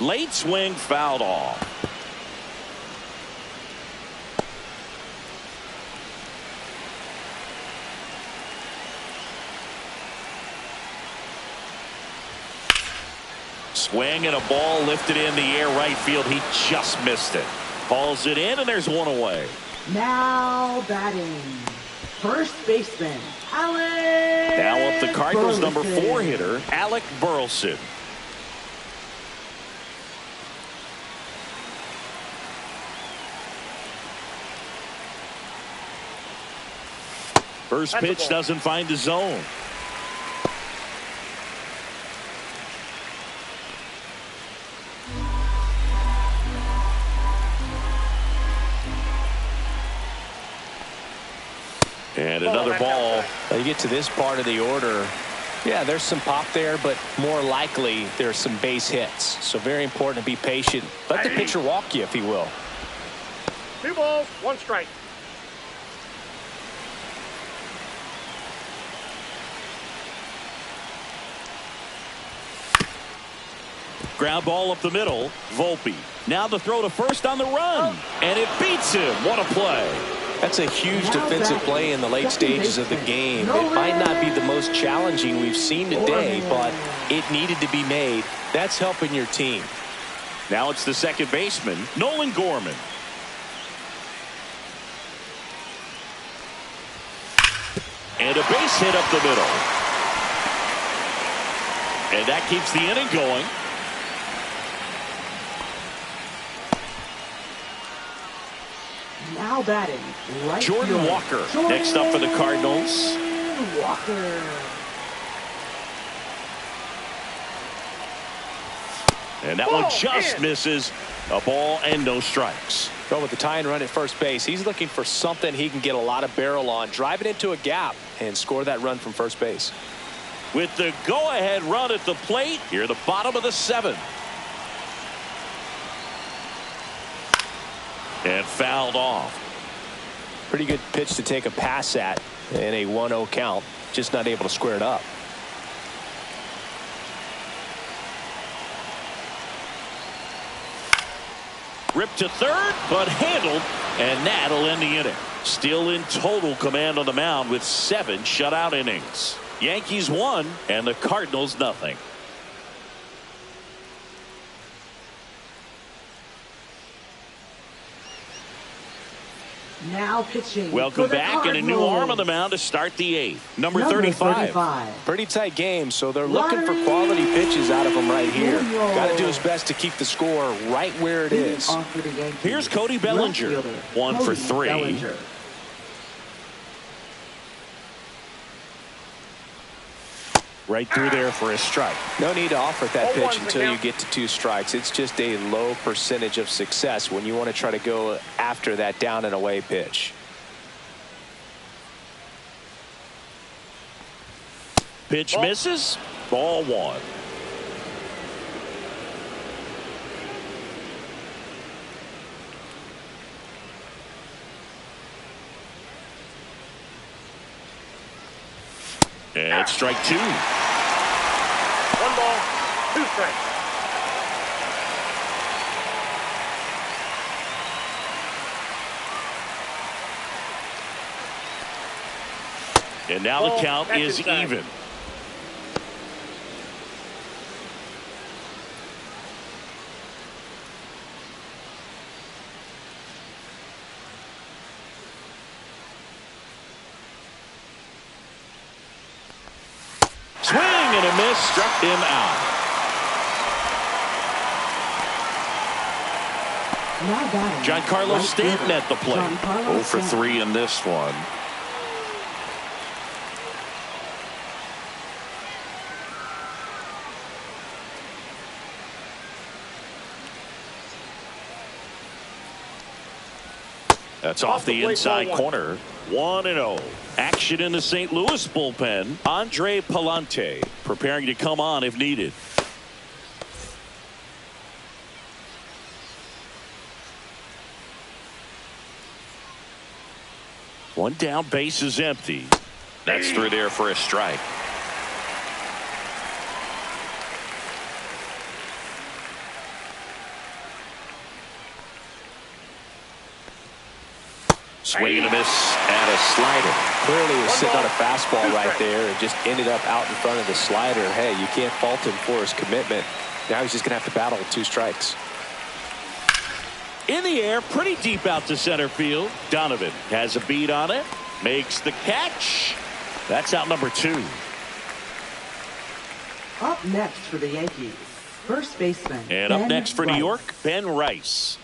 Late swing fouled off. Swing and a ball lifted in the air right field. He just missed it. Balls it in, and there's 1 away. Now batting, first baseman, Alec. Now up the Cardinals' Burleson. number 4 hitter, Alec Burleson. First pitch doesn't find the zone. And another ball. You get to this part of the order. Yeah, there's some pop there, but more likely there's some base hits. So very important to be patient. Let the pitcher walk you, if he will. 2 balls, 1 strike. Ground ball up the middle. Volpe. Now the throw to first on the run. And it beats him. What a play. That's a huge defensive play in the late stages of the game. It might not be the most challenging we've seen today, but it needed to be made. That's helping your team. Now it's the second baseman, Nolan Gorman. And a base hit up the middle. And that keeps the inning going. Now batting, right Jordan field. Walker next up for the Cardinals. Walker. And that one just misses. A ball and no strikes. But with the tying run at first base, he's looking for something he can get a lot of barrel on. Drive it into a gap and score that run from first base. With the go-ahead run at the plate, here the bottom of the 7th. And fouled off. Pretty good pitch to take a pass at in a 1-0 count. Just not able to square it up. Ripped to third, but handled, and that'll end the inning. Still in total command on the mound with 7 shutout innings. Yankees 1 and the Cardinals nothing. Now pitching. Welcome back, and a new arm on the mound to start the 8th. Number 35. Pretty tight game, so they're looking for quality pitches out of him right here. Got to do his best to keep the score right where it is. Here's Cody Bellinger. 1 for 3. Bellinger. Right through there for a strike. No need to offer that pitch until you get to 2 strikes. It's just a low percentage of success when you want to try to go after that down and away pitch. Pitch misses. Ball 1. And it's strike 2. 1 ball, 2 strikes. And now the count is even. Swing and a miss, struck him out. Giancarlo Stanton at the plate. 0 for 3 in this one. That's off the inside corner. 1-0. Action in the St. Louis bullpen. Andre Palante preparing to come on if needed. One down, base is empty. That's through there for a strike. Swing and a miss and a slider. Clearly was sitting on a fastball right there and just ended up out in front of the slider. Hey, you can't fault him for his commitment. Now he's just going to have to battle with 2 strikes. In the air, pretty deep out to center field. Donovan has a beat on it. Makes the catch. That's out number 2. Up next for the Yankees, first baseman. And up next for New Rice. York, Ben Rice.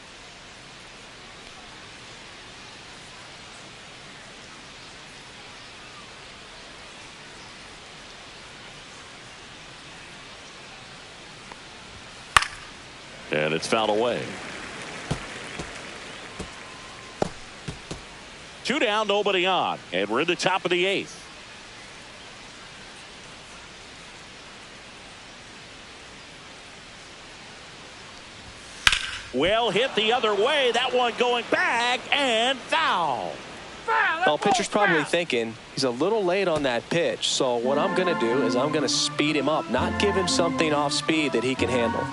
And it's fouled away. 2 down, nobody on. And we're in the top of the 8th. Well hit the other way. That one going back and foul. Well, pitcher's probably thinking he's a little late on that pitch. So what I'm going to do is I'm going to speed him up, not give him something off speed that he can handle.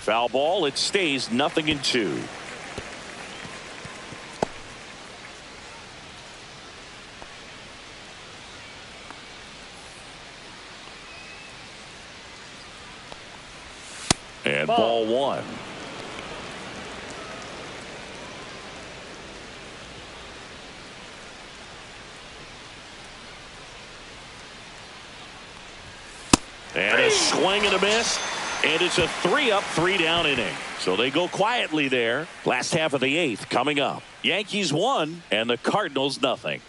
Foul ball. It stays 0-2. And ball 1. And a swing and a miss. And it's a 3-up, 3-down inning. So they go quietly there. Last half of the 8th coming up. Yankees 1 and the Cardinals nothing.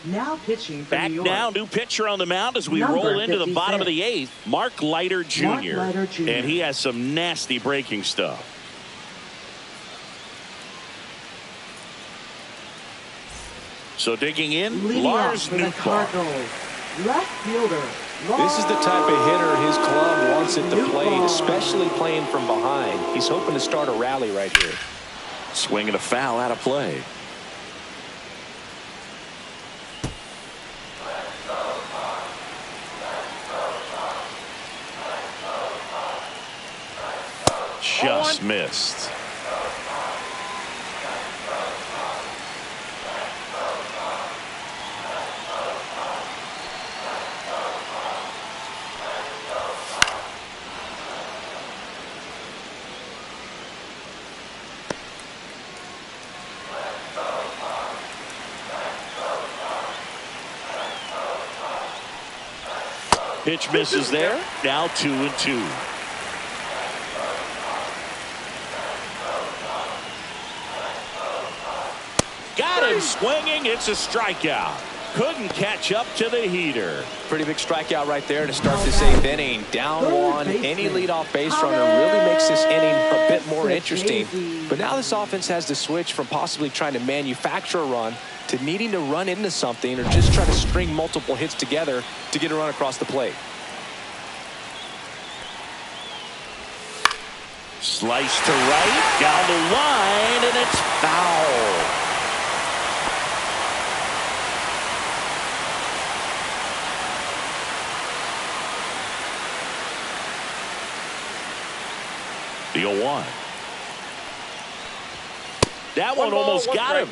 Now pitching for Back New York. now, new pitcher on the mound as we Number roll into the 56. bottom of the 8th. Mark Leiter Jr. Leiter Jr. And he has some nasty breaking stuff. So digging in, Leading Lars off for the Nootbaar. Cardinals, left fielder. This is the type of hitter his club wants at the plate, especially playing from behind. He's hoping to start a rally right here. Swing and a foul out of play. Just missed. Pitch misses there. Now 2-2. Got him swinging. It's a strikeout. Couldn't catch up to the heater. Pretty big strikeout right there to start this 8th inning. Down 1. Any leadoff base runner really makes this inning a bit more interesting. But now this offense has to switch from possibly trying to manufacture a run to needing to run into something or just try to string multiple hits together to get a run across the plate. Slice to right, down the line, and it's foul. The 0-1. That one almost got him.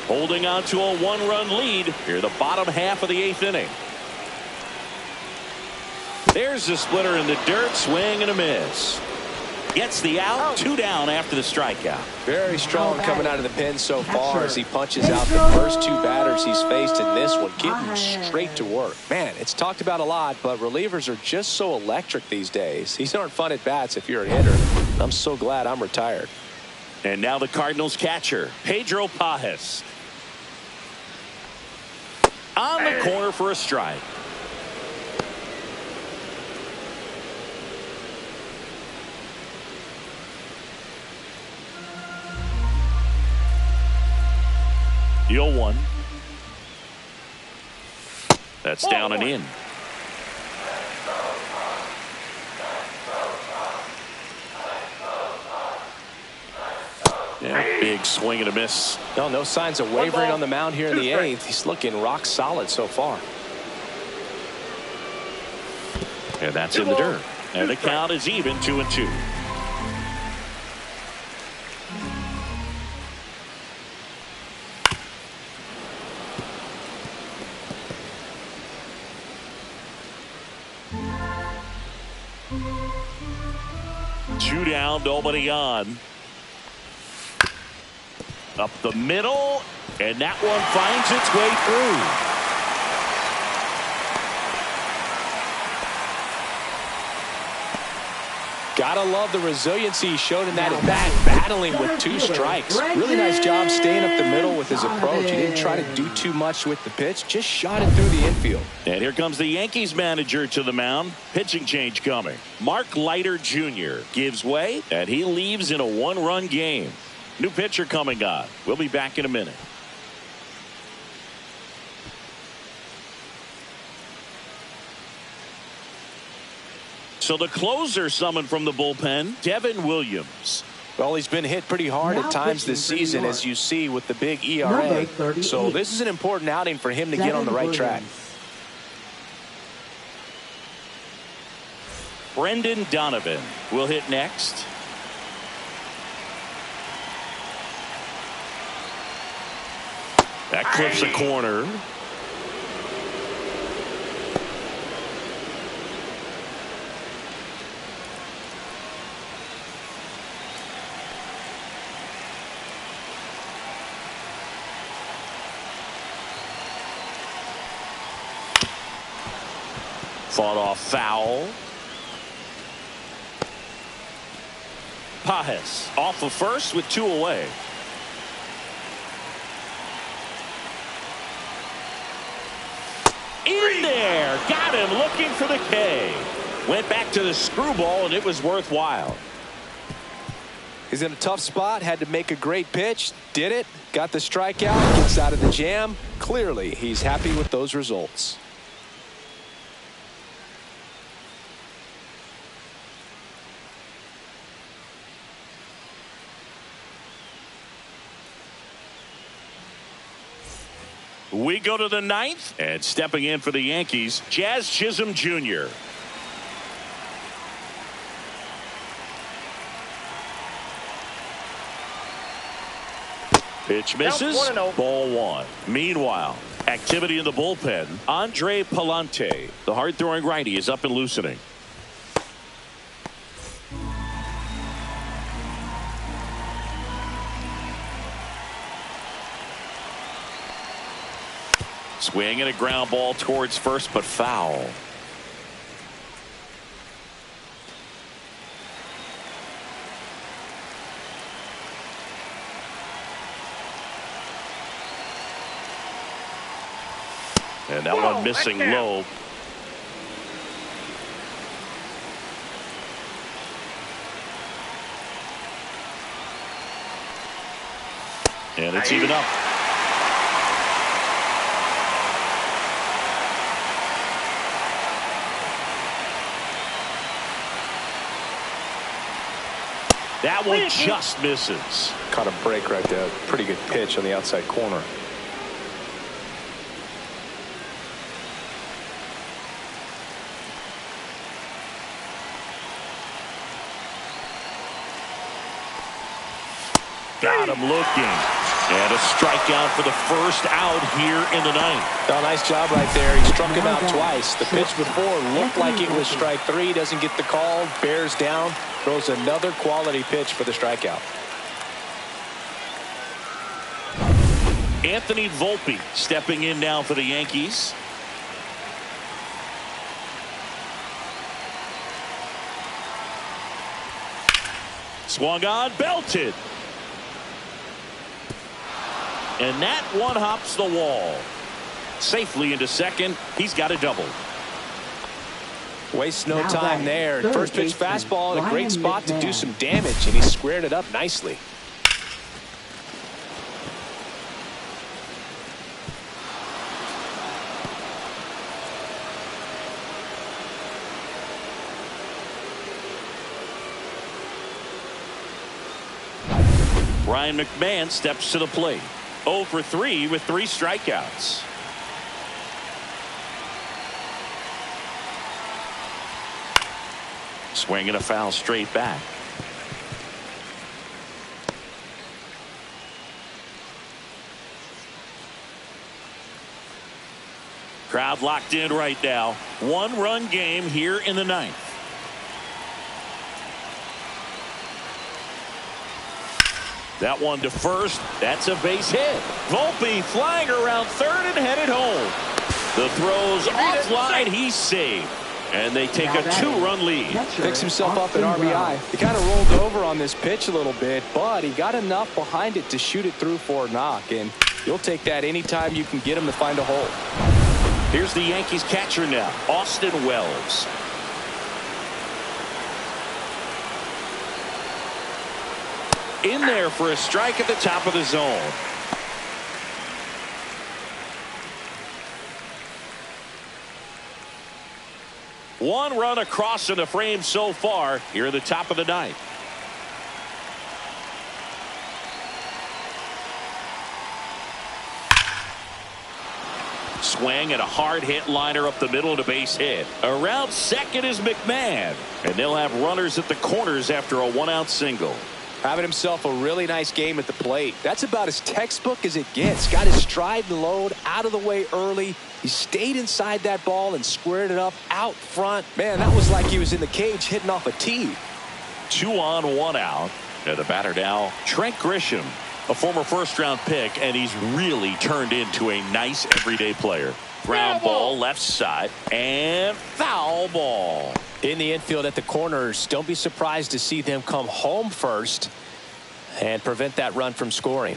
Holding on to a 1-run lead here, the bottom half of the 8th inning. There's the splitter in the dirt, swing and a miss. Gets the out, 2 down after the strikeout. Very strong coming out of the pen so far as he punches out the first 2 batters he's faced in this one, getting straight to work. Man, it's talked about a lot, but relievers are just so electric these days. These aren't fun at bats if you're a hitter. I'm so glad I'm retired. And now the Cardinals catcher, Pedro Pajes. On the corner for a strike. The 0-1. That's down and in. Yeah, big swing and a miss. No signs of wavering on the mound here in the 8th. He's looking rock solid so far. And that's in the dirt. And the count is even, 2-2. Two down, nobody on. Up the middle, and that one finds its way through. Gotta love the resiliency he showed in that at bat, battling with 2 strikes. Really nice job staying up the middle with his approach. He didn't try to do too much with the pitch, just shot it through the infield. And here comes the Yankees manager to the mound. Pitching change coming. Mark Leiter Jr. gives way, and he leaves in a 1-run game. New pitcher coming on. We'll be back in a minute. So the closer summoned from the bullpen, Devin Williams. Well, he's been hit pretty hard at times this season, as you see with the big ERA. So this is an important outing for him to get on the right track. Brendan Donovan will hit next. That clips a corner. Fought off foul. Pajes off of first with 2 away. In there. Got him looking for the K. Went back to the screwball, and it was worthwhile. He's in a tough spot. Had to make a great pitch. Did it. Got the strikeout. Gets out of the jam. Clearly, he's happy with those results. We go to the 9th, and stepping in for the Yankees, Jazz Chisholm Jr. Pitch misses. Ball 1. Meanwhile, activity in the bullpen. Andre Palante, the hard-throwing righty, is up and loosening. Swing and a ground ball towards first, but foul. And that one missing low. And it's even up. That one just misses. Caught a break right there. Pretty good pitch on the outside corner. Got him looking. And a strikeout for the first out here in the 9th. Oh, nice job right there. He struck him out twice. The pitch before looked like it was strike 3. Doesn't get the call. Bears down. Throws another quality pitch for the strikeout. Anthony Volpe stepping in now for the Yankees. Swung on, belted. And that one hops the wall. Safely into second. He's got a double. Wastes no time there. First pitch fastball in a great spot to do some damage, and he squared it up nicely. Ryan McMahon steps to the plate. 0 for 3 with 3 strikeouts. Swinging a foul straight back. Crowd locked in right now. 1-run game here in the 9th. That one to first. That's a base hit. Volpe flying around third and headed home. The throw's offline. He's saved. And they take a 2-run lead. Picks himself up an RBI. He kind of rolled over on this pitch a little bit, but he got enough behind it to shoot it through for a knock. And you'll take that anytime you can get him to find a hole. Here's the Yankees catcher now, Austin Wells. In there for a strike at the top of the zone. One run across in the frame so far here at the top of the ninth. Swing and a hard hit liner up the middle to base hit. Around second is McMahon. And they'll have runners at the corners after a 1-out single. Having himself a really nice game at the plate. That's about as textbook as it gets. Got his stride and load out of the way early. He stayed inside that ball and squared it up out front. Man, that was like he was in the cage hitting off a tee. 2 on, 1 out. And the batter now, Trent Grisham, a former first-round pick, and he's really turned into a nice everyday player. Ground ball left side and foul ball. In the infield at the corners, don't be surprised to see them come home first and prevent that run from scoring.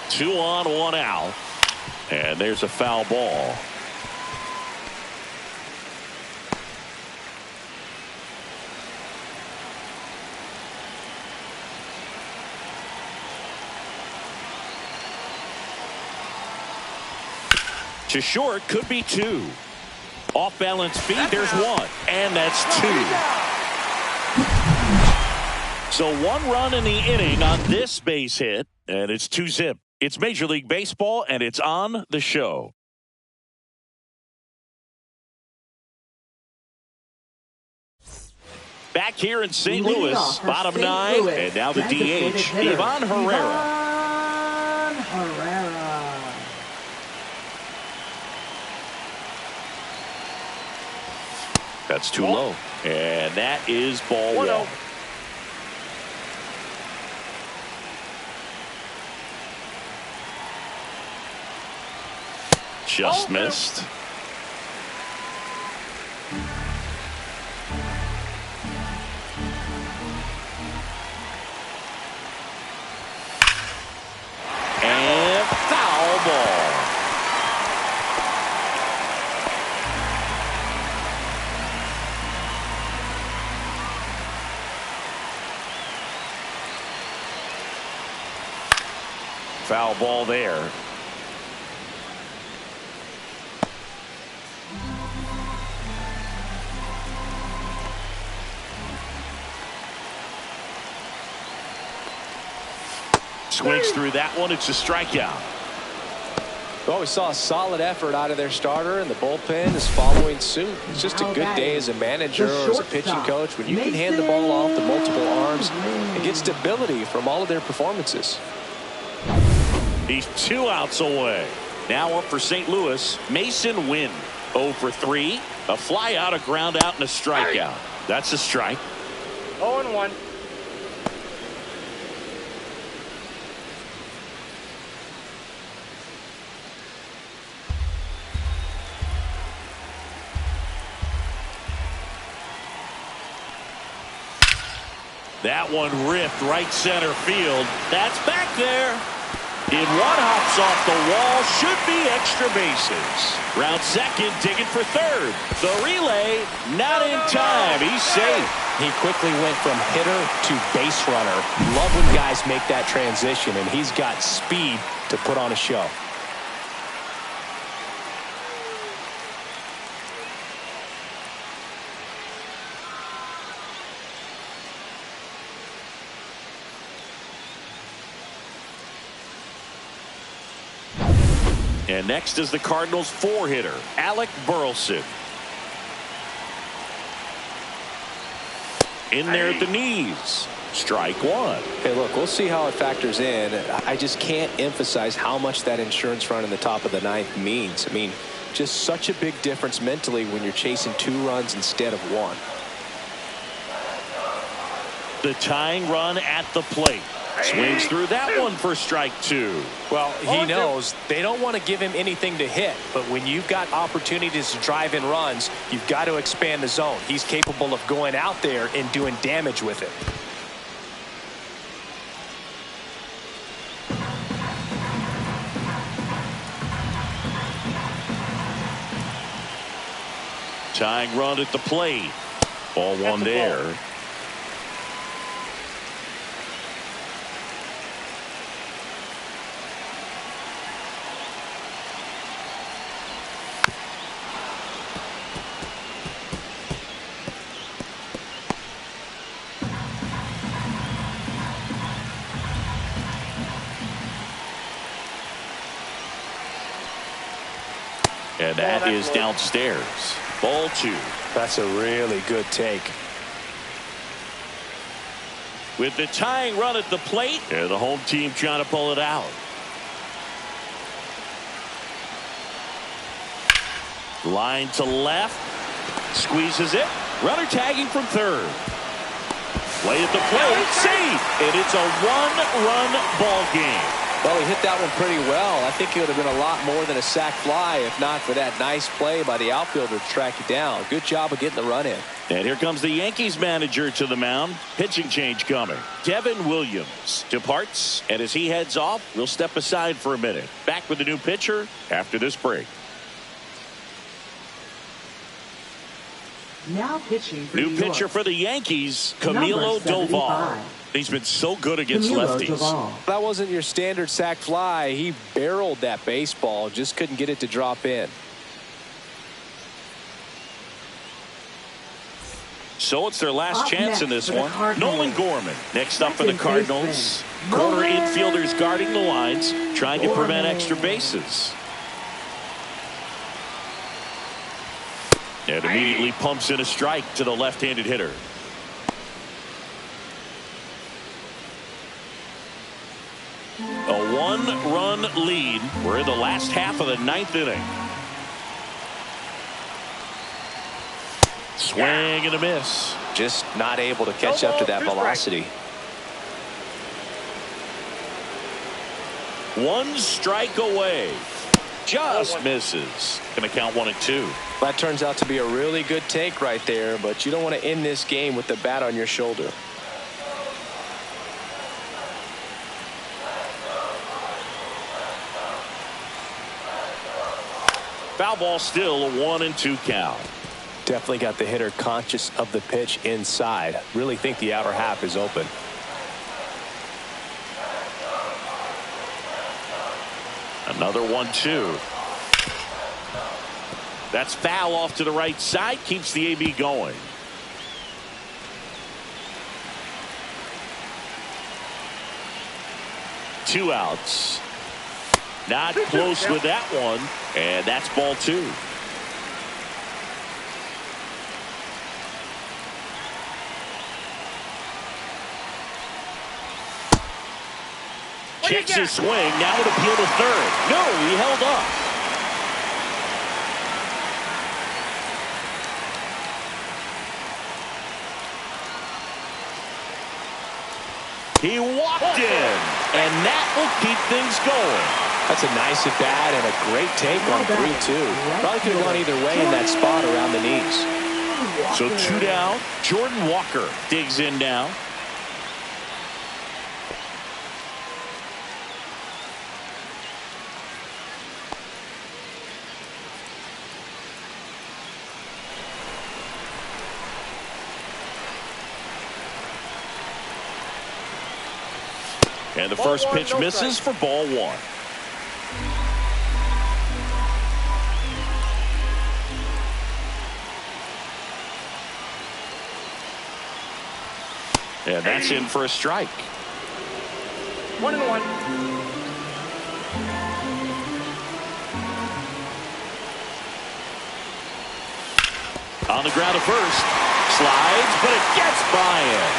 Two on, 1 out. And there's a foul ball. To short, could be 2. Off balance feed, there's 1. And that's 2. So 1 run in the inning on this base hit, and it's 2-zip. It's Major League Baseball, and it's on the show. Back here in St. Louis, bottom 9, and now the DH, Ivan Herrera. That's too low. And that is ball 1. Just missed. And foul ball. Foul ball there. Swings through that one. It's a strikeout. Well, we saw a solid effort out of their starter, and the bullpen is following suit. It's just a good day as a manager or as a pitching coach when you can hand the ball off to multiple arms and get stability from all of their performances. He's 2 outs away. Now up for St. Louis, Mason Wynn. 0 for 3. A fly out, a ground out, and a strikeout. That's a strike. 0-1. That one ripped right center field. That's back there. In 1 hops off the wall. Should be extra bases. Round second, digging for third. The relay, not in time. He's safe. He quickly went from hitter to base runner. Love when guys make that transition, and he's got speed to put on a show. And next is the Cardinals 4-hitter, Alec Burleson. In there at the knees. Strike 1. Hey, look, we'll see how it factors in. I just can't emphasize how much that insurance run in the top of the 9th means. I mean, Just such a big difference mentally when you're chasing 2 runs instead of 1. The tying run at the plate. Swings through that one for strike 2. Well, he knows they don't want to give him anything to hit, but when you've got opportunities to drive in runs, you've got to expand the zone. He's capable of going out there and doing damage with it. Tying run at the plate. Ball 1 there. And that is downstairs. Ball 2. That's a really good take. With the tying run at the plate, and the home team trying to pull it out. Line to left. Squeezes it. Runner tagging from third. Play at the plate. Safe. And it's a 1-run ball game. Well, he hit that one pretty well. I think it would have been a lot more than a sac fly if not for that nice play by the outfielder to track it down. Good job of getting the run in. And here comes the Yankees manager to the mound. Pitching change coming. Devin Williams departs, and as he heads off, we'll step aside for a minute. Back with the new pitcher after this break. Now pitching for New pitcher for the Yankees, Camilo Doval. He's been so good against lefties. That wasn't your standard sac fly. He barreled that baseball, just couldn't get it to drop in. So it's their last chance in this one. Nolan Gorman next up for the Cardinals. Corner infielders guarding the lines, trying to prevent extra bases. And immediately pumps in a strike to the left-handed hitter. A 1-run lead. We're in the last half of the 9th inning. Swing and a miss. Just not able to catch up to that velocity. 1 strike away. Just misses. Going to count 1-2. That turns out to be a really good take right there, but you don't want to end this game with the bat on your shoulder. Foul ball, still a 1-2 count. Definitely got the hitter conscious of the pitch inside. Really think the outer half is open. Another 1-2. That's foul off to the right side. Keeps the AB going. Two outs. Not close with that one. And that's ball 2. Checks his swing. Now would appeal to third. No, he held up. He walked in, and that will keep things going. That's a nice at bat and a great take on 3-2. Probably could have gone either way in that spot around the knees. So 2 down. Jordan Walker digs in now. And the first pitch misses for ball 1. And that's in for a strike. 1-1. On the ground to first. Slides, but it gets by him.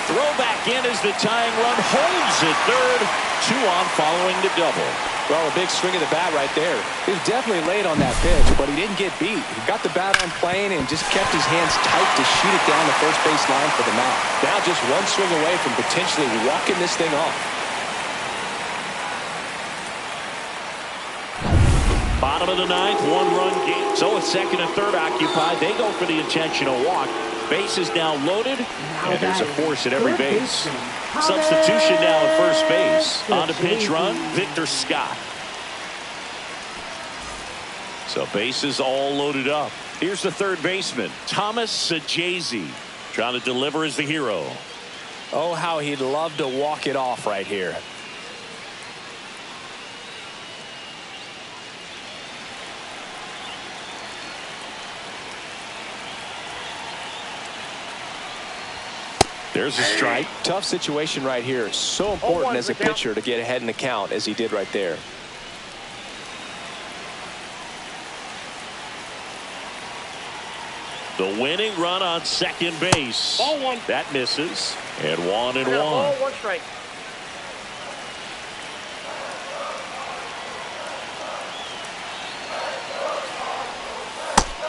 Throw back in as the tying run holds at third. 2 on following the double. Well, a big swing of the bat right there. He was definitely late on that pitch, but he didn't get beat. He got the bat on plane and just kept his hands tight to shoot it down the first base line for the mound. Now just one swing away from potentially walking this thing off. Bottom of the ninth, one-run game. So with second and third occupied, they go for the intentional walk. Base is now loaded, and there's a force at every base. Substitution now at first base. On to pinch run, Victor Scott. So bases all loaded up. Here's the third baseman, Thomas Sajazi, trying to deliver as the hero. Oh, how he'd love to walk it off right here. There's a strike. Tough situation right here. So important as a pitcher to get ahead in the count as he did right there. The winning run on second base. Ball one. That misses. And 1-1. Ball one strike.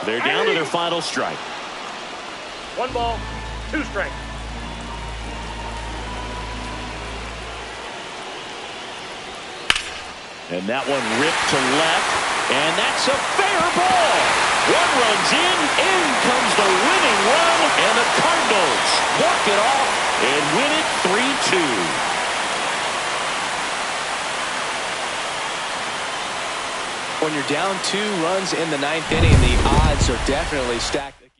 They're down to their final strike. 1 ball, 2 strikes. And that one ripped to left. And that's a fair ball. One runs in comes the winning run, and the Cardinals walk it off and win it 3-2. When you're down 2 runs in the 9th inning, the odds are definitely stacked again.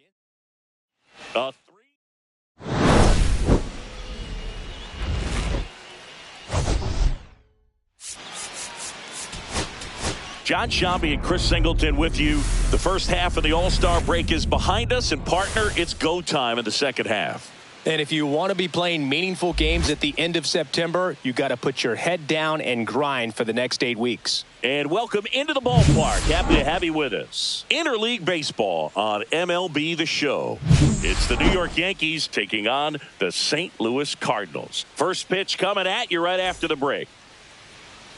John Shambi and Chris Singleton with you. The first half of the All-Star break is behind us, and partner, it's go time in the second half. And if you want to be playing meaningful games at the end of September, you got to put your head down and grind for the next 8 weeks. And welcome into the ballpark. Happy to have you with us. Interleague Baseball on MLB The Show. It's the New York Yankees taking on the St. Louis Cardinals. First pitch coming at you right after the break.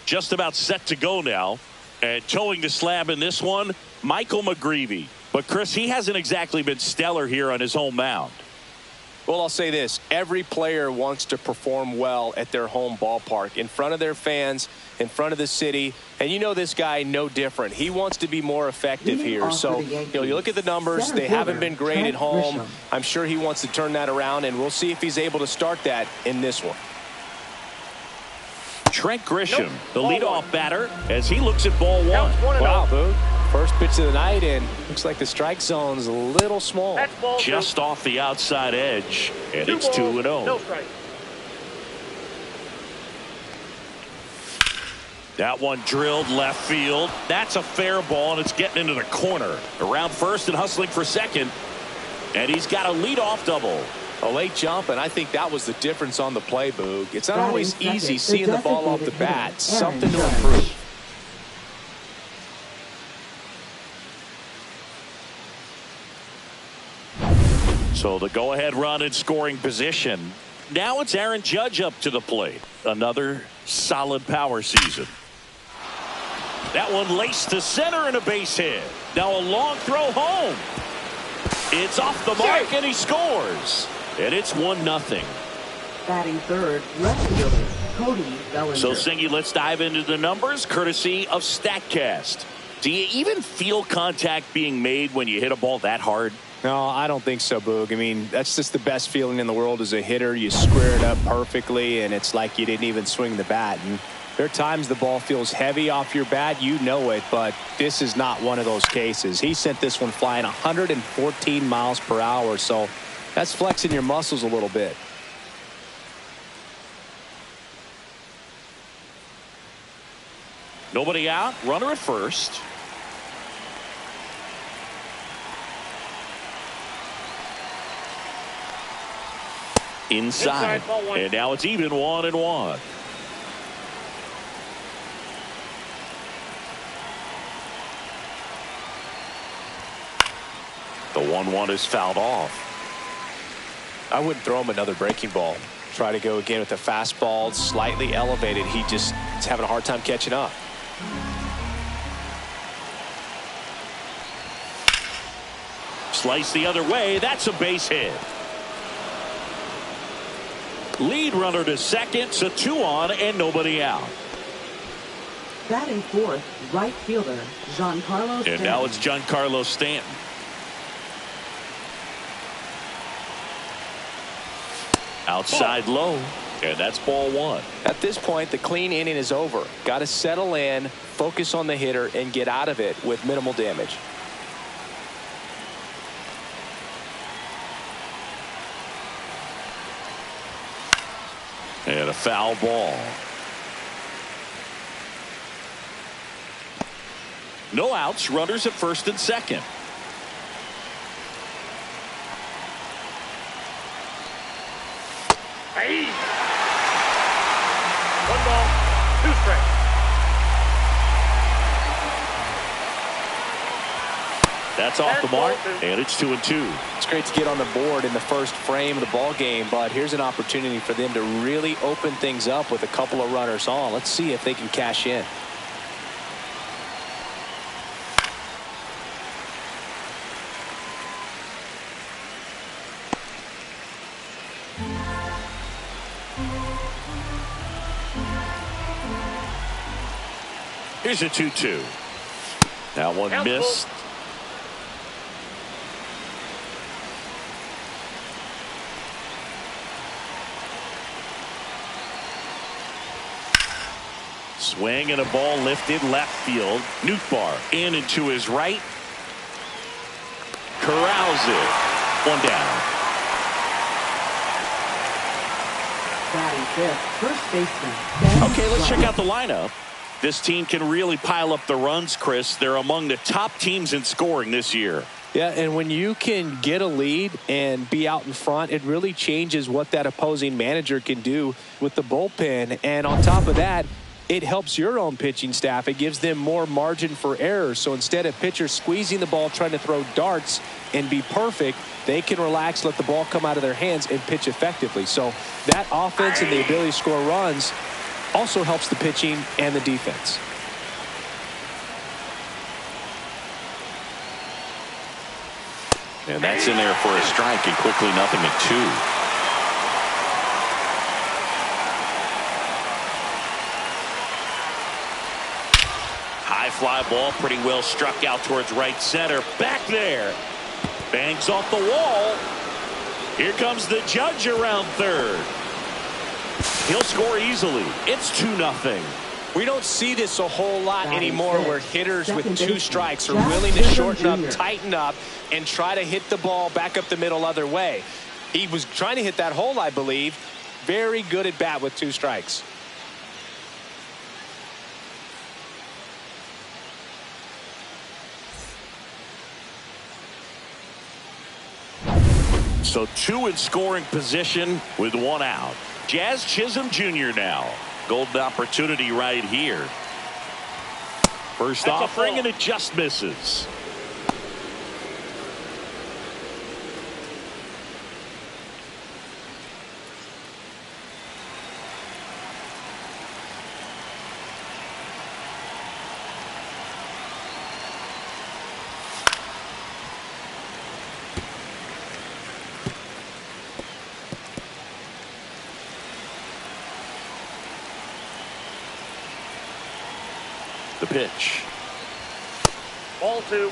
Just about set to go now. And towing the slab in this one, Michael McGreevy. But, Chris, he hasn't exactly been stellar here on his home mound. Well, I'll say this. Every player wants to perform well at their home ballpark, in front of their fans, in front of the city. And you know this guy no different. He wants to be more effective here. So, you look at the numbers. They haven't been great at home. I'm sure he wants to turn that around, and we'll see if he's able to start that in this one. Trent Grisham, the leadoff batter, as he looks at ball one. Wow, Boog. First pitch of the night, and looks like the strike zone's a little small. Just off the outside edge, and it's 2-0. No strike. That one drilled left field. That's a fair ball, and it's getting into the corner. Around first and hustling for second, and he's got a leadoff double. A late jump, and I think that was the difference on the play, Boog. It's not always easy seeing the ball off the bat. Something to improve. So the go-ahead run in scoring position. Now it's Aaron Judge up to the plate. Another solid power season. That one laced to center and a base hit. Now a long throw home. It's off the mark, and he scores. And it's 1-0. Batting third, left fielder, Cody Bellinger. So, Singy, let's dive into the numbers, courtesy of StatCast. Do you even feel contact being made when you hit a ball that hard? No, I don't think so, Boog. I mean, that's just the best feeling in the world as a hitter. You square it up perfectly, and it's like you didn't even swing the bat. And there are times the ball feels heavy off your bat. You know it, but this is not one of those cases. He sent this one flying 114 miles per hour, so that's flexing your muscles a little bit. Nobody out. Runner at first. Inside. And now it's even 1-1. The 1-1 is fouled off. I wouldn't throw him another breaking ball. Try to go again with the fastball slightly elevated. He just is having a hard time catching up. Slice the other way. That's a base hit. Lead runner to second, so 2 on and nobody out. Batting fourth, right fielder, Giancarlo Stanton. And now it's Giancarlo Stanton. Outside low, and that's ball 1. At this point, the clean inning is over. Got to settle in, focus on the hitter, and get out of it with minimal damage. And a foul ball. No outs, runners at first and second. Hey. 1 ball, 2 strikes. That's off the mark, and it's 2-2. It's great to get on the board in the first frame of the ball game, but here's an opportunity for them to really open things up with a couple of runners on. Let's see if they can cash in. Here's a 2-2. That one missed. Swing and a ball lifted left field. Nootbaar in and to his right. Corrals it. 1 down. Batting fifth, first baseman. Okay, let's check out the lineup. This team can really pile up the runs, Chris. They're among the top teams in scoring this year. Yeah, and when you can get a lead and be out in front, it really changes what that opposing manager can do with the bullpen. And on top of that, it helps your own pitching staff. It gives them more margin for error. So instead of pitchers squeezing the ball, trying to throw darts and be perfect, they can relax, let the ball come out of their hands, and pitch effectively. So that offense and the ability to score runs also helps the pitching and the defense. And that's in there for a strike, and quickly 0-2. High fly ball, pretty well struck out towards right center. Back there. Bangs off the wall. Here comes the judge around third. He'll score easily. It's 2-0. We don't see this a whole lot anymore, where hitters with 2 strikes are willing to shorten up, tighten up, and try to hit the ball back up the middle other way. He was trying to hit that hole, I believe. Very good at bat with 2 strikes. So 2 in scoring position with 1 out. Jazz Chisholm Jr. now. Golden opportunity right here. First offering, and it just misses. The pitch. Ball 2.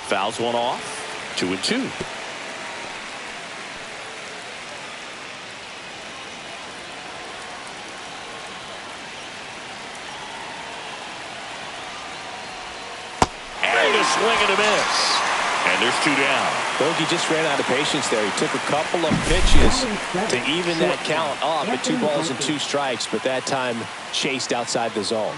Fouls one off. 2-2. Swing and a miss. And there's 2 down. Bogey just ran out of patience there. He took a couple of pitches to even that count off at 2 balls and 2 strikes, but that time chased outside the zone.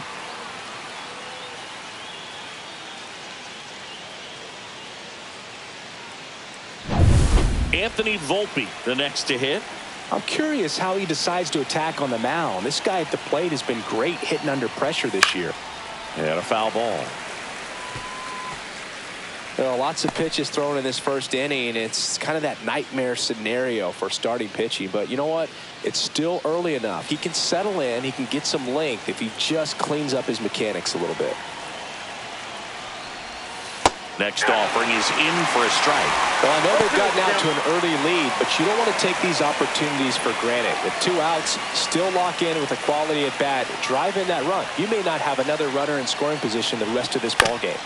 Anthony Volpe, the next to hit. I'm curious how he decides to attack on the mound. This guy at the plate has been great hitting under pressure this year. And a foul ball. Lots of pitches thrown in this first inning. It's kind of that nightmare scenario for starting pitching. But you know what? It's still early enough. He can settle in. He can get some length if he just cleans up his mechanics a little bit. Next offering is in for a strike. Well, I know they've gotten out to an early lead, but you don't want to take these opportunities for granted. With 2 outs, still lock in with a quality at bat. Drive in that run. You may not have another runner in scoring position the rest of this ball game.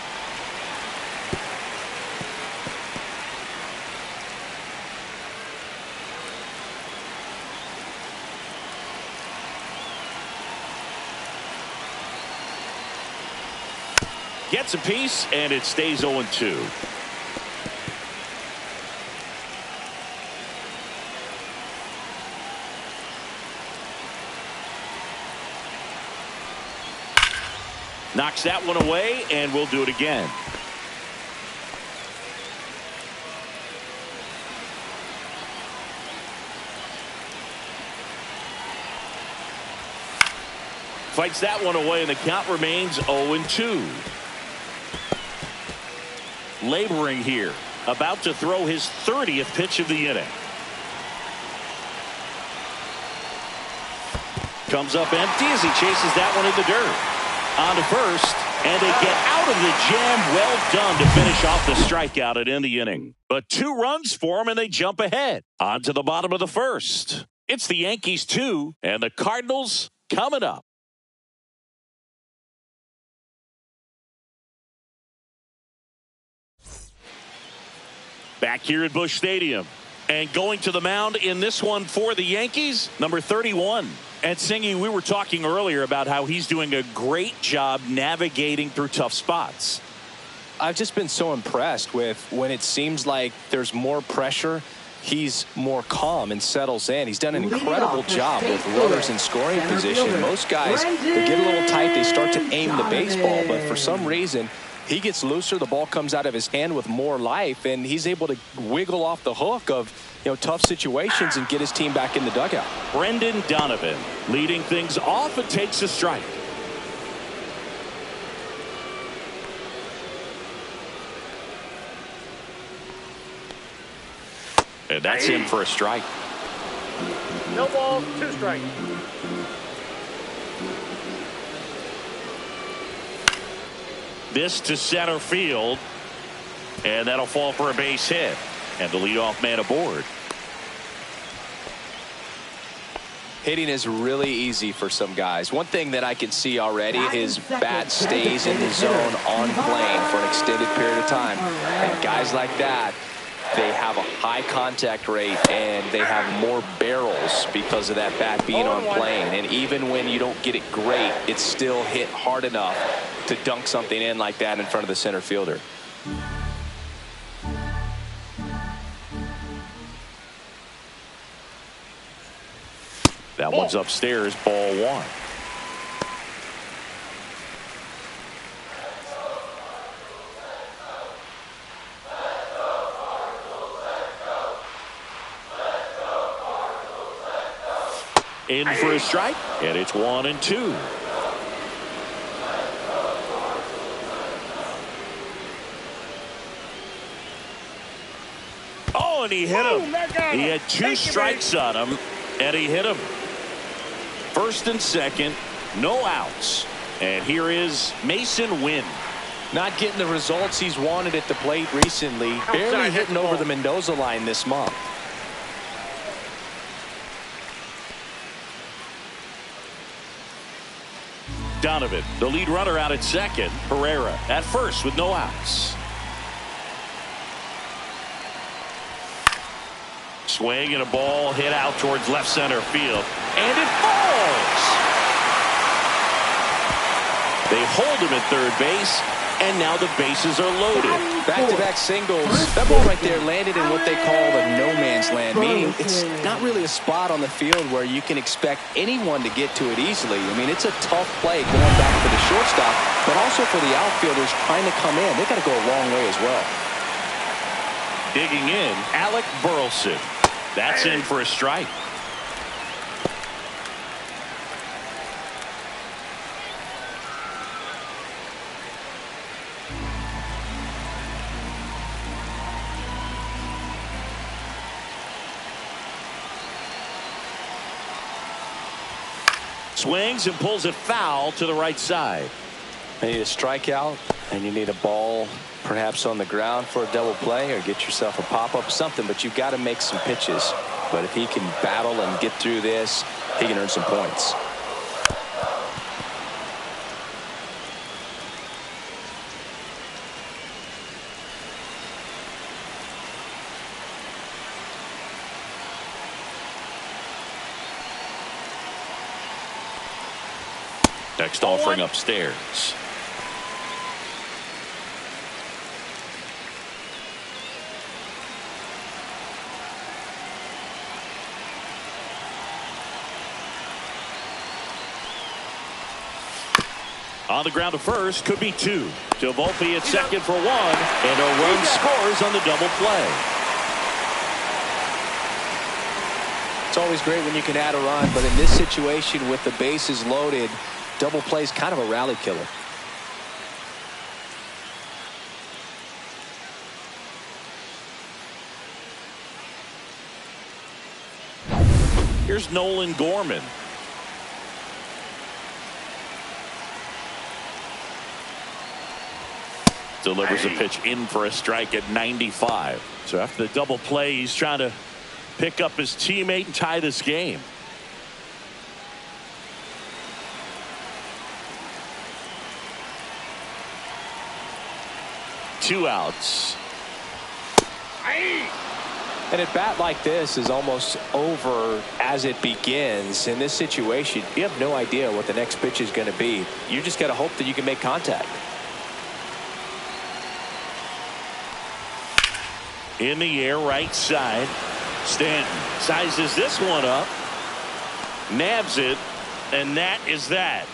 Gets a piece, and it stays 0-2. Knocks that one away, and we'll do it again. Fights that one away, and the count remains 0-2. Laboring here, about to throw his 30th pitch of the inning. Comes up empty as he chases that one in the dirt. On to first, and they get out of the jam. Well done to finish off the strikeout and end the inning. But 2 runs for him, and they jump ahead. On to the bottom of the first. It's the Yankees 2, and the Cardinals coming up. Back here at Busch Stadium. And going to the mound in this one for the Yankees, number 31. And Singy, we were talking earlier about how he's doing a great job navigating through tough spots. I've just been so impressed with when it seems like there's more pressure, he's more calm and settles in. He's done an incredible job with runners in scoring position. Most guys, they get a little tight, they start to aim the baseball, but for some reason, he gets looser, the ball comes out of his hand with more life, and he's able to wiggle off the hook of tough situations and get his team back in the dugout. Brendan Donovan leading things off and takes a strike. And that's in for a strike. No balls, 2 strikes. This to center field, and that'll fall for a base hit, and the leadoff man aboard. Hitting is really easy for some guys. One thing that I can see already, his bat stays in the zone on plane for an extended period of time. And guys like that, they have a high contact rate and they have more barrels because of that bat being on plane. And even when you don't get it great, it's still hit hard enough to dunk something in like that in front of the center fielder. That one's upstairs, ball 1. In for a strike, and it's 1-2. Oh, and he hit him. He had 2 strikes on him, and he hit him. First and second, no outs. And here is Mason Wynn. Not getting the results he's wanted at the plate recently. Barely hitting over the Mendoza line this month. Donovan, the lead runner out at second. Herrera at first with no outs. Swing and a ball hit out towards left center field. And it falls. They hold him at third base. And now the bases are loaded. Back-to-back singles. That ball right there landed in what they call the no-man's land, meaning it's not really a spot on the field where you can expect anyone to get to it easily. I mean, it's a tough play going back for the shortstop, but also for the outfielders trying to come in. They got to go a long way as well. Digging in, Alec Burleson. That's in for a strike. Swings and pulls it foul to the right side. You need a strikeout, and you need a ball perhaps on the ground for a double play, or get yourself a pop-up, something, but you've got to make some pitches. But if he can battle and get through this, he can earn some points. Next offering upstairs. On the ground to first, could be two. To Volpe at second for one, and a run scores on the double play. It's always great when you can add a run, but in this situation with the bases loaded, double play is kind of a rally killer. Here's Nolan Gorman. Delivers a pitch in for a strike at 95. So after the double play, he's trying to pick up his teammate and tie this game. Two outs. And a bat like this is almost over as it begins. In this situation, you have no idea what the next pitch is going to be. You just got to hope that you can make contact. In the air, right side. Stanton sizes this one up, nabs it, and that is that.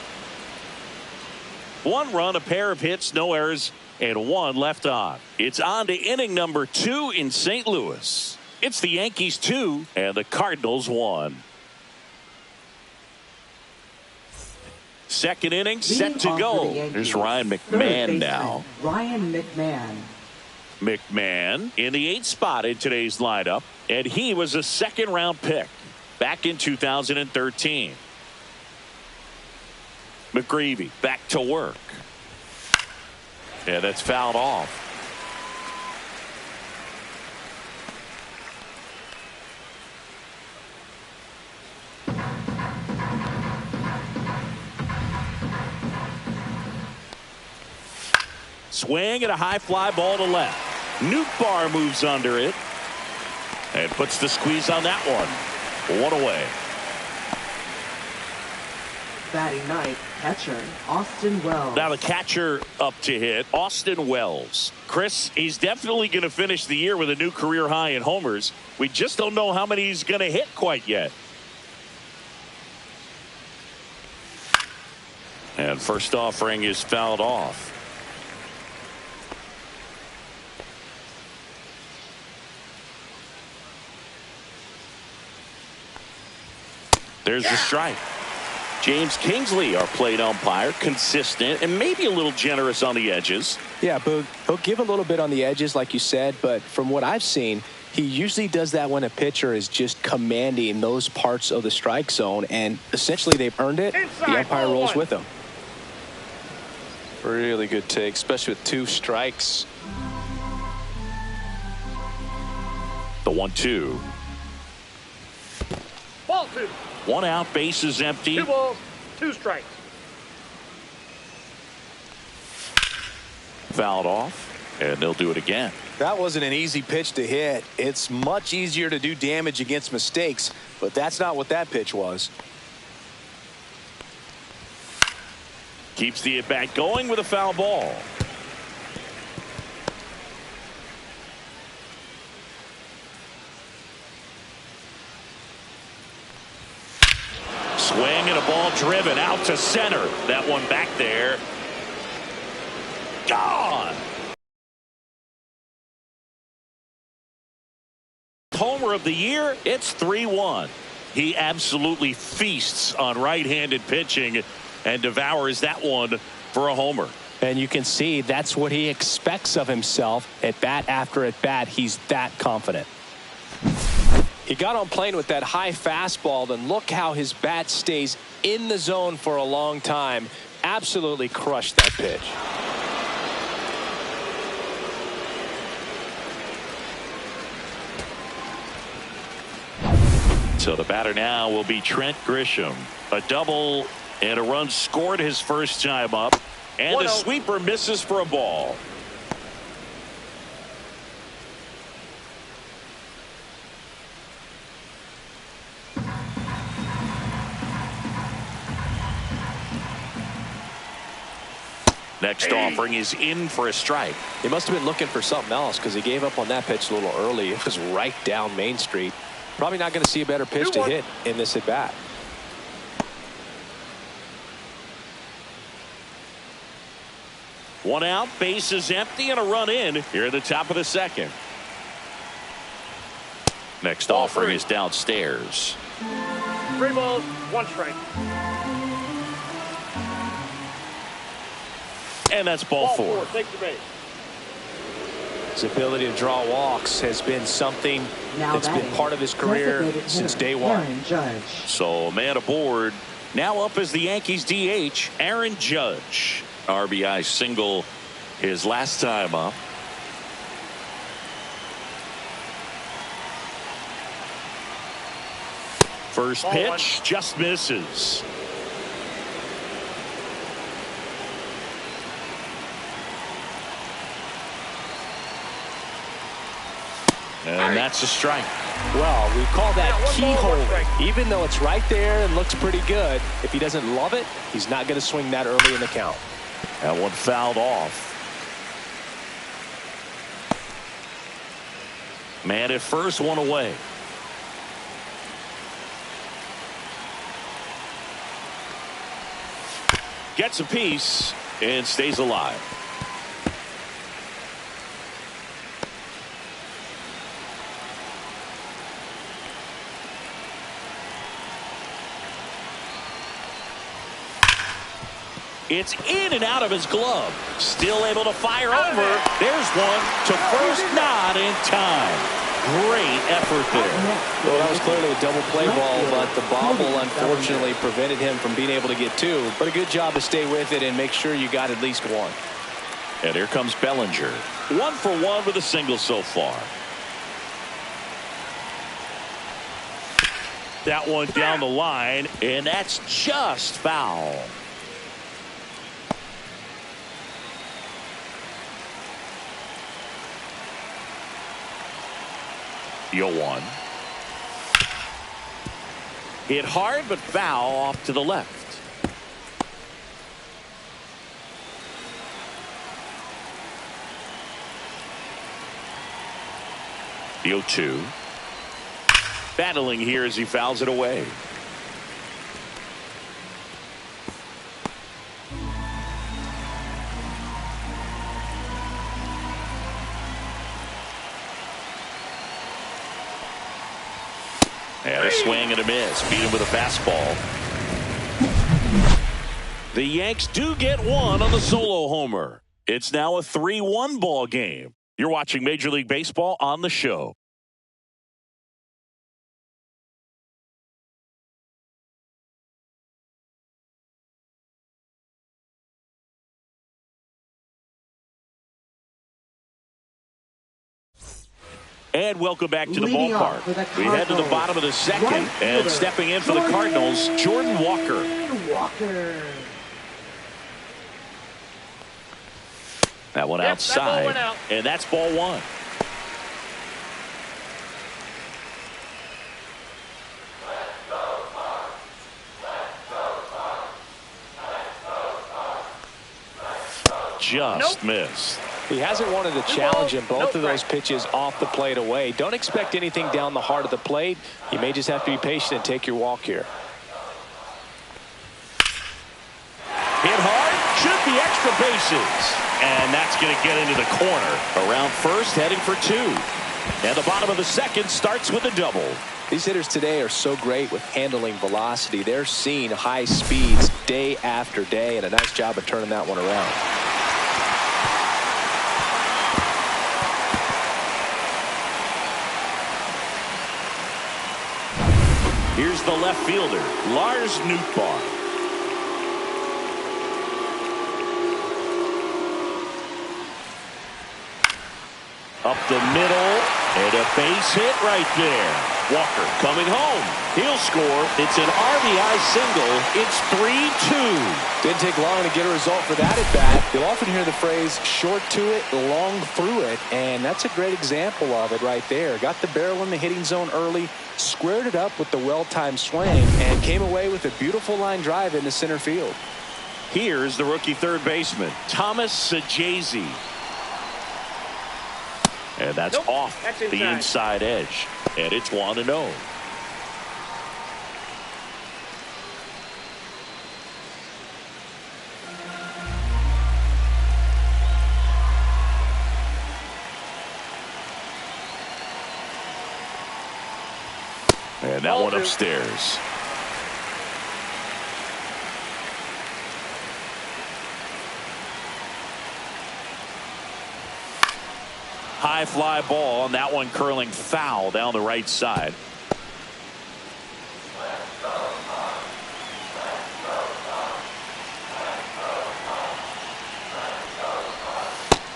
One run, a pair of hits, no errors, and one left on. It's on to inning number 2 in St. Louis. It's the Yankees 2 and the Cardinals 1. Second inning set to go. There's Ryan McMahon now. Ryan McMahon. McMahon in the 8th spot in today's lineup, and he was a second-round pick back in 2013. McGreevy back to work. Yeah, that's fouled off. Swing and a high fly ball to left. Nootbaar moves under it and puts the squeeze on that one. One away. Batting ninth, catcher Austin Wells. Now the catcher up to hit, Austin Wells. Chris, he's definitely going to finish the year with a new career high in homers. We just don't know how many he's going to hit quite yet. And first offering is fouled off. There's the strike. James Kingsley, our plate umpire, consistent and maybe a little generous on the edges. Yeah, Boog, he'll give a little bit on the edges, like you said, but from what I've seen, he usually does that when a pitcher is just commanding those parts of the strike zone, and essentially they've earned it. The umpire rolls with them. Really good take, especially with 2 strikes. The 1-2. Ball 2. 1 out, bases empty. 2 balls, 2 strikes. Fouled off, and they'll do it again. That wasn't an easy pitch to hit. It's much easier to do damage against mistakes, but that's not what that pitch was. Keeps the at-bat going with a foul ball. Swing and a ball driven out to center. That one back there. Gone. Homer of the year, it's 3-1. He absolutely feasts on right-handed pitching and devours that one for a homer. And you can see that's what he expects of himself at bat after at bat. He's that confident. He got on plane with that high fastball, and look how his bat stays in the zone for a long time. Absolutely crushed that pitch. So the batter now will be Trent Grisham. A double and a run scored his first time up. And the sweeper misses for a ball. Next offering is in for a strike. He must have been looking for something else because he gave up on that pitch a little early. It was right down Main Street. Probably not going to see a better pitch to hit in this at bat. One out, base is empty, and a run in here at the top of the second. Next offering is downstairs. 3 balls, 1 strike. And that's ball 4. Take the base. His ability to draw walks has been something that's been part of his career since day one. So a man aboard. Now up as the Yankees DH, Aaron Judge. RBI single his last time up. First pitch just misses. And that's a strike. Well, we call that keyhole. Even though it's right there and looks pretty good, if he doesn't love it, he's not going to swing that early in the count. That one fouled off. Man at first, one away. Gets a piece and stays alive. It's in and out of his glove. Still able to fire over. There's one to first, not in time. Great effort there. Well, that was clearly a double play ball, but the bobble unfortunately prevented him from being able to get 2. But a good job to stay with it and make sure you got at least 1. And here comes Bellinger. 1 for 1 with a single so far. That one down the line, and that's just foul. The 0-1. Hit hard, but foul off to the left. The 0-2. Battling here as he fouls it away. And a swing and a miss. Beat him with a fastball. The Yanks do get 1 on the solo homer. It's now a 3-1 ball game. You're watching Major League Baseball on the show. And welcome back to the ballpark. We head to the bottom of the second, and stepping in for the Cardinals, Jordan Walker. That one outside, and that's ball 1. Just missed. He hasn't wanted to challenge him. Both of those pitches off the plate away. Don't expect anything down the heart of the plate. You may just have to be patient and take your walk here. Hit hard, should be extra bases. And that's going to get into the corner. Around first, heading for 2. And the bottom of the second starts with a double. These hitters today are so great with handling velocity. They're seeing high speeds day after day, and a nice job of turning that one around. Here's the left fielder, Lars Nootbaar. Up the middle, and a base hit right there. Walker coming home. He'll score. It's an RBI single. It's 3-2. Didn't take long to get a result for that at bat. You'll often hear the phrase short to it, long through it, and that's a great example of it right there. Got the barrel in the hitting zone early, squared it up with the well-timed swing, and came away with a beautiful line drive into center field. Here's the rookie third baseman, Thomas Sajazi. And that's off the inside edge. And it's 1-0. And that one upstairs. High fly ball, and that one curling foul down the right side.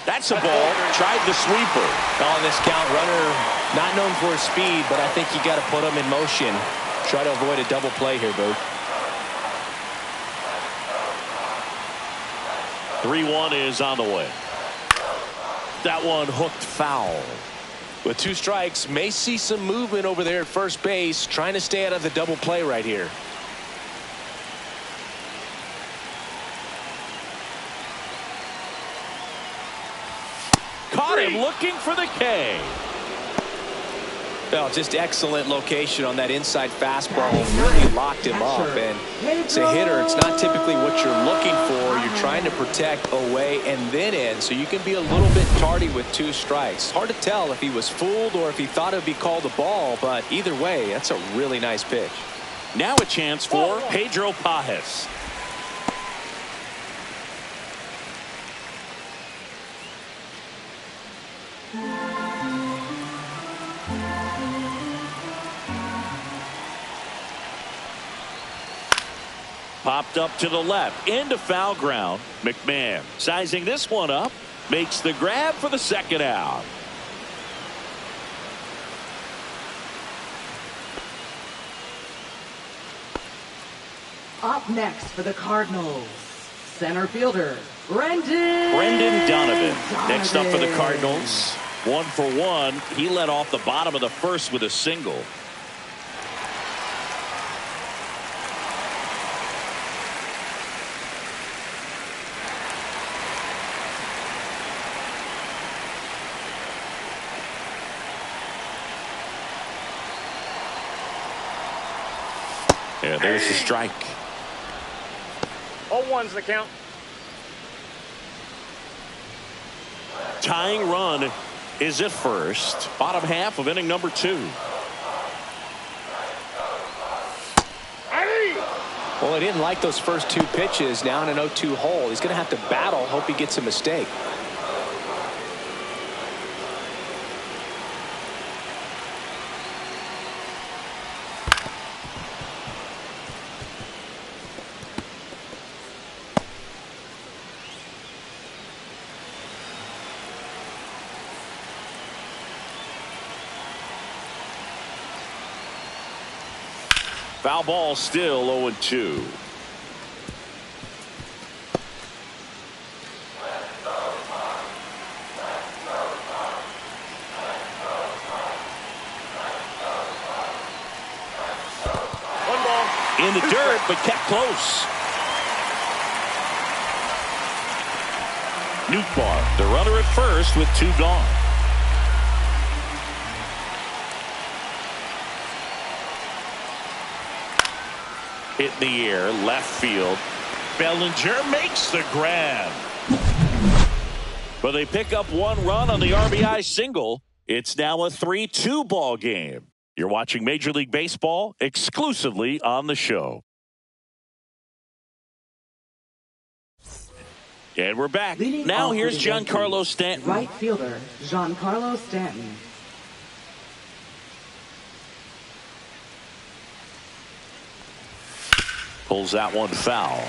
That's a ball. Tried the sweeper. On this count, runner not known for his speed, but I think you got to put him in motion. Try to avoid a double play here, Booth. 3-1 is on the way. That one hooked foul. With 2 strikes, may see some movement over there at first base, trying to stay out of the double play right here. Caught him looking for the K. Well, just excellent location on that inside fastball. Really locked him up. And as a hitter, it's not typically what you're looking for. You're trying to protect away and then in, so you can be a little bit tardy with 2 strikes. Hard to tell if he was fooled or if he thought it would be called a ball, but either way, that's a really nice pitch. Now a chance for Pedro Pajes. Popped up to the left into foul ground. McMahon sizing this one up, makes the grab for the second out. Up next for the Cardinals, center fielder Brendan Donovan. Next up for the Cardinals, 1 for 1. He led off the bottom of the first with a single. Yeah, there's the strike. 0-1's the count. Tying run is at first. Bottom half of inning number 2. Well, he didn't like those first 2 pitches. Now in an 0-2 hole. He's going to have to battle. Hope he gets a mistake. Foul ball, still 0-2. One ball. In the dirt, but kept close. Nootbaar, the runner at first with 2 gone. Hit in the air, left field. Bellinger makes the grab. But they pick up 1 run on the RBI single. It's now a 3-2 ball game. You're watching Major League Baseball exclusively on the show. And we're back. Now here's Giancarlo Stanton. right fielder Giancarlo Stanton. Pulls that one foul.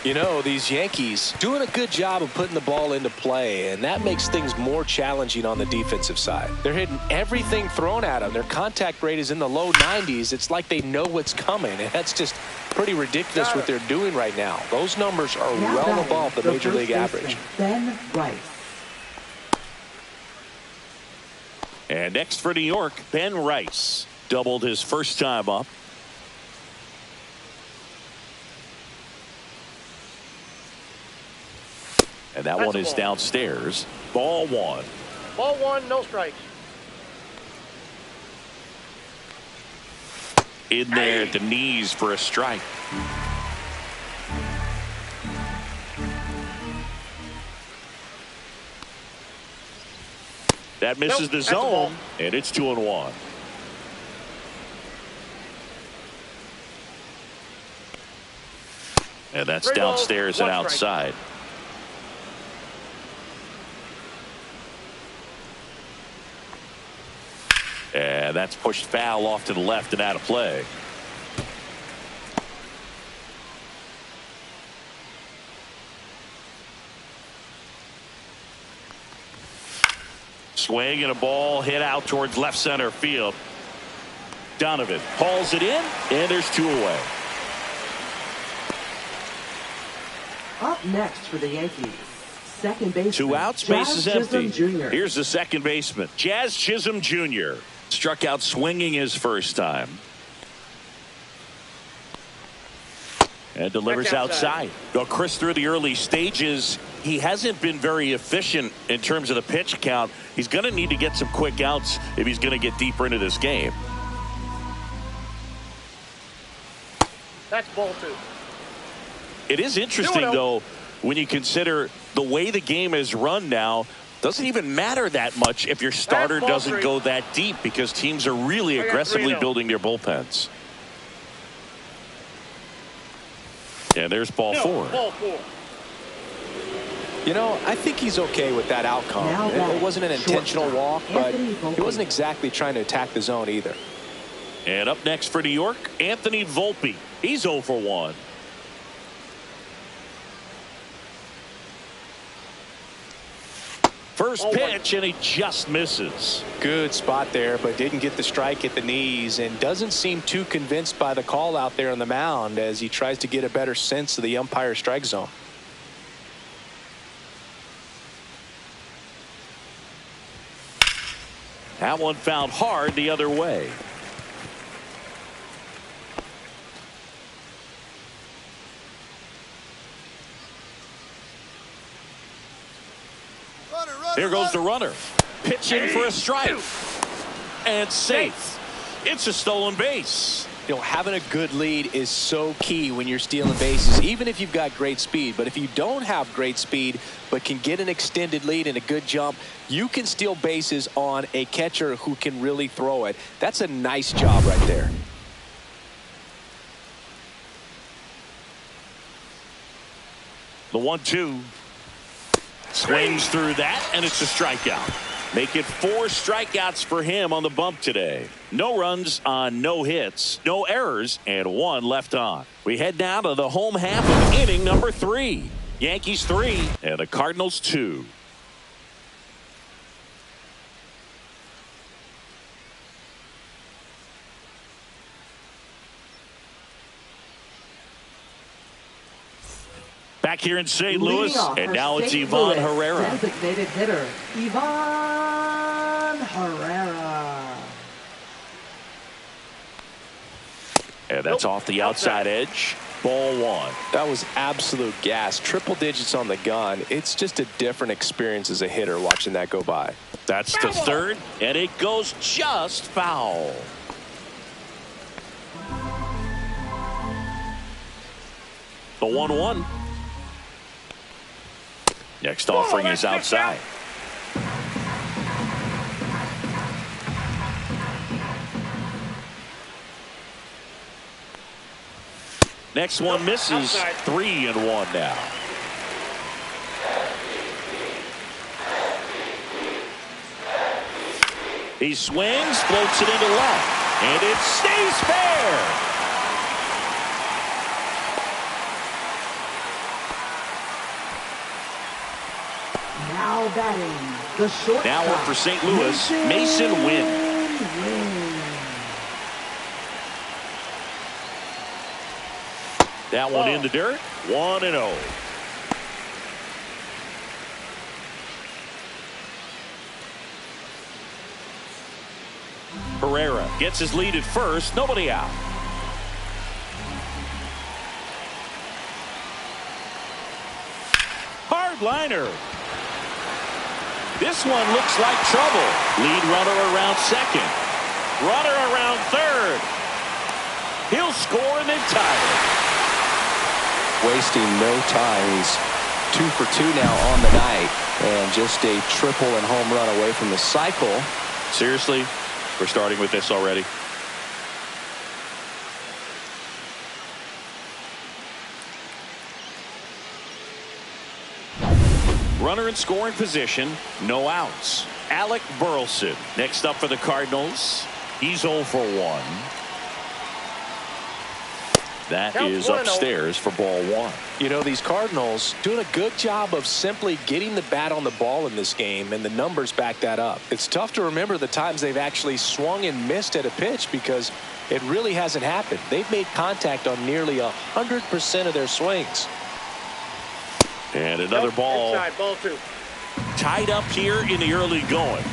You know, these Yankees doing a good job of putting the ball into play, and that makes things more challenging on the defensive side. They're hitting everything thrown at them. Their contact rate is in the low 90s. It's like they know what's coming, and that's just pretty ridiculous what they're doing right now. Those numbers are well above the major league average. Ben Rice. And next for New York, Ben Rice. Doubled his first time up. And that one is downstairs. Ball one. Ball one, no strikes. In there at the knees for a strike. That misses the zone, and it's 2-1. And that's downstairs and outside. And that's pushed foul off to the left and out of play. Swing and a ball hit out towards left center field. Donovan hauls it in, and there's two away. Up next for the Yankees, second baseman. Two outs, base is empty. Jr. Here's the second baseman, Jazz Chisholm Jr. Struck out swinging his first time. And delivers outside. Well, Chris, through the early stages, he hasn't been very efficient in terms of the pitch count. He's going to need to get some quick outs if he's going to get deeper into this game. That's ball two. It is interesting, though, when you consider the way the game is run now. Doesn't even matter that much if your starter doesn't go that deep, because teams are really aggressively building their bullpens. And there's ball four. Ball four. You know, I think he's okay with that outcome. It wasn't an intentional walk, but he wasn't exactly trying to attack the zone either. And up next for New York, Anthony Volpe. He's 0 for 1. First pitch, and he just misses. Good spot there, but didn't get the strike at the knees, and doesn't seem too convinced by the call out there on the mound as he tries to get a better sense of the umpire strike zone. That one fouled hard the other way. Here goes the runner. Pitching for a strike. And safe. It's a stolen base. You know, having a good lead is so key when you're stealing bases, even if you've got great speed. But if you don't have great speed but can get an extended lead and a good jump, you can steal bases on a catcher who can really throw it. That's a nice job right there. The 1-2. Swings through that, and it's a strikeout. Make it 4 strikeouts for him on the bump today. No runs on no hits, no errors, and 1 left on. We head now to the home half of inning number 3. Yankees 3 and the Cardinals 2. Back here in St. Louis, and now it's Ivan Herrera. Designated hitter, Ivan Herrera. And that's off the outside edge. Ball 1. That was absolute gas. Triple digits on the gun. It's just a different experience as a hitter watching that go by. That's the third, and it goes just foul. The 1-1. Next offering is outside. Next one misses. 3-1 now. He swings, floats it into left, and it stays fair. Now batting, the shortstop. Now up for St. Louis, Mason Wynn. That one in the dirt, 1-0. Herrera gets his lead at first, nobody out. Hard liner. This one looks like trouble. Lead runner around second. Runner around third. He'll score and then tie it. Wasting no time. He's 2 for 2 now on the night, and just a triple and home run away from the cycle. Seriously, we're starting with this already. Runner in scoring position, no outs. Alec Burleson next up for the Cardinals. He's 0 for 1. That is upstairs for ball 1. You know, these Cardinals doing a good job of simply getting the bat on the ball in this game, and the numbers back that up. It's tough to remember the times they've actually swung and missed at a pitch because it really hasn't happened. They've made contact on nearly 100% of their swings. And another ball. Inside, ball 2. Tied up here in the early going.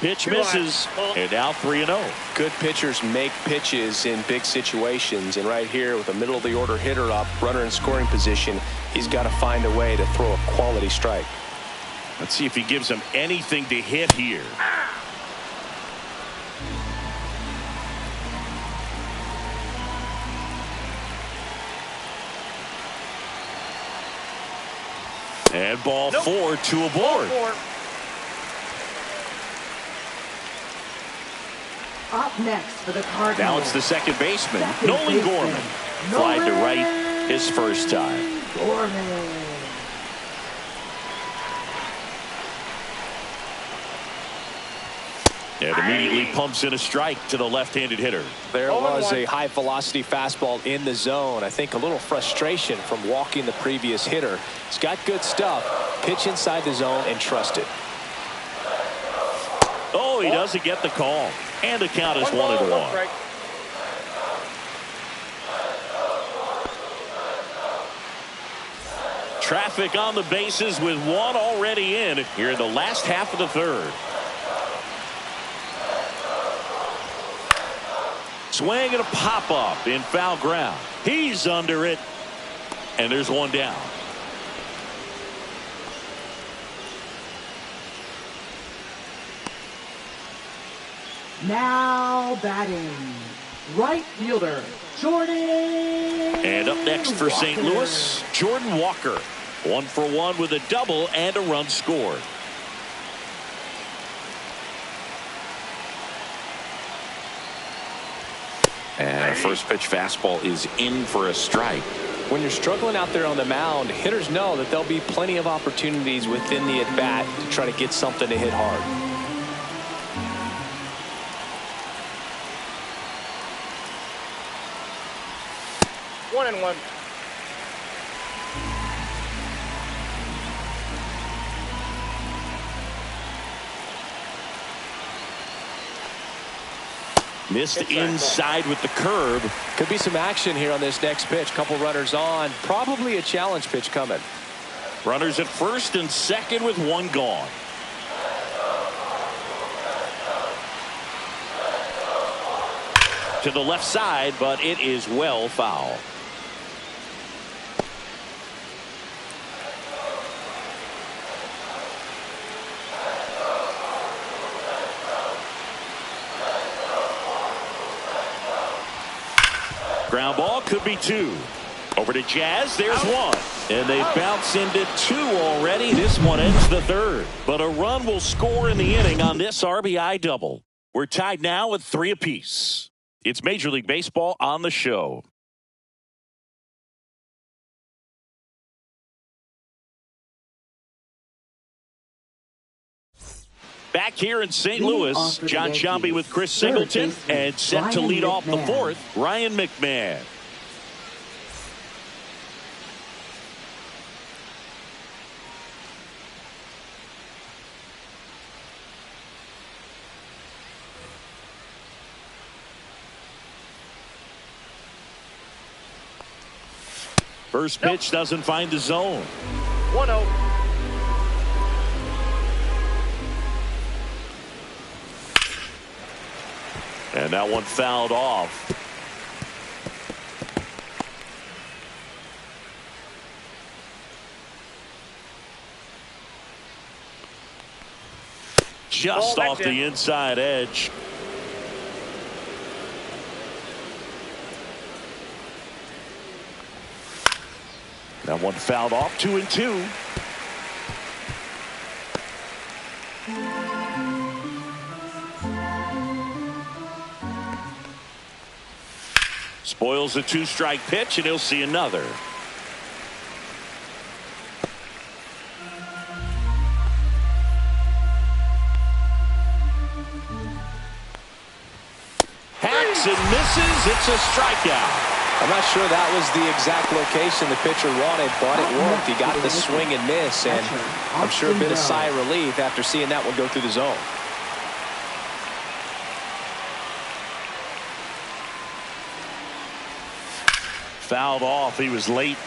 Pitch misses, and now 3-0. Good pitchers make pitches in big situations, and right here with a middle of the order hitter up, runner in scoring position, he's got to find a way to throw a quality strike. Let's see if he gives him anything to hit here. And ball 4, 2 aboard. Up next for the Cardinals. Now it's the second baseman, Nolan Gorman. Fly to right his first time. Gorman. And immediately pumps in a strike to the left-handed hitter. There was a high-velocity fastball in the zone. I think a little frustration from walking the previous hitter. He's got good stuff. Pitch inside the zone and trust it. Oh, he doesn't get the call. And the count is 1-1. Traffic on the bases with one already in here in the last half of the third. Swing and a pop-up in foul ground. He's under it. And there's one down. Now batting, right fielder, Jordan. And up next for St. Louis, Jordan Walker. 1 for 1 with a double and a run scored. And a first pitch fastball is in for a strike. When you're struggling out there on the mound, hitters know that there'll be plenty of opportunities within the at-bat to try to get something to hit hard. One and one. Missed inside with the curve. Could be some action here on this next pitch. Couple runners on. Probably a challenge pitch coming. Runners at first and second with one gone. To the left side, but it is well foul. Ground ball could be 2. Over to Jazz. There's 1. And they bounce into 2 already. This one ends the third. But a run will score in the inning on this RBI double. We're tied now at 3 apiece. It's Major League Baseball on the show. Back here in St. Louis, John Sciambi with Chris Singleton, and set to lead off the fourth, Ryan McMahon. First pitch doesn't find the zone. 1-0. And that one fouled off. Just off the inside edge. That one fouled off. 2-2. Spoils the 2-strike pitch, and he'll see another. Hacks and misses. It's a strikeout. I'm not sure that was the exact location the pitcher wanted, but it worked. He got the swing and miss, and I'm sure a bit of sigh of relief after seeing that one go through the zone. Fouled off. He was late.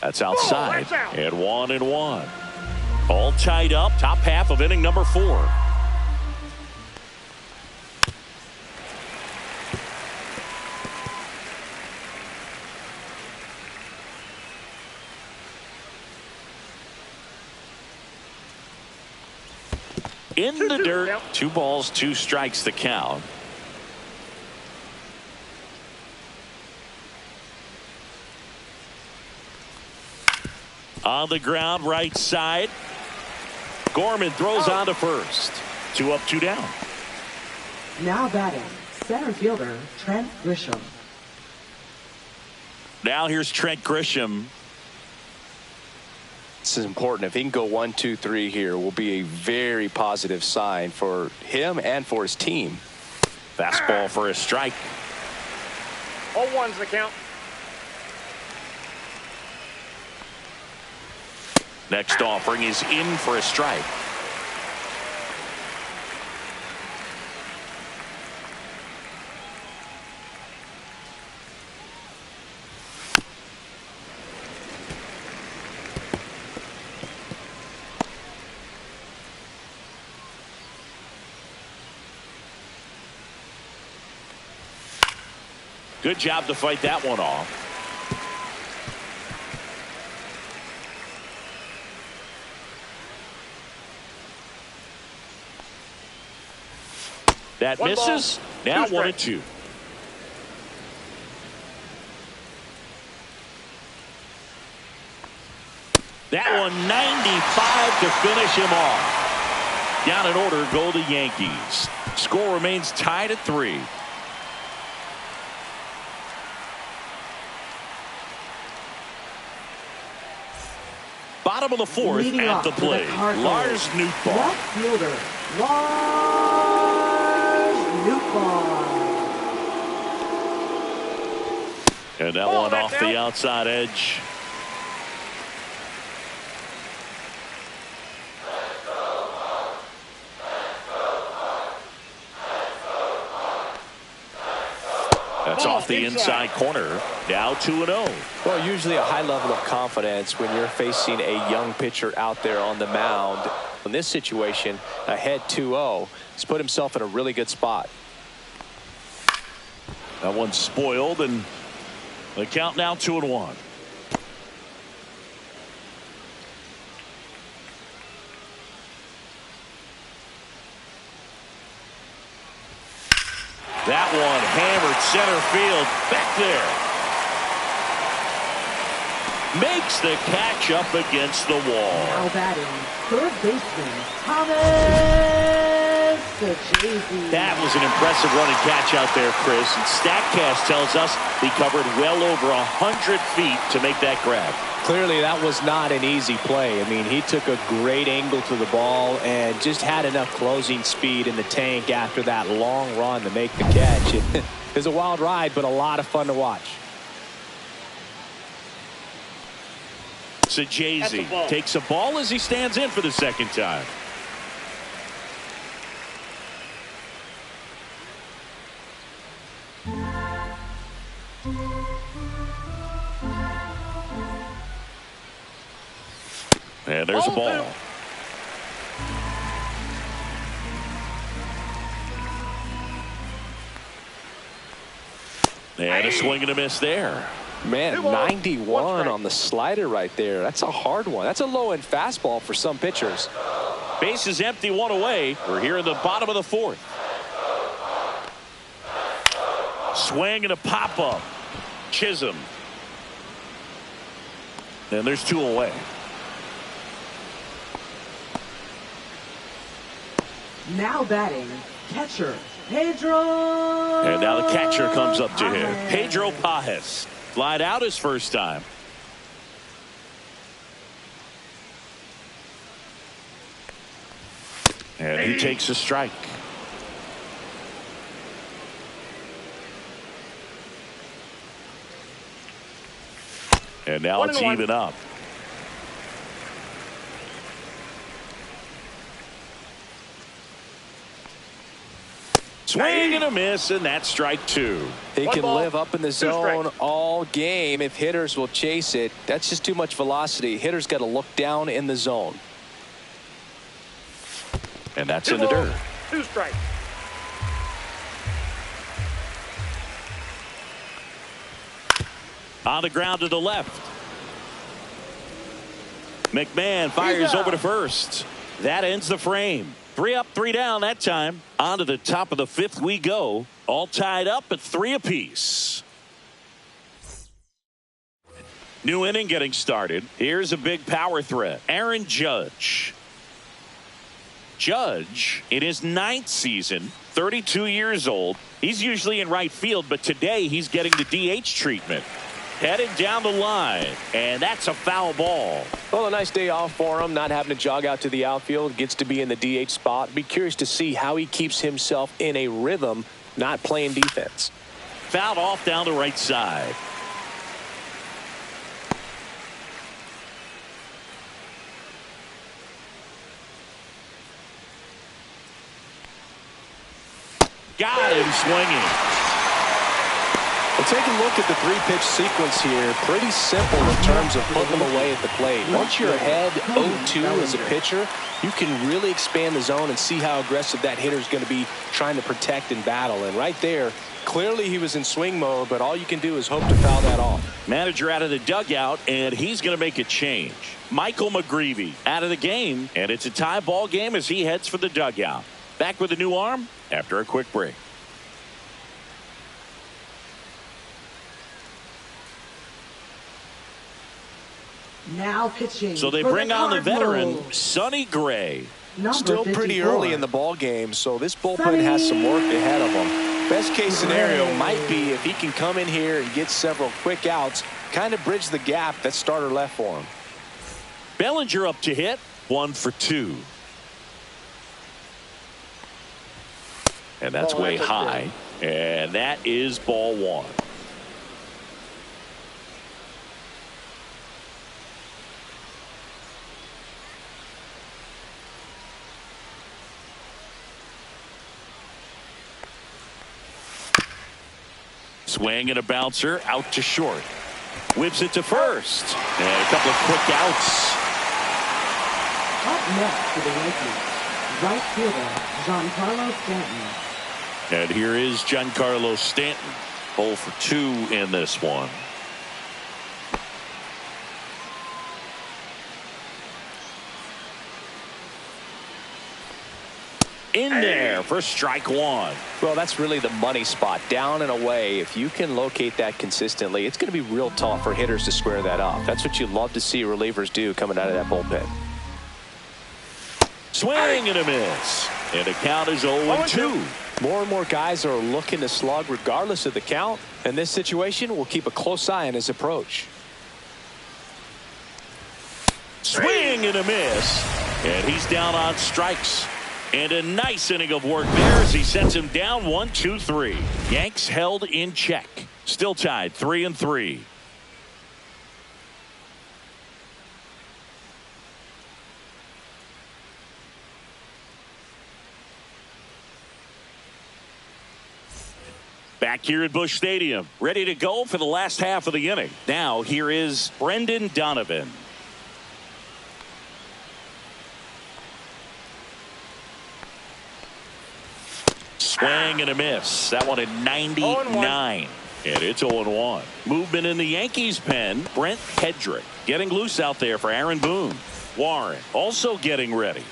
That's outside. And 1-1. All tied up. Top half of inning number 4. In the dirt. 2 balls, 2 strikes the count. On the ground, right side. Gorman throws on to first. 2 up, 2 down. Now batting, center fielder Trent Grisham. Now here's Trent Grisham. This is important. If he can go 1, 2, 3 here, will be a very positive sign for him and for his team. Fastball for a strike. 0-1's the count. Next offering is in for a strike. Good job to fight that one off. That misses. Now 1-2. That one 95 to finish him off. Down in order go the Yankees. Score remains tied at 3. Bottom of the 4th Leading at the off for plate. Lars Nootbaar. Left fielder Lars Nootbaar. And that one off the outside edge. That's off the inside corner. Now 2-0. Well, usually a high level of confidence when you're facing a young pitcher out there on the mound. In this situation, ahead 2-0, he's put himself in a really good spot. That one's spoiled, and the count now 2-1. That one hammered center field back there. Makes the catch up against the wall. Now batting, third baseman Thomas Saggese. That was an impressive running catch out there, Chris. And StatCast tells us he covered well over 100 feet to make that grab. Clearly, that was not an easy play. I mean, he took a great angle to the ball and just had enough closing speed in the tank after that long run to make the catch. It was a wild ride, but a lot of fun to watch. Saggese takes a ball as he stands in for the second time. And there's a ball. And a swing and a miss there. Man, 91 on the slider right there. That's a hard one. That's a low-end fastball for some pitchers. Base is empty, one away. We're here in the bottom of the fourth. Swing and a pop-up. Chisholm. And there's 2 away. Now batting, catcher Pedro. And now the catcher comes up to him. Pedro Pajes. Flied out his first time. And he takes a strike. And now it's even up. Swing and a miss, and that's strike 2. He can live up in the zone all game if hitters will chase it. That's just too much velocity. Hitters got to look down in the zone. And that's in the dirt. 2 strikes. On the ground to the left. McMahon fires over to first. That ends the frame. 3 up, 3 down that time. On to the top of the 5th we go. All tied up at 3 apiece. New inning getting started. Here's a big power threat. Aaron Judge. Judge, in his 9th season, 32 years old. He's usually in right field, but today he's getting the DH treatment. Headed down the line, and that's a foul ball. Well, a nice day off for him, not having to jog out to the outfield. Gets to be in the DH spot. Be curious to see how he keeps himself in a rhythm, not playing defense. Fouled off down the right side. Got him swinging. Well, take a look at the 3-pitch sequence here. Pretty simple in terms of putting them away at the plate. Once you're ahead 0-2 as a pitcher, you can really expand the zone and see how aggressive that hitter is going to be trying to protect and battle. And right there, clearly he was in swing mode, but all you can do is hope to foul that off. Manager out of the dugout, and he's going to make a change. Michael McGreevy out of the game, and it's a tie ball game as he heads for the dugout. Back with a new arm after a quick break. Now pitching. So they bring on the veteran, Sonny Gray. Still pretty early in the ball game, so this bullpen has some work ahead of them. Best case scenario might be if he can come in here and get several quick outs, kind of bridge the gap that starter left for him. Bellinger up to hit, 1 for 2. And that's way high. And that is ball 1. Swing and a bouncer out to short. Whips it to first. And a couple of quick outs. Up next for the Yankees, right fielder Giancarlo Stanton. And here is Giancarlo Stanton. 0 for 2 in this one. In there for strike 1. Well, that's really the money spot, down and away. If you can locate that consistently, it's going to be real tough for hitters to square that up. That's what you love to see relievers do coming out of that bullpen. Swing and a miss. And the count is 0-2. More and more guys are looking to slug regardless of the count. In this situation, we'll keep a close eye on his approach. Swing and a miss. And he's down on strikes. And a nice inning of work there as he sets him down 1-2-3. Yanks held in check. Still tied 3-3. Back here at Busch Stadium, ready to go for the last half of the inning. Now here is Brendan Donovan. Swing and a miss. That one at 99. And it's 0-1. Movement in the Yankees pen. Brent Hedrick getting loose out there for Aaron Boone. Warren also getting ready.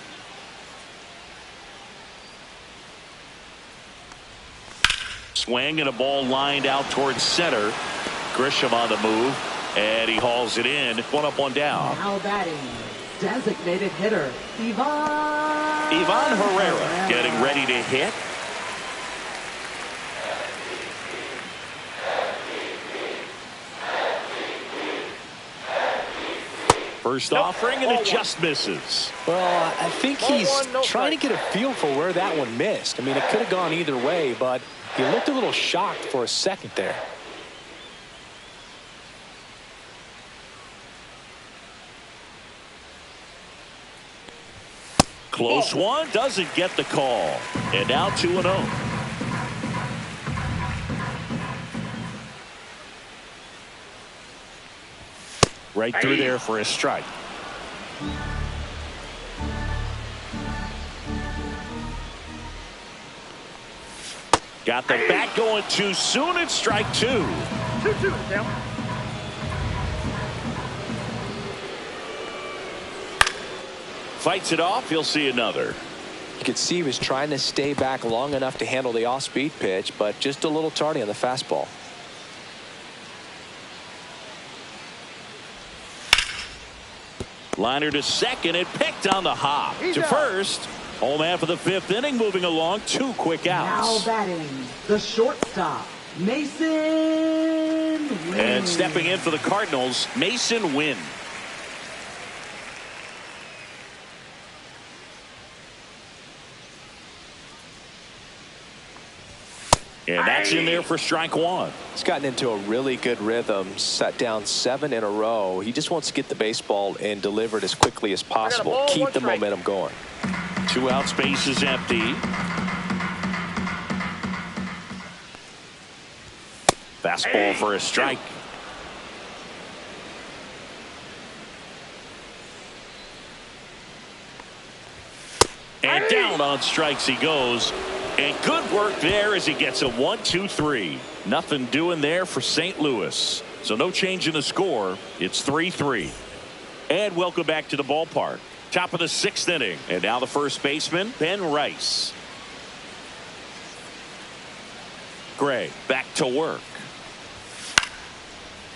Swing and a ball lined out towards center. Grisham on the move. And he hauls it in. 1 up, 1 down. Now batting, designated hitter, Ivan Herrera getting ready to hit. First offering, and it just misses. Well, I think he's trying to get a feel for where that one missed. I mean, it could have gone either way, but he looked a little shocked for a second there. Close one, doesn't get the call. And now 2-0. Right through there for a strike. Got the bat going too soon. It's strike 2. 2-2 down. Fights it off. He'll see another. You could see he was trying to stay back long enough to handle the off-speed pitch, but just a little tardy on the fastball. Liner to second. It picked on the hop. To first. Home half of the 5th inning, moving along. 2 quick outs. Now batting, the shortstop, Mason Wynn. And stepping in for the Cardinals, Mason Wynn. And that's in there for strike 1. He's gotten into a really good rhythm, set down 7 in a row. He just wants to get the baseball and deliver it as quickly as possible. Keep the momentum going. 2 outs, base is empty. Fastball for a strike. And down on strikes he goes. And good work there as he gets a 1-2-3. Nothing doing there for St. Louis. So no change in the score. It's 3-3. And welcome back to the ballpark. Top of the 6th inning. And now the first baseman, Ben Rice. Gray back to work.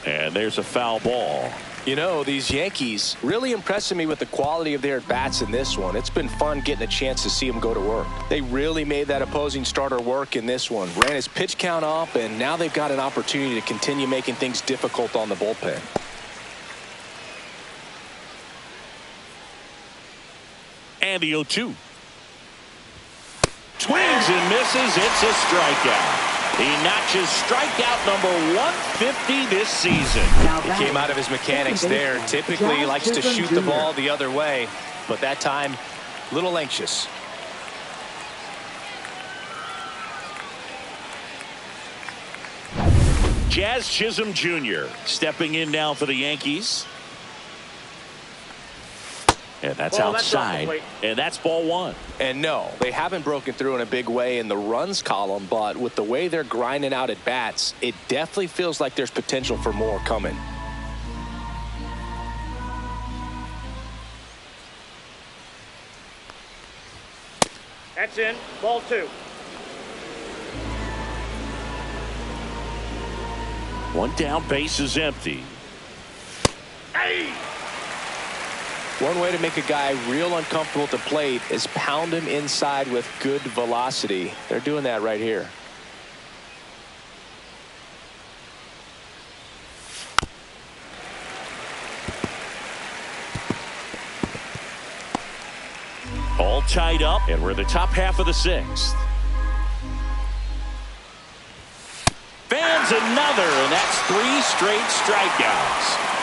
And there's a foul ball. You know, these Yankees really impressing me with the quality of their at-bats in this one. It's been fun getting a chance to see them go to work. They really made that opposing starter work in this one. Ran his pitch count up, and now they've got an opportunity to continue making things difficult on the bullpen. And the 0-2. Swings and misses. It's a strikeout. He notches strikeout number 150 this season. He came out of his mechanics there. Typically, he likes to shoot the ball the other way, but that time, a little anxious. Jazz Chisholm Jr. stepping in now for the Yankees. And that's outside. And that's ball 1. And no, they haven't broken through in a big way in the runs column, but with the way they're grinding out at bats, it definitely feels like there's potential for more coming. That's in. Ball 2. 1 down, base is empty. Hey! One way to make a guy real uncomfortable at the plate is pound him inside with good velocity. They're doing that right here. All tied up, and we're in the top half of the 6th. Fans another, and that's 3 straight strikeouts.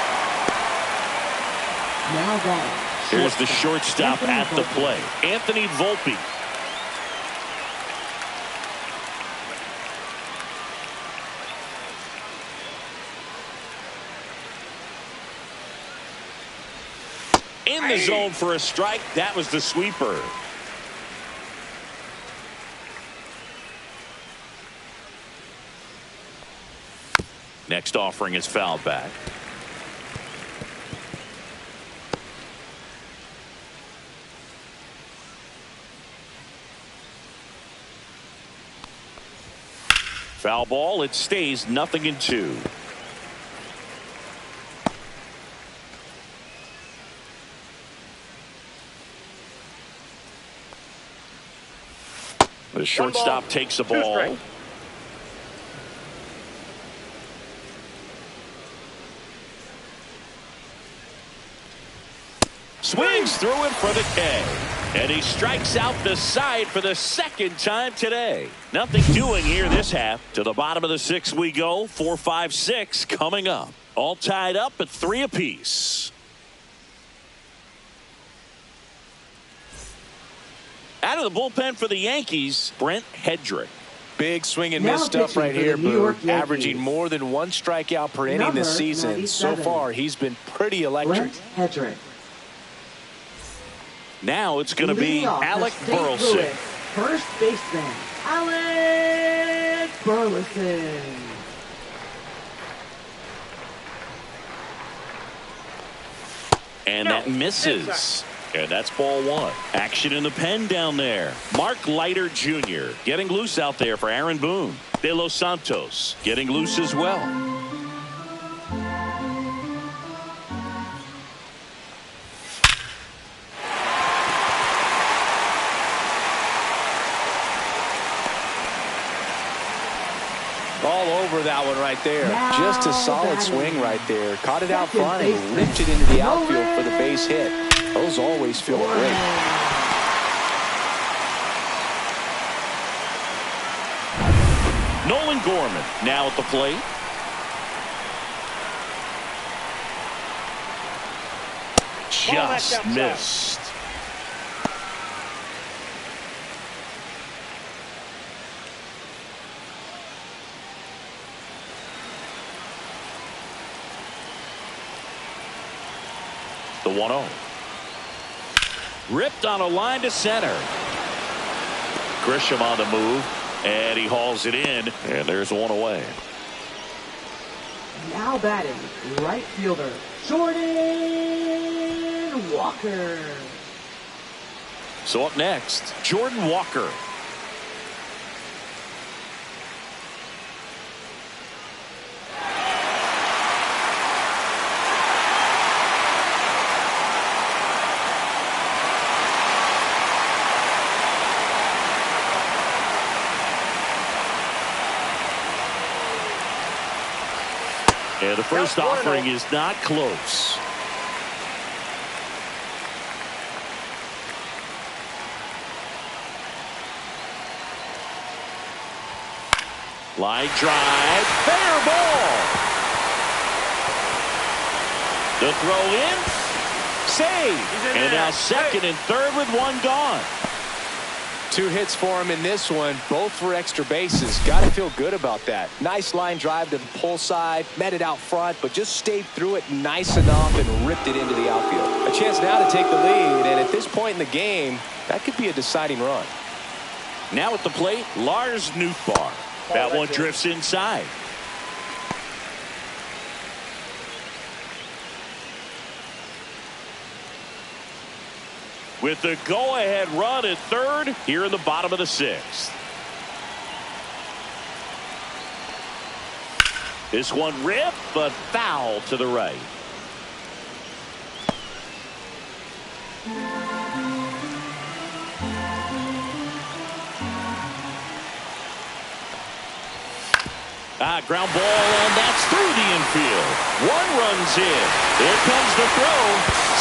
Now batting. Here's the shortstop at the plate, Anthony Volpe. In the zone for a strike. That was the sweeper. Next offering is fouled back. Foul ball. It stays 0-2. The shortstop takes the ball. Swings through it for the K. And he strikes out the side for the second time today. Nothing doing here this half. To the bottom of the 6th we go. 4, 5, 6 coming up. All tied up at 3 apiece. Out of the bullpen for the Yankees, Brent Hedrick. Big swing and miss stuff right here, Boo. Averaging more than 1 strikeout per inning this season. So far, he's been pretty electric. Brent Hedrick. Now it's going to be Alec Burleson. First baseman, Alec Burleson. And that misses. And that's ball 1. Action in the pen down there. Mark Leiter Jr. getting loose out there for Aaron Boone. De Los Santos getting loose as well. All over that one right there. Just a solid swing right there. Caught it out front and ripped it into the outfield for the base hit. Those always feel great. Nolan Gorman now at the plate. Just missed. The 1-0. Ripped on a line to center. Grisham on the move, and he hauls it in, and there's 1 away. Now batting, right fielder, Jordan Walker. So up next, Jordan Walker. And the first offering is not close. Line drive, fair ball. The throw in, save. And now second and third with 1 gone. 2 hits for him in this one, both for extra bases. Got to feel good about that. Nice line drive to the pull side, met it out front, but just stayed through it nice enough and ripped it into the outfield. A chance now to take the lead, and at this point in the game, that could be a deciding run. Now at the plate, Lars Nootbaar. That one drifts inside. With the go-ahead run at third here in the bottom of the 6th. This one ripped, but foul to the right. Ground ball, and that's through the infield. 1 runs in. Here comes the throw.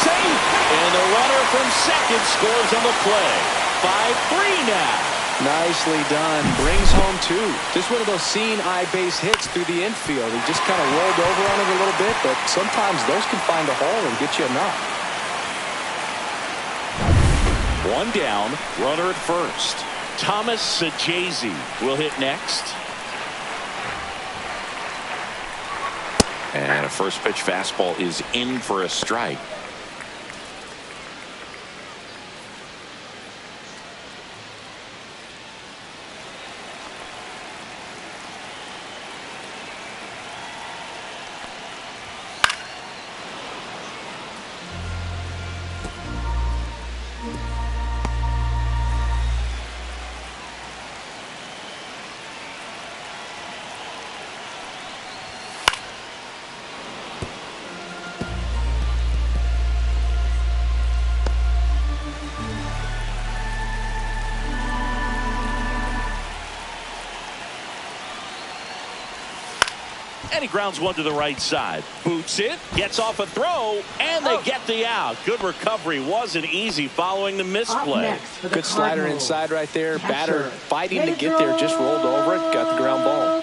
Safe. And the runner from second scores on the play. 5-3 now. Nicely done. Brings home 2. Just one of those seeing eye base hits through the infield. He just kind of rolled over on it a little bit, but sometimes those can find a hole and get you a knock. 1 down. Runner at first. Thomas Sajazi will hit next. And a first pitch fastball is in for a strike. And he grounds one to the right side. Boots it, gets off a throw, and they get the out. Good recovery. Wasn't easy following the misplay. Good slider inside right there. Batter fighting to get there. Just rolled over it. Got the ground ball.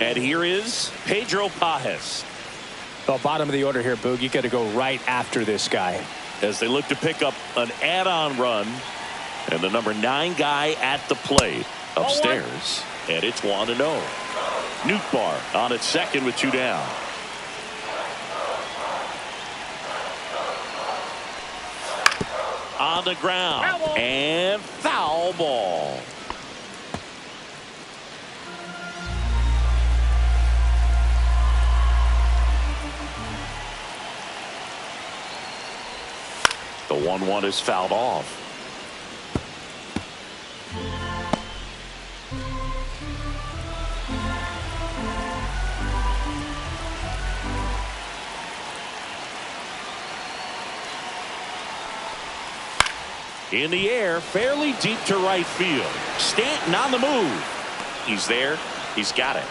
And here is Pedro Pajes. Well, bottom of the order here, Boog. You got to go right after this guy. As they look to pick up an add-on run. And the number 9 guy at the plate upstairs. And it's 1-0. Nootbaar on at second with 2 down. On the ground. And foul ball. The 1-1 is fouled off. In the air, fairly deep to right field. Stanton on the move. He's there. He's got it.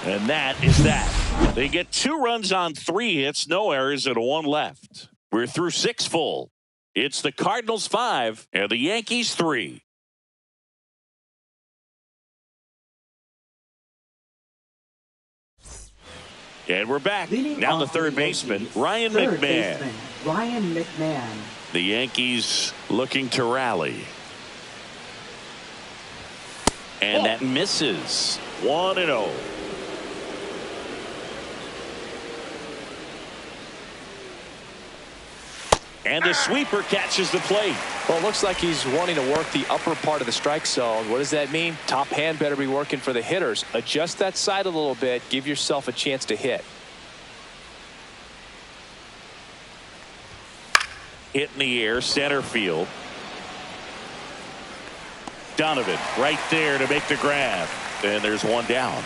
And that is that. They get 2 runs on 3 hits, no errors, and 1 left. We're through 6 full. It's the Cardinals 5 and the Yankees 3. And we're back. Now the third baseman, Ryan McMahon. Ryan McMahon. The Yankees looking to rally. And that misses. 1-0. And the sweeper catches the plate. Well, it looks like he's wanting to work the upper part of the strike zone. What does that mean? Top hand better be working for the hitters. Adjust that side a little bit. Give yourself a chance to hit. Hit in the air, center field. Donovan right there to make the grab. And there's 1 down.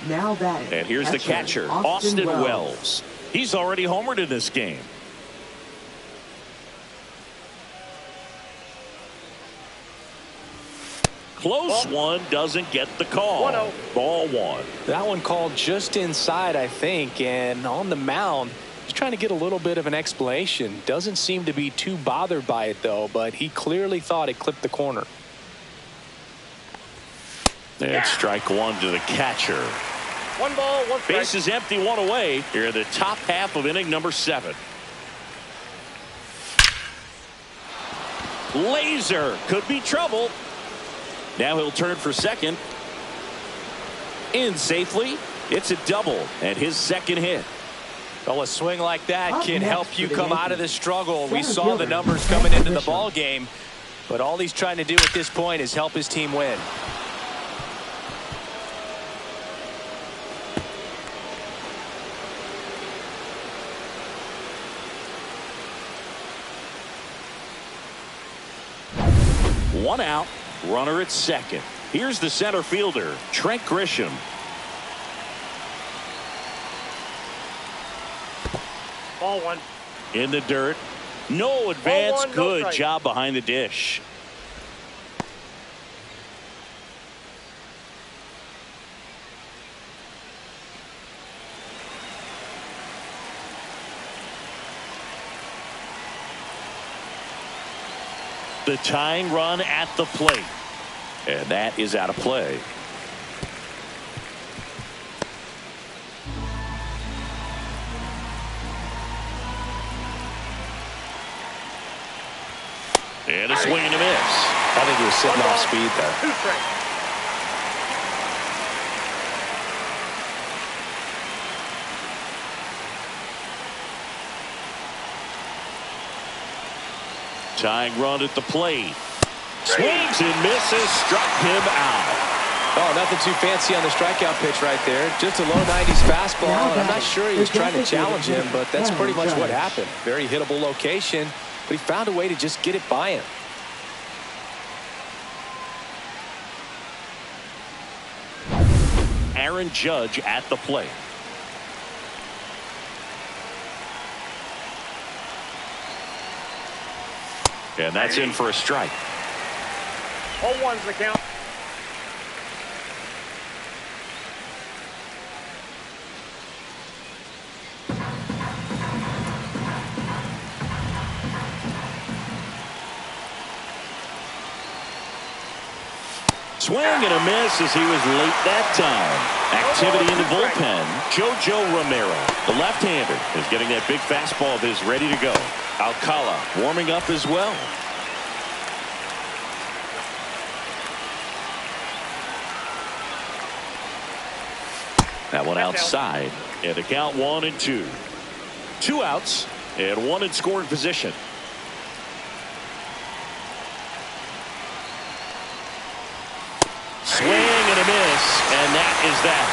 Now batting. And here's the catcher, Austin Wells. He's already homered in this game. Close one, doesn't get the call. 1-0. Ball 1. That one called just inside, I think, and on the mound, he's trying to get a little bit of an explanation. Doesn't seem to be too bothered by it, though, but he clearly thought it clipped the corner. And strike 1 to the catcher. 1 ball, 1 strike. Base is empty, 1 away. Here in the top half of inning number 7. Laser could be trouble. Now he'll turn for second. In safely. It's a double and his second hit. Well, a swing like that can help you come out of the struggle. We Center saw the fielder, numbers coming into the Grisham. ball game, but all he's trying to do at this point is help his team win. One out, runner at second. Here's the center fielder, Trent Grisham. Ball 1. In the dirt. No advance. 1, no Good strike. job behind the dish. The tying run at the plate. And that is out of play. And a swing and a miss. I think he was sitting off speed there. 2 strikes. Tying run at the plate. Swings and misses. Struck him out. Oh, nothing too fancy on the strikeout pitch right there. Just a low 90s fastball. And I'm not sure he was trying to challenge him, but that's pretty much what happened. Very hittable location, but he found a way to just get it by him. Aaron Judge at the plate. And that's in for a strike. 0-1's the count. Swing and a miss as he was late that time. Activity in the bullpen. JoJo Romero, the left-hander, is getting that big fastball of his ready to go. Alcala warming up as well. That one outside. And the count 1-2. 2 outs and 1 in scoring position. Swing and a miss, and that is that.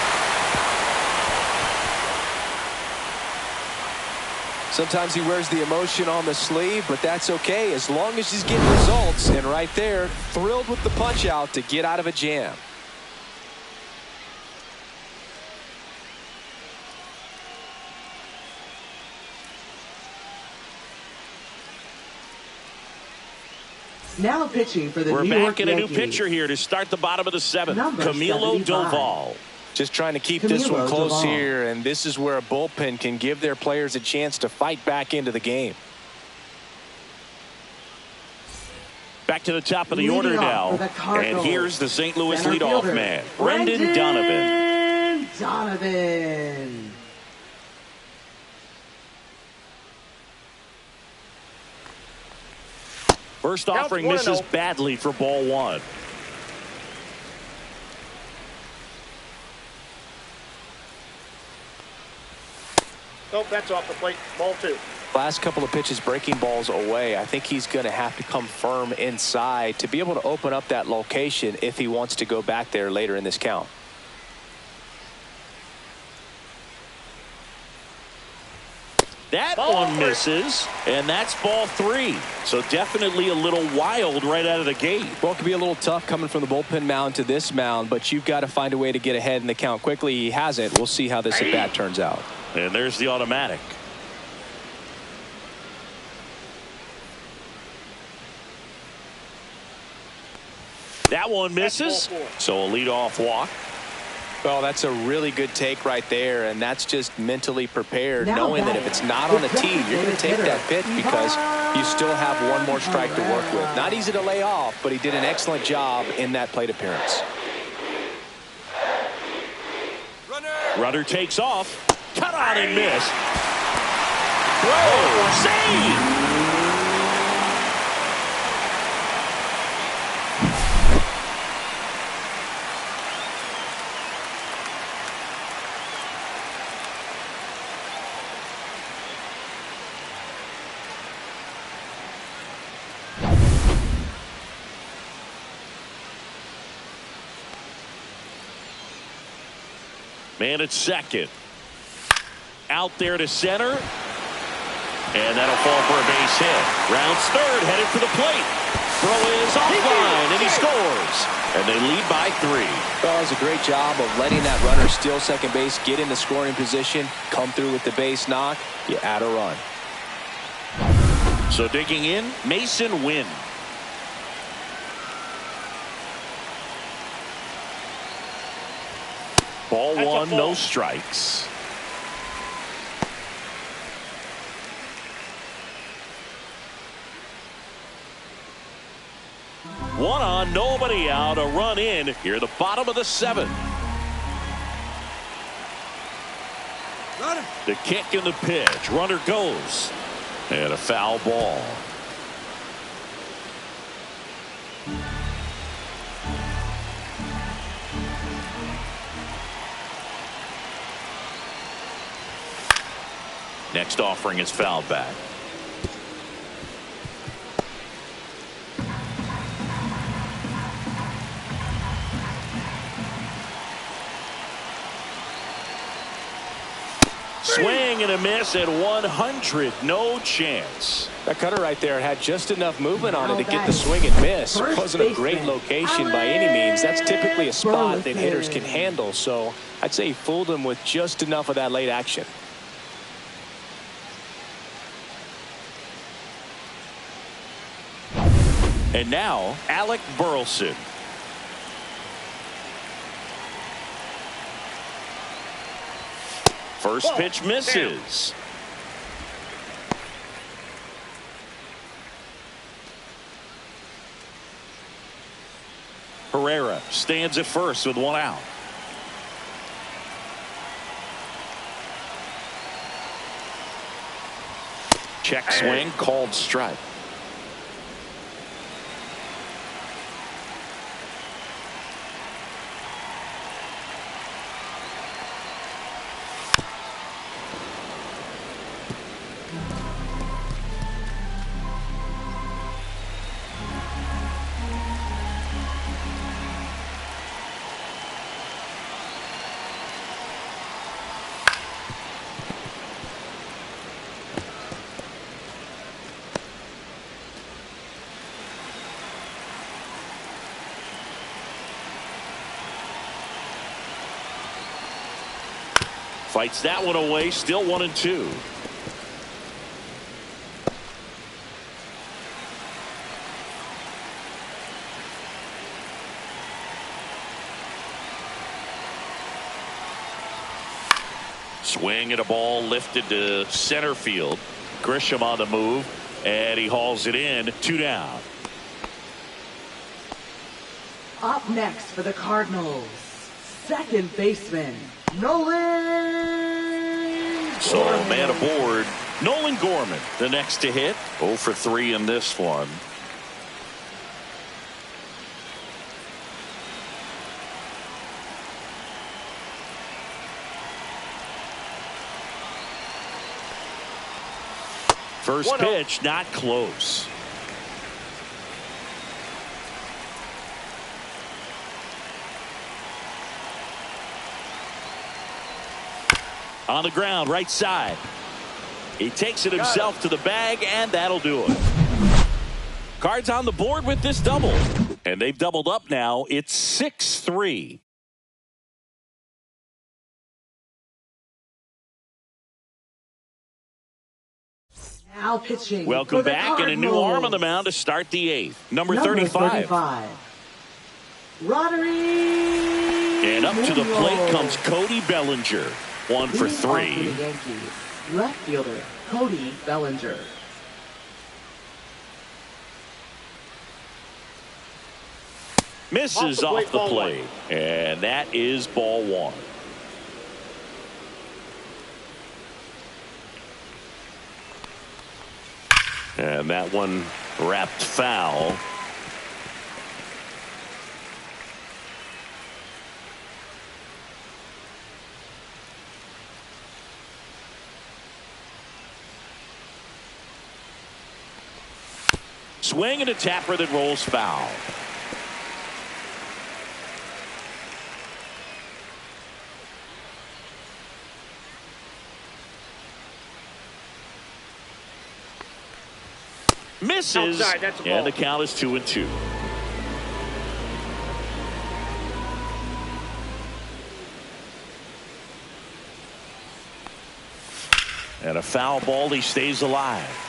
Sometimes he wears the emotion on the sleeve, but that's okay as long as he's getting results. And right there, thrilled with the punch out to get out of a jam. Now pitching for the We're New back York in a new Yankees. pitcher here to start the bottom of the 7th. Number Camilo 75. Doval. Just trying to keep this one close Doval. here, and this is where a bullpen can give their players a chance to fight back into the game. Back to the top of the Leading order off for now. the Cardinals. And here's the St. Louis Center leadoff fielder, man, Brendan Donovan. Donovan. First Counts offering 1-0. misses badly for ball 1. Nope, that's off the plate. Ball 2. Last couple of pitches breaking balls away. I think he's going to have to come firm inside to be able to open up that location if he wants to go back there later in this count. That Ball one 3. misses, and that's ball 3. So definitely a little wild right out of the gate. Well, it could be a little tough coming from the bullpen mound to this mound, but you've got to find a way to get ahead in the count quickly. He hasn't. We'll see how this at bat turns out. And there's the automatic. That one misses. ball 4. So a leadoff walk. Well, that's a really good take right there, and that's just mentally prepared, Now knowing that if it's not on a tee, you're going to take that pitch because you still have one more strike to work with. Not easy to lay off, but he did an excellent job in that plate appearance. Runner takes off. Cut on and missed. Whoa! Save! Man at second. Out there to center. And that'll fall for a base hit. Rounds third, headed for the plate. Throw is offline, and he scores. And they lead by 3. Well, it was a great job of letting that runner steal second base, get in the scoring position, come through with the base knock. You add a run. So digging in, Mason Wynn. Ball That's a 1, ball. no strikes. One on, nobody out, a run in here, the bottom of the 7th. The kick and the pitch. Runner goes. And a foul ball. Next offering is fouled back. Swing and a miss at 100. No chance. That cutter right there had just enough movement on it to get the swing and miss. It wasn't a great location by any means. That's typically a spot that hitters can handle. So I'd say he fooled him with just enough of that late action. And now Alec Burleson. First pitch misses. Herrera stands at first with one out. Check swing, called strike. Fights that one away, still 1-2. Swing and a ball lifted to center field. Grisham on the move, and he hauls it in. 2 down. Up next for the Cardinals, second baseman, Nolan. So man aboard, Nolan Gorman, the next to hit. 0 for 3 in this one. First pitch, not close. On the ground, right side. He takes it himself to the bag, and that'll do it. Cards on the board with this double. And they've doubled up now. It's 6-3. Now pitching. Welcome back, and a new arm on the mound to start the 8th. Number 35. Roderick. And up to the plate comes Cody Bellinger. 1 for 3. Yankees, left fielder Cody Bellinger. Misses off the plate. And that is ball 1. And that one wrapped foul. Swing and a tapper that rolls foul. Misses, outside, that's a ball. And the count is 2-2. And a foul ball, he stays alive.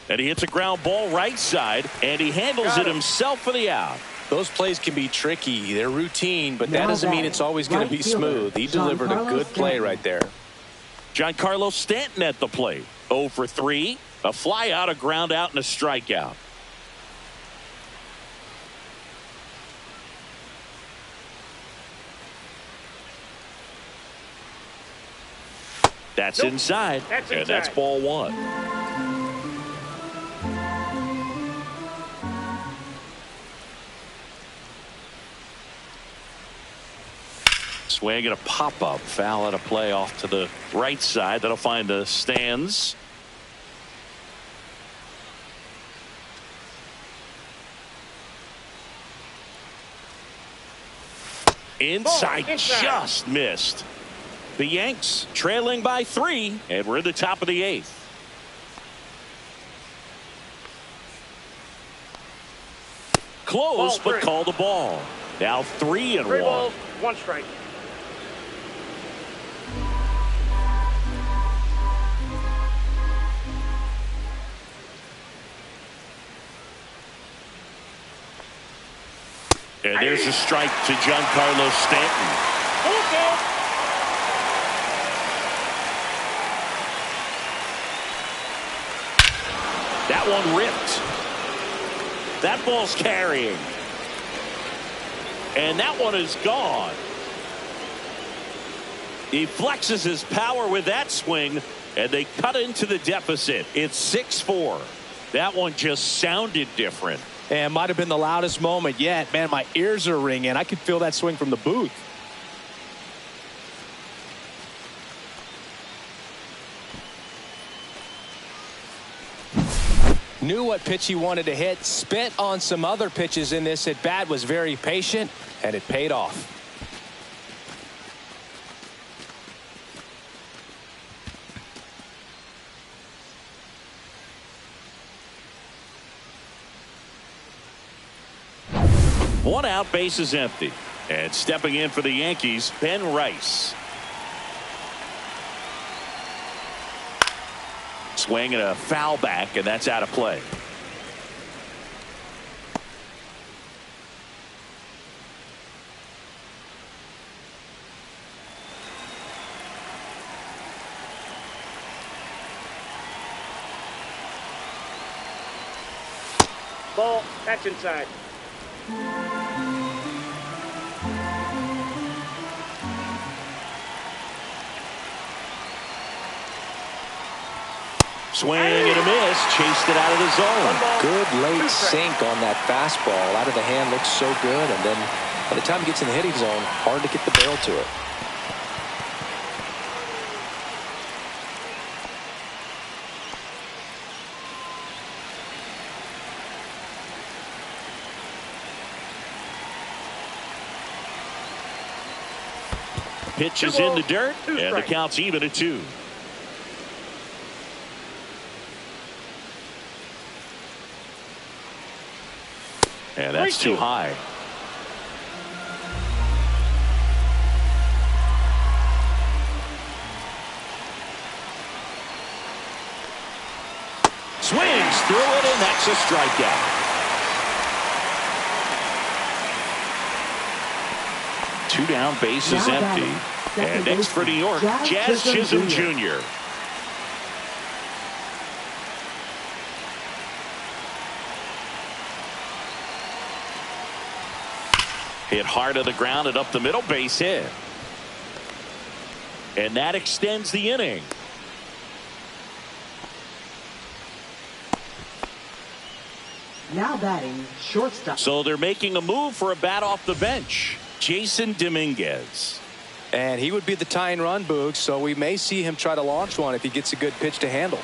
And he hits a ground ball right side, and he handles it himself for the out. Those plays can be tricky. They're routine, but that doesn't mean it's always going to be smooth. He delivered a good play right there. Giancarlo Stanton at the plate. 0 for 3. A fly out, a ground out, and a strikeout. That's inside. And that's ball 1. Swing and a pop-up. Foul at a play off to the right side. That'll find the stands. Inside, just missed. The Yanks trailing by 3, and we're at the top of the 8th. Close, but called the ball. Now 3-1. 3 balls, 1 strike. And there's a strike to Giancarlo Stanton. Okay. That one ripped. That ball's carrying. And that one is gone. He flexes his power with that swing, and they cut into the deficit. It's 6-4. That one just sounded different. And might have been the loudest moment yet. Man, my ears are ringing. I could feel that swing from the booth. Knew what pitch he wanted to hit. Spent on some other pitches in this at bat. Was very patient, and it paid off. One out, base is empty. And stepping in for the Yankees, Ben Rice. Swing and a foul back, and that's out of play. Ball. That's inside. Swing and a miss. Chased it out of the zone. Good late sink on that fastball. Out of the hand, looks so good. And then by the time it gets in the hitting zone, hard to get the barrel to it. Pitch is in the dirt, and the count's even at 2. And that's too high. Swings through it, and that's a strikeout. 2 down, base is empty. And next for New York, Jazz Chisholm Jr. Hit hard to the ground and up the middle, base hit. And that extends the inning. Now batting, shortstop. So they're making a move for a bat off the bench. Jason Dominguez. And he would be the tying run, Boog, so we may see him try to launch one if he gets a good pitch to handle.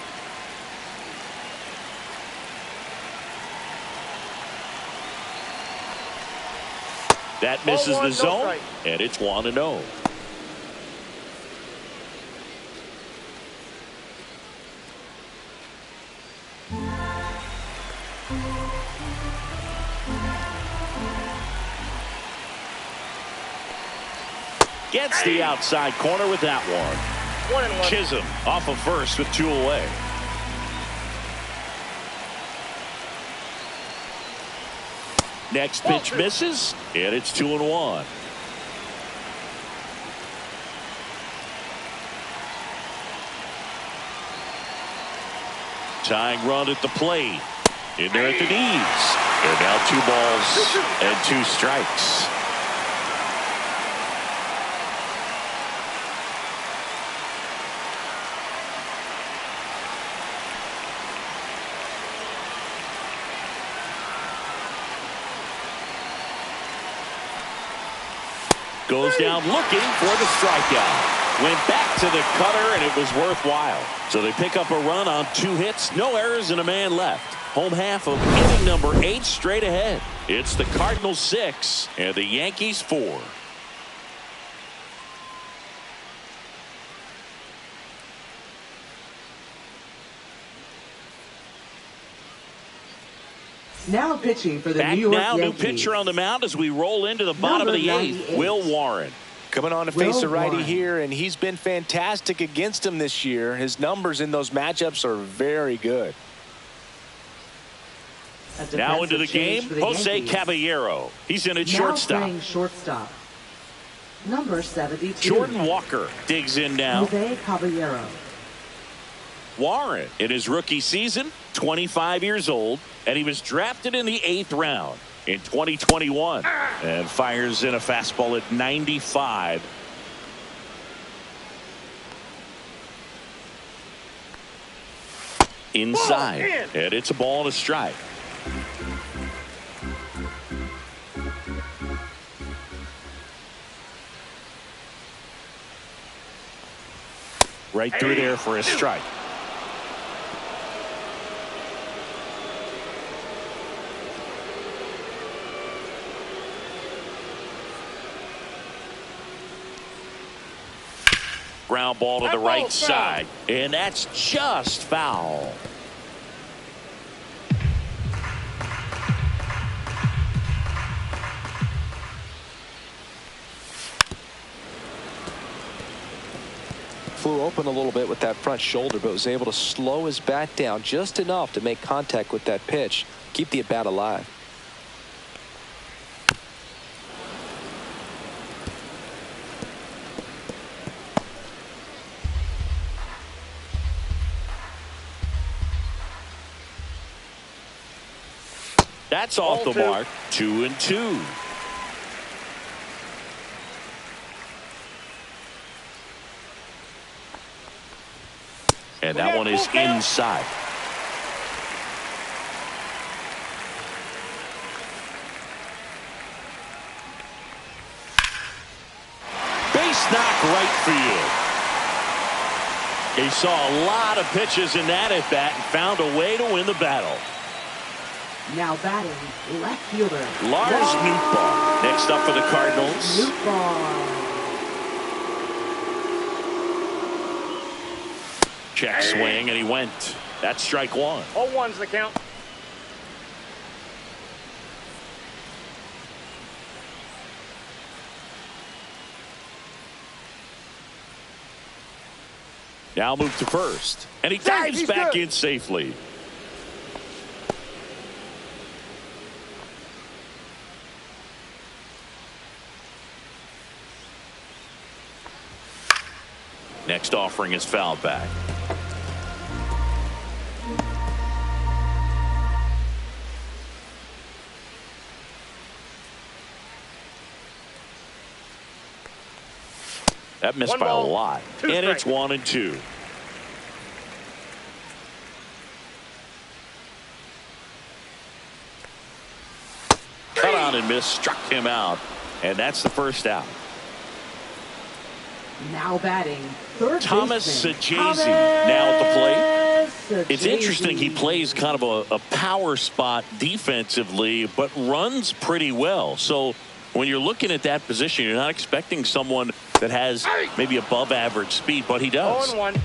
That misses the zone, and it's 1-0. Gets the outside corner with that one. 1-1. Chisholm off of first with 2 away. Next pitch misses, and it's 2-1. Tying run at the plate. In there at the knees. And now 2 balls and 2 strikes. Goes down looking for the strikeout. Went back to the cutter, and it was worthwhile. So they pick up a run on 2 hits, no errors, and a man left. Home half of inning number 8 straight ahead. It's the Cardinals 6 and the Yankees 4. Now pitching for the Back New York now, Yankees. new pitcher on the mound as we roll into the bottom of the 8th. Will Warren. Coming on to face a righty Warren. here, and he's been fantastic against him this year. His numbers in those matchups are very good. Now into the game, Jose Yankees. Caballero. He's in at Now shortstop. playing shortstop. Number 72. Jordan Walker digs in now. Jose Caballero. Warren in his rookie season, 25 years old, and he was drafted in the 8th round in 2021 and fires in a fastball at 95. Inside, and it's a ball and a strike. Right through there for a strike. Ground ball to the right side, and that's just foul. Flew open a little bit with that front shoulder, but was able to slow his bat down just enough to make contact with that pitch, keep the at bat alive. That's off the mark. 2-2. And that one is inside. Base knock right field. He saw a lot of pitches in that at bat and found a way to win the battle. Now batting, left fielder. Lars Nootbaar next up for the Cardinals. Nootbaar. Check swing, and he went. That's strike one. 0-1's the count. Now move to first, and he dives back in safely. Next offering is fouled back. That missed by a lot. And it's 1-2. Cut on and miss, struck him out. And that's the first out. Now batting, third Thomas baseman. Sajazi now at the plate. It's Sajazi. interesting, he plays kind of a power spot defensively, but runs pretty well. So when you're looking at that position, you're not expecting someone that has maybe above average speed, but he does. 0-1.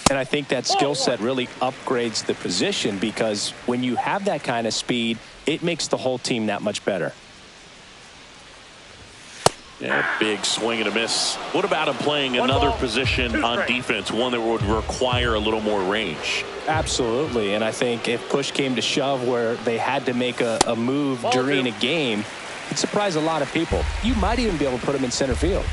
And I think that skill set really upgrades the position, because when you have that kind of speed, it makes the whole team that much better. Yeah, big swing and a miss. What about him playing another position on defense, one that would require a little more range? Absolutely. And I think if push came to shove where they had to make a move during a game, it'd surprise a lot of people. You might even be able to put him in center field.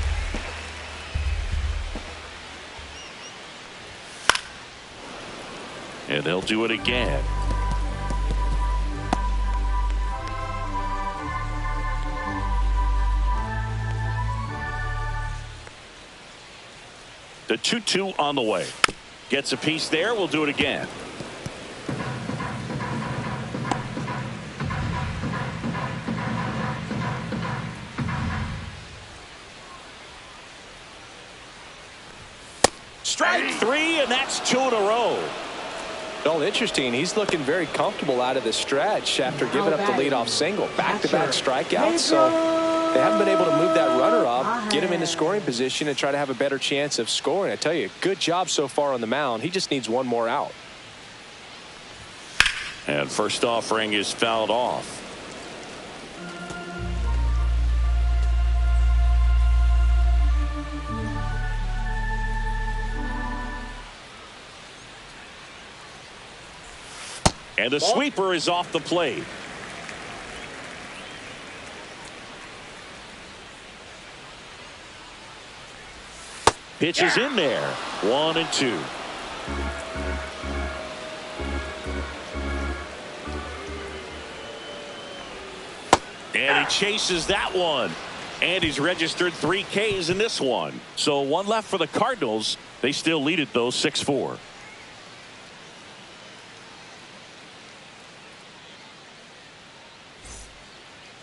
And they'll do it again. The 2-2 on the way. Gets a piece there. We'll do it again. Strike three, and that's 2 in a row. Well, interesting. He's looking very comfortable out of the stretch after giving up the leadoff single. Back-to-back strikeouts, so they haven't been able to move that runner up, get him into scoring position, and try to have a better chance of scoring. I tell you, good job so far on the mound. He just needs one more out. And first offering is fouled off. And the sweeper is off the plate. Pitch is in there. 1-2. And he chases that one. And he's registered 3 Ks in this one. So 1 left for the Cardinals. They still lead it, though, 6-4.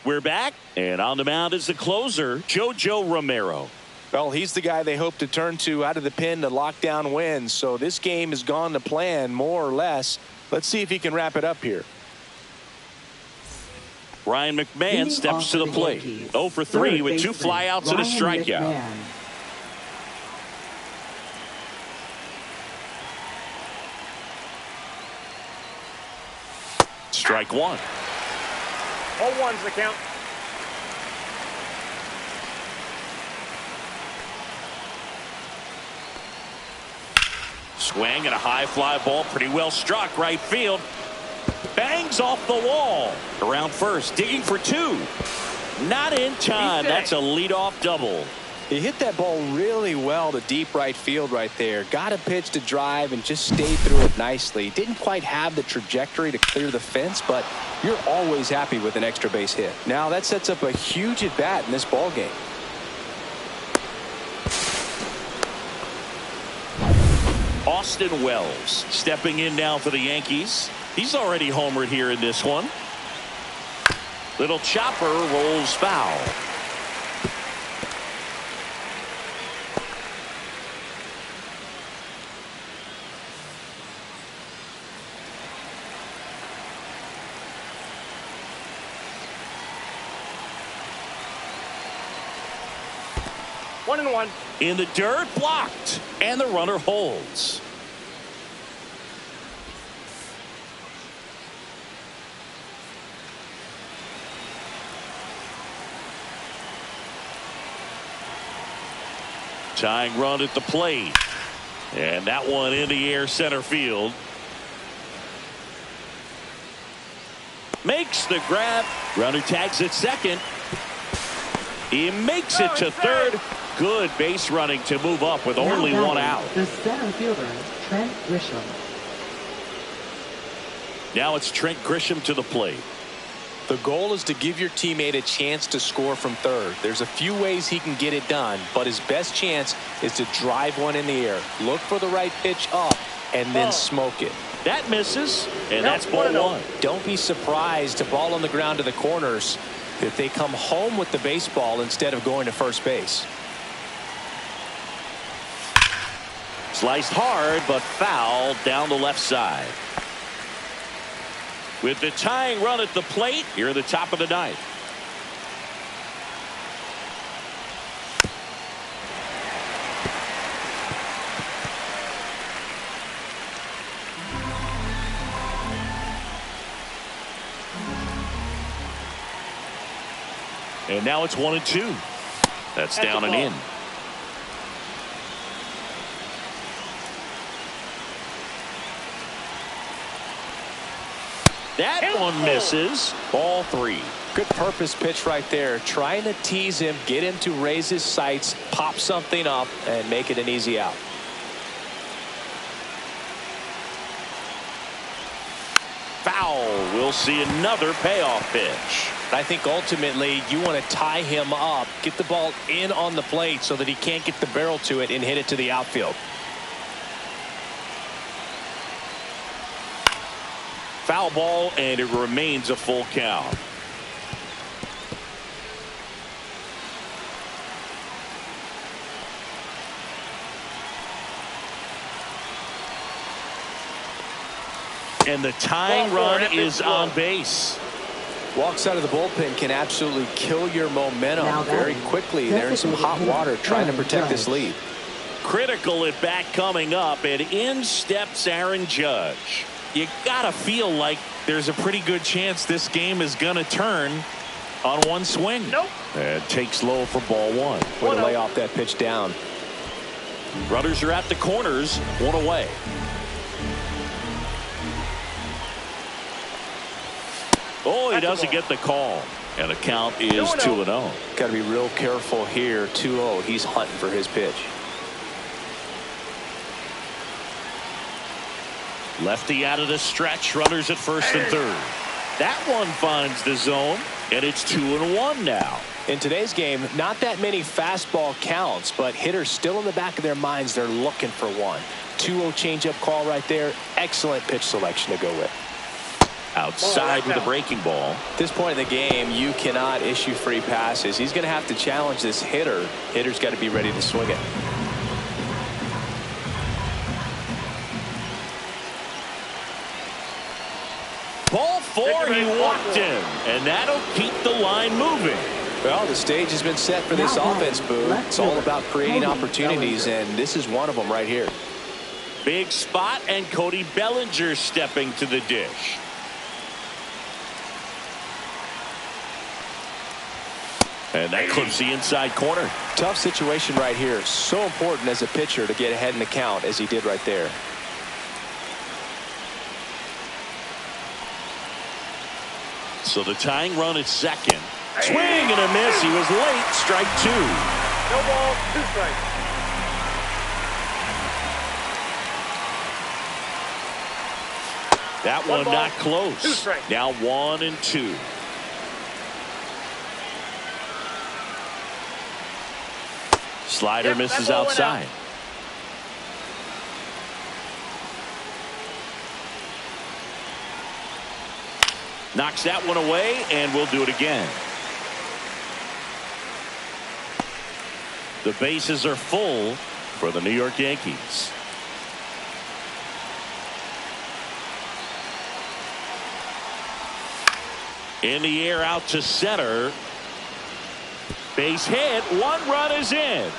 We're back. And on the mound is the closer, JoJo Romero. Well, he's the guy they hope to turn to out of the pen to lock down wins. So this game has gone to plan, more or less. Let's see if he can wrap it up here. Ryan McMahon steps to the plate. 0 for 3 with 2 flyouts and a strikeout. Strike 1. 0-1's the count. Swing and a high fly ball, pretty well struck, right field. Bangs off the wall. Around first, digging for 2. Not in time. That's a leadoff double. He hit that ball really well to deep right field right there. Got a pitch to drive and just stayed through it nicely. Didn't quite have the trajectory to clear the fence, but you're always happy with an extra base hit. Now that sets up a huge at bat in this ball game. Austin Wells stepping in now for the Yankees. He's already homered here in this one. Little chopper rolls foul. One and one. In the dirt, blocked, and the runner holds. Tying run at the plate. And that one in the air center field. Makes the grab. Runner tags at second. He makes it to third. Good base running to move up with only 1 out. The center fielder, Trent Grisham. Now it's Trent Grisham to the plate. The goal is to give your teammate a chance to score from third. There's a few ways he can get it done, but his best chance is to drive one in the air. Look for the right pitch up and then smoke it. That misses, and that's ball 1. Don't be surprised to ball on the ground to the corners if they come home with the baseball instead of going to first base. Sliced hard, but foul down the left side. With the tying run at the plate, here at the top of the 9th. And now it's 1-2. That's down and in. That one misses. Ball 3. Good purpose pitch right there. Trying to tease him, get him to raise his sights, pop something up, and make it an easy out. Foul. We'll see another payoff pitch. I think ultimately you want to tie him up, get the ball in on the plate so that he can't get the barrel to it and hit it to the outfield. Foul ball, and it remains a full count. And the tying run is on base. Walks out of the bullpen can absolutely kill your momentum very quickly. They're in some hot water trying to protect this lead. Critical at bat coming up, and in steps Aaron Judge. You gotta feel like there's a pretty good chance this game is gonna turn on one swing. Nope. And takes low for ball 1. Way to lay off that pitch down. Runners are at the corners, 1 away. Oh, he That's a doesn't ball. get the call. And the count is 2-0. Got to be real careful here. 2-0. He's hunting for his pitch. Lefty out of the stretch. Runners at first and third. That one finds the zone, and it's 2-1 now. In today's game, not that many fastball counts, but hitters still in the back of their minds, they're looking for one. 2-0 changeup call right there. Excellent pitch selection to go with. Outside with a breaking ball. At this point in the game, you cannot issue free passes. He's going to have to challenge this hitter. Hitter's got to be ready to swing it. Ball 4, he walked him, and that'll keep the line moving. Well, the stage has been set for this offense, Boo. It's all about creating opportunities, and this is one of them right here. Big spot, and Cody Bellinger stepping to the dish. And that clips the inside corner. Tough situation right here. So important as a pitcher to get ahead in the count as he did right there. So the tying run at second. Swing and a miss. He was late. Strike 2. No ball, 2 strikes. That one ball, not 2 close. strikes. Now 1-2. Slider Yep, misses that ball went outside. Knocks that one away, and we'll do it again. The bases are full for the New York Yankees. In the air out to center. Base hit. 1 run is in.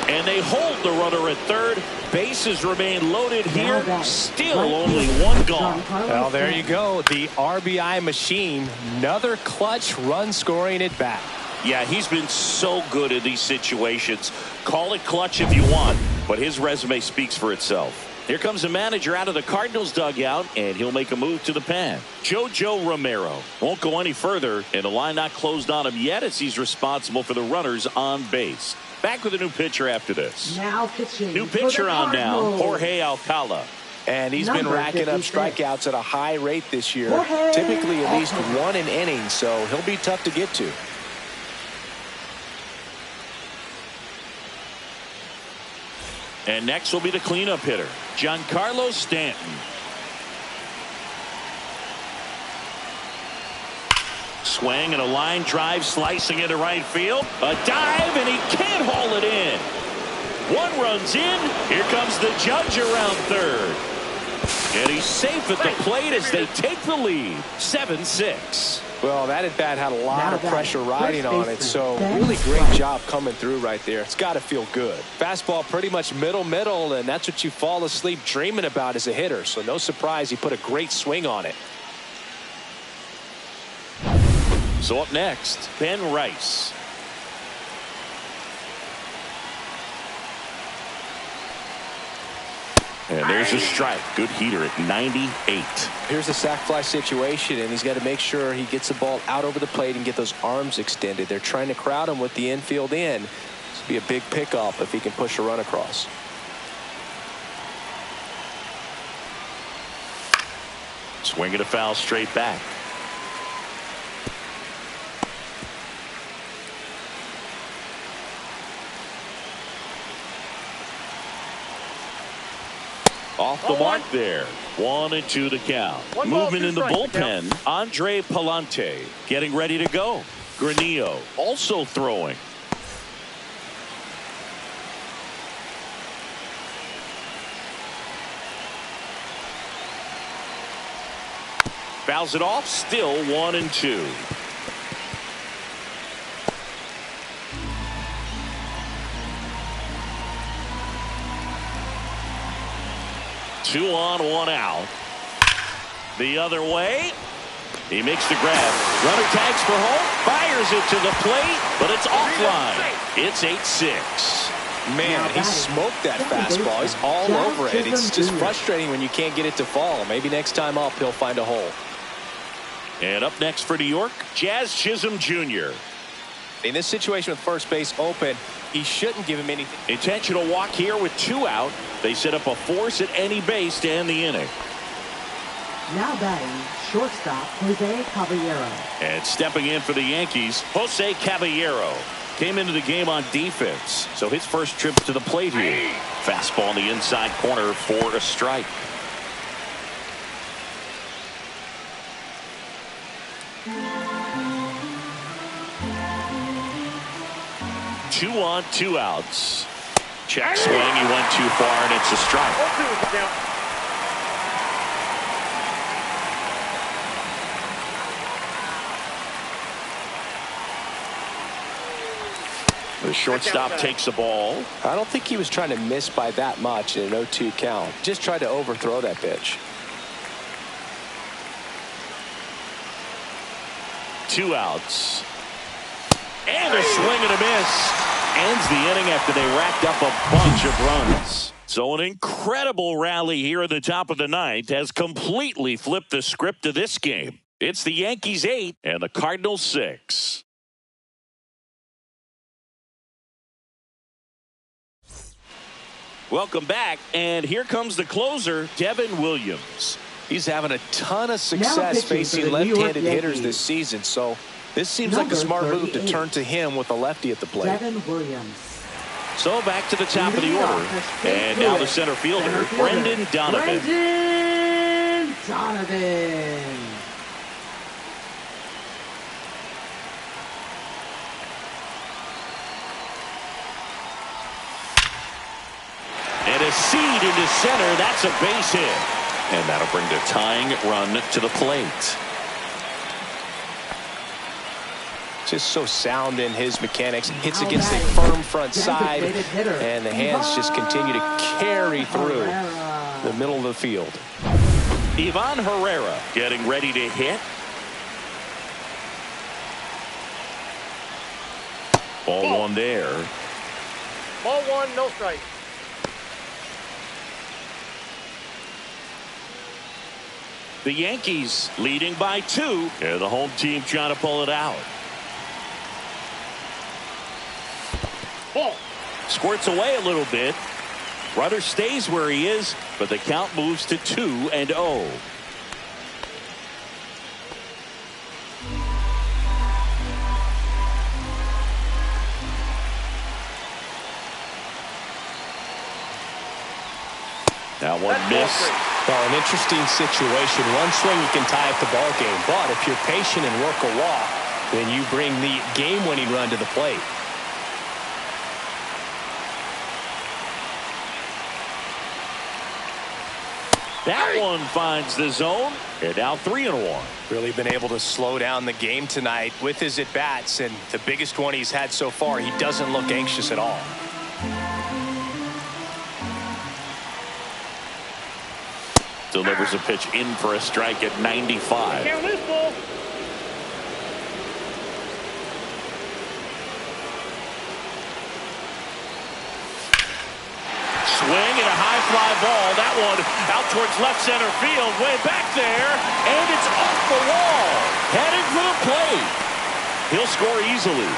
And they hold the runner at third. Bases remain loaded here. Still only 1 gone. Well, there you go. The RBI machine. Another clutch run scoring at bat. Yeah, he's been so good in these situations. Call it clutch if you want, but his resume speaks for itself. Here comes the manager out of the Cardinals dugout, and he'll make a move to the pen. JoJo Romero won't go any further, and the line not closed on him yet as he's responsible for the runners on base. Back with a new pitcher after this. Now pitching. New for pitcher the on now, Cardinals. Jorge Alcala. And he's been Number racking up 56. strikeouts at a high rate this year. Jorge Typically at least Alcala. 1 an inning, so he'll be tough to get to. And next will be the cleanup hitter, Giancarlo Stanton. Swing and a line drive slicing into right field. A dive, and he can't haul it in. 1 run's in. Here comes the judge around third. And he's safe at the plate as they take the lead. 7-6. Well, that at bat had a lot of Now pressure batting, riding first on it, baseman, so Ben really great Rice. job coming through right there. It's got to feel good. Fastball pretty much middle, and that's what you fall asleep dreaming about as a hitter, so no surprise he put a great swing on it. So up next, Ben Rice. And there's a strike. Good heater at 98. Here's a sac fly situation, and he's got to make sure he gets the ball out over the plate and get those arms extended. They're trying to crowd him with the infield in. This would be a big pickup if he can push a run across. Swinging a foul straight back. Off the mark there. 1-2 the count. 1 ball, Moving 2 in the strikes, the bullpen, Andre Palante getting ready to go. Granillo also throwing. Fouls it off. Still 1-2. Two on, 1 out. The other way. He makes the grab. Runner tags for home. Fires it to the plate, but it's offline. It's 8-6. Man, he smoked that fastball. He's all over it. It's just frustrating when you can't get it to fall. Maybe next time up he'll find a hole. And up next for New York, Jazz Chisholm Jr. In this situation with first base open, he shouldn't give him anything. Intentional walk here with 2 out. They set up a force at any base to end the inning. Now batting, shortstop Jose Caballero. And stepping in for the Yankees, Jose Caballero. Came into the game on defense, so his first trip to the plate here. Fastball in the inside corner for a strike. 2 on, 2 outs. Check swing, he went too far, and it's a strike. The shortstop takes the ball. I don't think he was trying to miss by that much in an 0-2 count. Just tried to overthrow that pitch. 2 outs. And a swing and a miss. Ends the inning after they racked up a bunch of runs. So an incredible rally here at the top of the ninth has completely flipped the script of this game. It's the Yankees 8 and the Cardinals 6. Welcome back, and here comes the closer, Devin Williams. He's having a ton of success facing left-handed hitters this season, so this seems like a smart move to turn to him with a lefty at the plate. Devin Williams. So back to the top of the order, and now the center fielder, Brendan Donovan. Brendan Donovan. And a seed into center. That's a base hit. And that'll bring the tying run to the plate. Just so sound in his mechanics. Hits against a firm front side. And the hands just continue to carry through the middle of the field. Ivan Herrera getting ready to hit. Ball 1 there. Ball 1, no strike. The Yankees leading by 2, and the home team trying to pull it out. Ball. Squirts away a little bit. Runner stays where he is, but the count moves to 2-0. That one missed. Well, an interesting situation. One swing you can tie up the ball game, but if you're patient and work a walk, then you bring the game-winning run to the plate. That one finds the zone, and now 3-1. Really been able to slow down the game tonight with his at-bats, and the biggest one he's had so far, he doesn't look anxious at all. Delivers a pitch in for a strike at 95. Count this ball. Swing and a high fly ball. That one out towards left center field. Way back there. And it's off the wall. Headed for the plate. He'll score easily.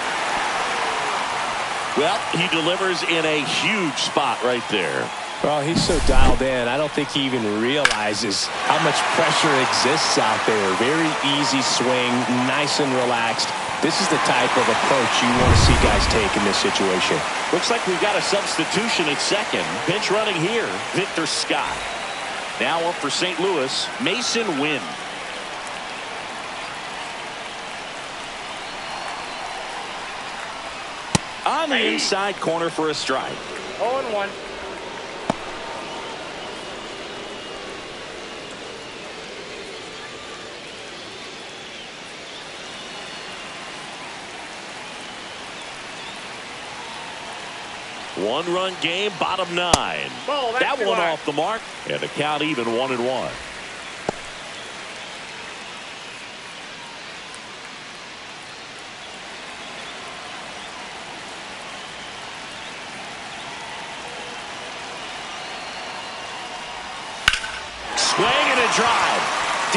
Well, he delivers in a huge spot right there. Well, he's so dialed in. I don't think he even realizes how much pressure exists out there. Very easy swing, nice and relaxed. This is the type of approach you want to see guys take in this situation. Looks like we've got a substitution at second. Pinch running here, Victor Scott. Now up for St. Louis, Mason Wynn. On the inside corner for a strike. 0-1. One-run game, bottom 9. Ball, that one off the mark, and the count even 1-1. Swing and a drive.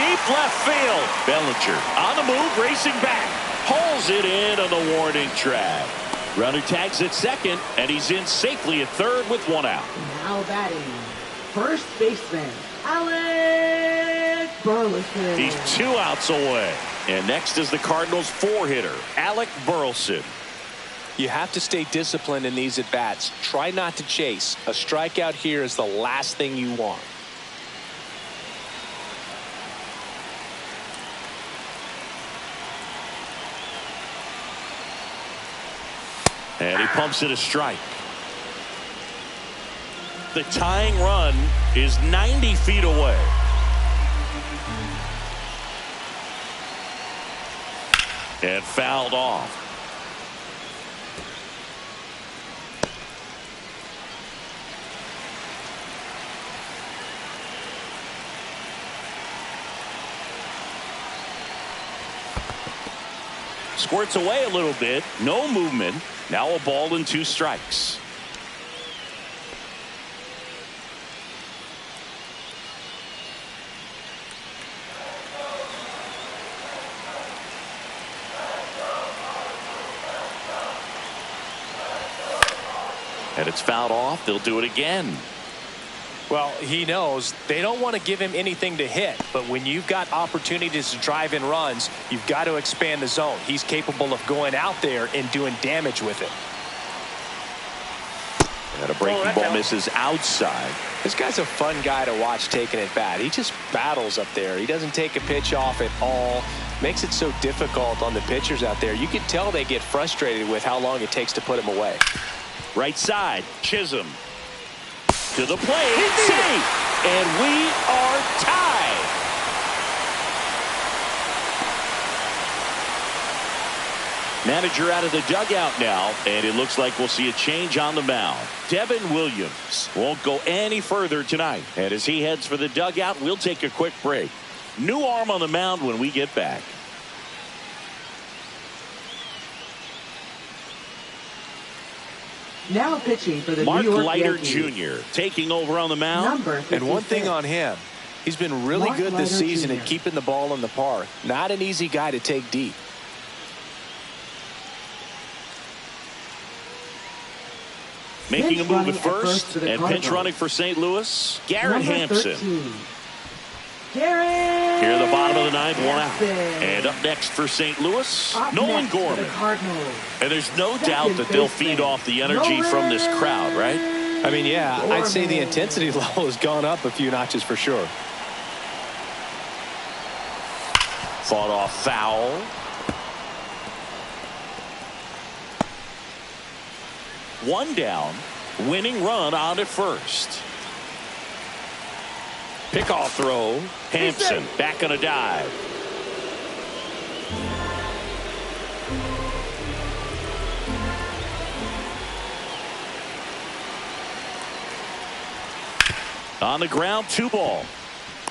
deep left field. Bellinger on the move, racing back. Hauls it in on the warning track. Runner tags at second, and he's in safely at third with one out. Now batting, first baseman, Alec Burleson. He's 2 outs away. And next is the Cardinals' 4-hitter, Alec Burleson. You have to stay disciplined in these at-bats. Try not to chase. A strikeout here is the last thing you want. And he pumps it a strike. The tying run is 90 feet away. And fouled off. Squirts away a little bit. No movement. Now a ball and 2 strikes. And it's fouled off. They'll do it again. Well, he knows they don't want to give him anything to hit, but when you've got opportunities to drive in runs, you've got to expand the zone. He's capable of going out there and doing damage with it. And a breaking ball misses outside. This guy's a fun guy to watch taking at bat. He just battles up there. He doesn't take a pitch off at all. Makes it so difficult on the pitchers out there. You can tell they get frustrated with how long it takes to put him away. Right side, Chisholm. To the plate, safe, and we are tied. Manager out of the dugout now, and it looks like we'll see a change on the mound. Devin Williams won't go any further tonight, and as he heads for the dugout, we'll take a quick break. New arm on the mound when we get back. Now pitching for the Mark New York Leiter Yankees. Jr. taking over on the mound. And one thing on him, he's been really Mark good this Leiter season Jr. at keeping the ball in the park. Not an easy guy to take deep. Making a move at first for the and pinch Cardinals. running for St. Louis, Garrett Number Hampson. 13. Garrett Here in the bottom of the ninth, one out. Hampson. And up next for St. Louis, Up Nolan next for the Gorman. Cardinals. And there's no Second doubt that they'll baseman, feed off the energy from this crowd, right? I mean, yeah, I'd say the intensity level has gone up a few notches for sure. Fought off foul. One down, winning run on at first. Pickoff throw. Hampson back on a dive. On the ground, 2 ball.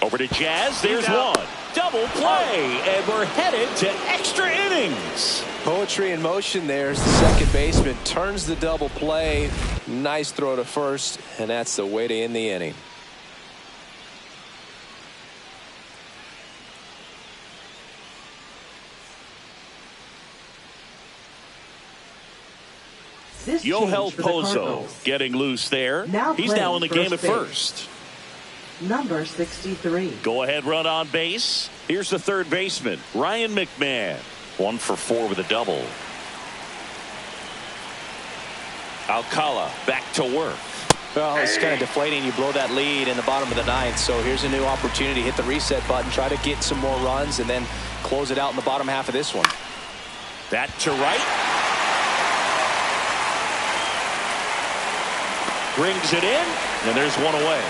Over to Jazz. There's one. Double play, and we're headed to extra innings. Poetry in motion there as the second baseman turns the double play. Nice throw to first, and that's the way to end the inning. This Yohel change for the Pozo Cardinals. getting loose there. Now He's now in the playing game at first first. Number 63. Go ahead run on base. Here's the third baseman, Ryan McMahon. 1 for 4 with a double. Alcala back to work. Well, it's kind of deflating. You blow that lead in the bottom of the ninth. So here's a new opportunity. Hit the reset button. Try to get some more runs and then close it out in the bottom half of this one. That to right. Brings it in, and there's one away.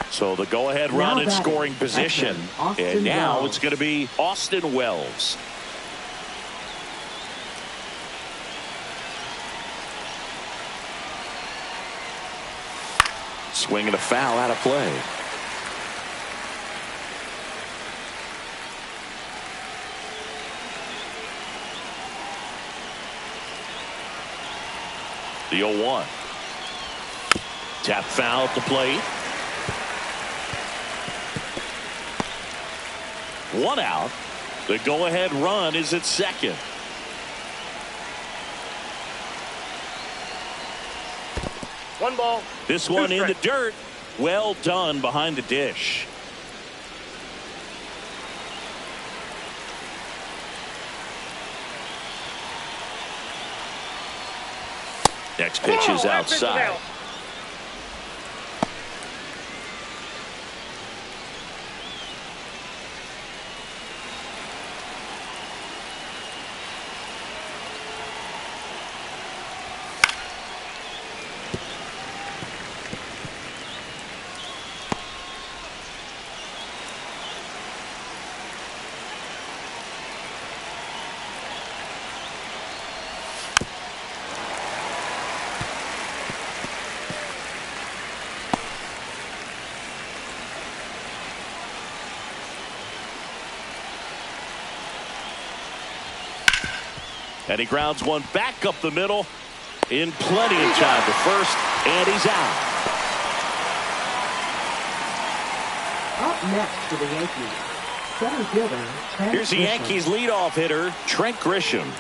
So the go-ahead run Now in batting, scoring position. Austin And now Wells. it's going to be Austin Wells. Swinging a foul out of play. The 0-1. Tap foul at the plate. 1 out. The go-ahead run is at second. One ball. This one in the dirt. Well done behind the dish. Next pitch is outside. And he grounds one back up the middle in plenty of time to first, and he's out. Up next for the Yankees, center fielder Trent Here's the Grisham. Yankees leadoff hitter, Trent Grisham.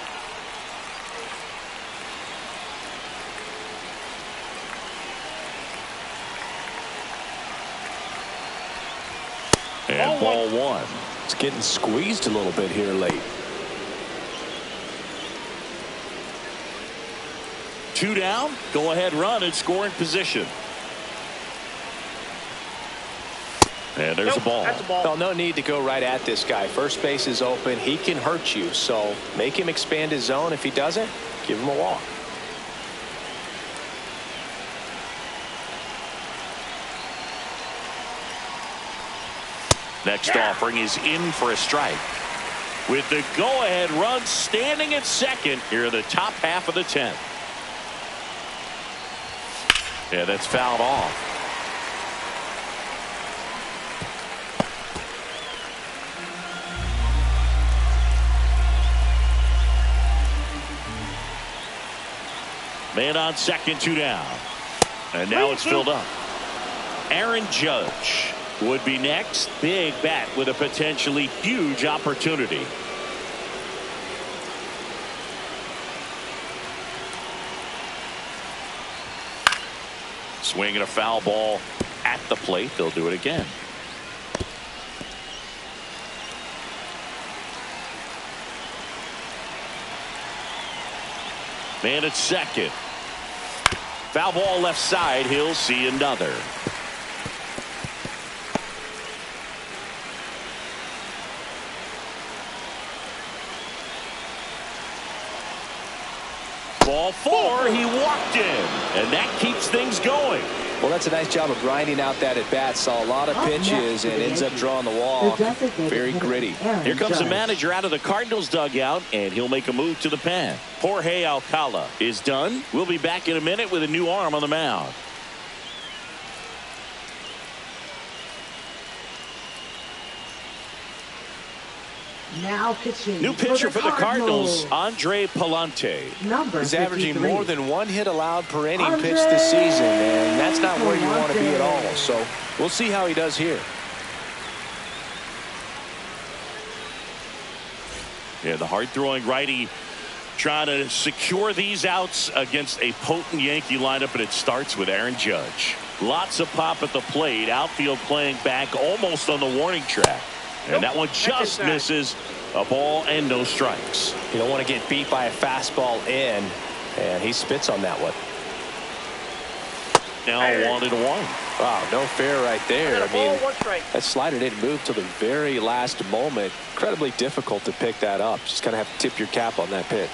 And ball one. It's getting squeezed a little bit here late. 2 down. Go ahead run in scoring position. And there's a ball. That's a ball. Well, no need to go right at this guy. First base is open. He can hurt you. So make him expand his zone. If he doesn't, give him a walk. Next offering is in for a strike. With the go-ahead run standing at second here in the top half of the 10th. Yeah, that's fouled off. Man on second, 2 down. And now it's filled up. Aaron Judge would be next. Big bat with a potentially huge opportunity. Swinging a foul ball at the plate. They'll do it again. Man at second. Foul ball left side. He'll see another. Ball 4, he walked in, and that keeps things going. Well, that's a nice job of grinding out that at bat. Saw a lot of pitches and ends up drawing the walk. Very gritty. Here comes the manager out of the Cardinals dugout, and he'll make a move to the pen. Jorge Alcala is done. We'll be back in a minute with a new arm on the mound. Now pitching. New pitcher for the Cardinals, Andre Palante. Number He's averaging 53. more than 1 hit allowed per inning pitched this season, and that's not where you want to be at all. So we'll see how he does here. Yeah, the hard-throwing righty trying to secure these outs against a potent Yankee lineup, and it starts with Aaron Judge. Lots of pop at the plate. Outfield playing back almost on the warning track. And that one just misses. A ball and no strikes. You don't want to get beat by a fastball in, and he spits on that one. Now 1-1. Wow, no fair right there. I Ball, mean, 1 strike. that slider didn't move till the very last moment. Incredibly difficult to pick that up. Just kind of have to tip your cap on that pitch.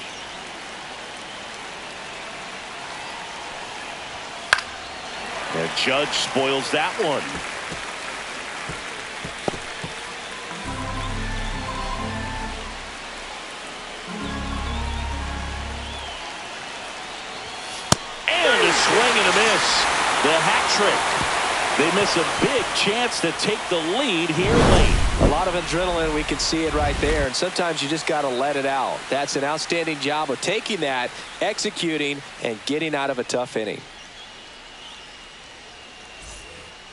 And Judge spoils that one. And a swing and a miss. The hat trick. They miss a big chance to take the lead here late. A lot of adrenaline. We can see it right there. And sometimes you just got to let it out. That's an outstanding job of taking that, executing, and getting out of a tough inning.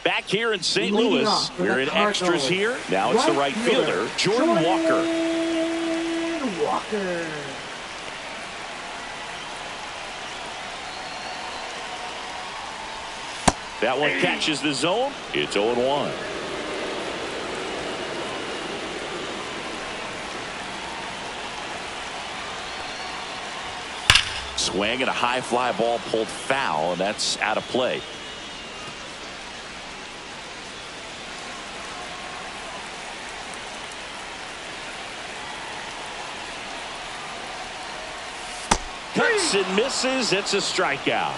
Back here in St. Louis, we're in extras here. Now it's the right fielder, Jordan Walker. That one catches the zone. It's 0-1. Swing and a high fly ball pulled foul, and that's out of play. Cuts and misses. It's a strikeout.